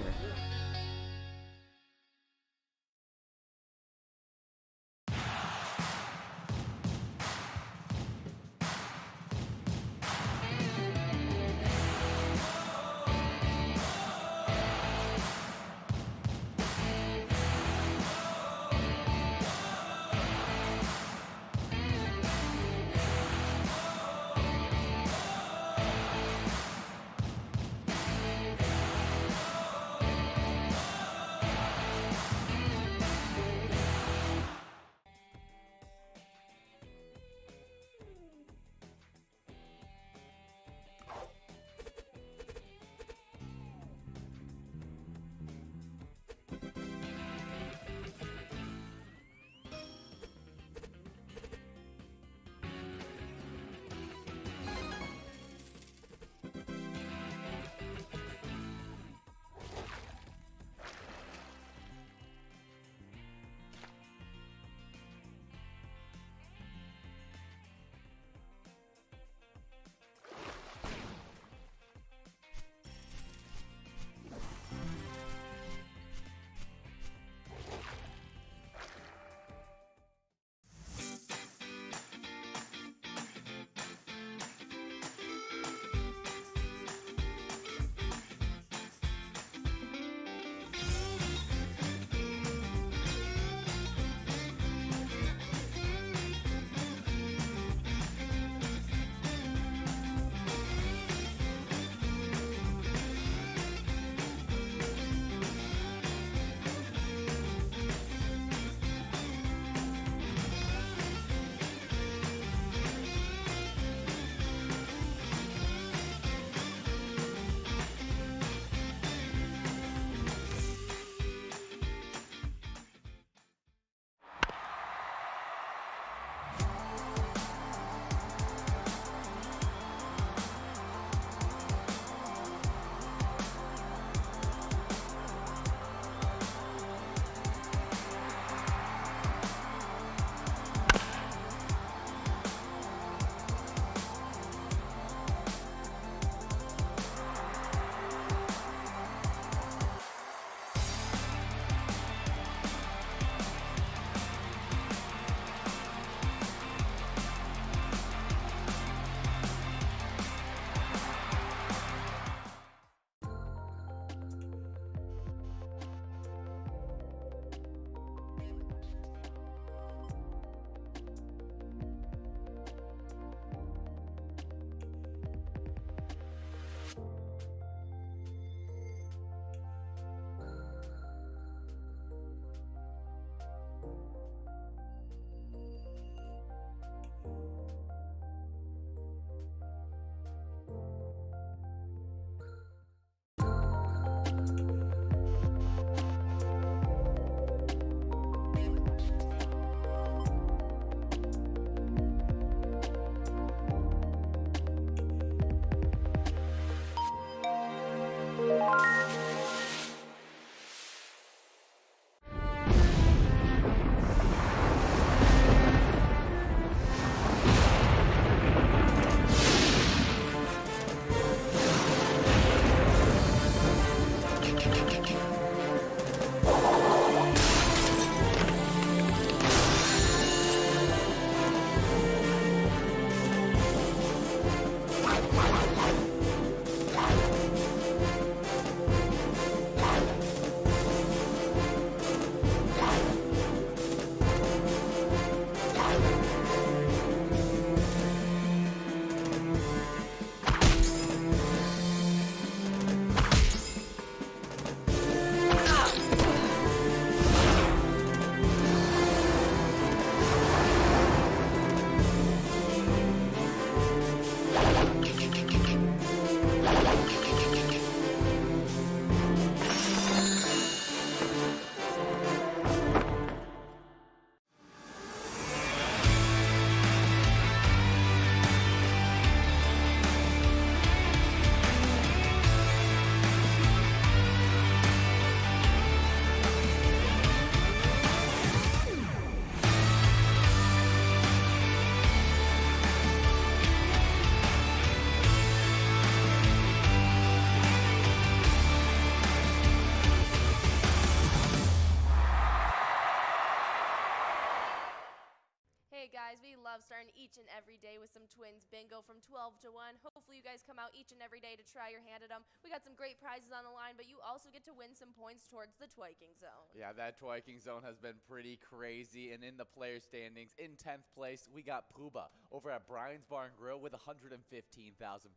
each and every day with some Twins Bingo from 12 to 1. Hopefully you guys come out each and every day to try your hand at them. We got some great prizes on the line, but you also get to win some points towards the Twiking Zone. Yeah, that Twiking Zone has been pretty crazy. And in the player standings, in 10th place, we got Pooba over at Brian's Bar and Grill with 115,000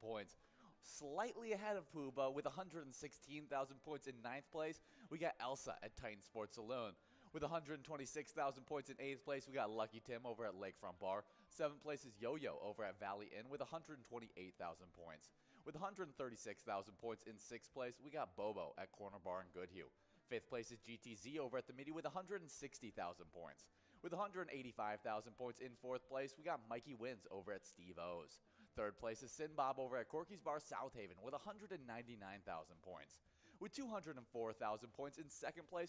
points. Slightly ahead of Pooba with 116,000 points in 9th place, we got Elsa at Titan Sports Saloon. With 126,000 points in 8th place, we got Lucky Tim over at Lakefront Bar. 7th place is Yo-Yo over at Valley Inn with 128,000 points. With 136,000 points in 6th place, we got Bobo at Corner Bar in Goodhue. 5th place is GTZ over at the Midi with 160,000 points. With 185,000 points in 4th place, we got Mikey Wins over at Steve O's. 3rd place is Sin Bob over at Corky's Bar South Haven with 199,000 points. With 204,000 points in 2nd place,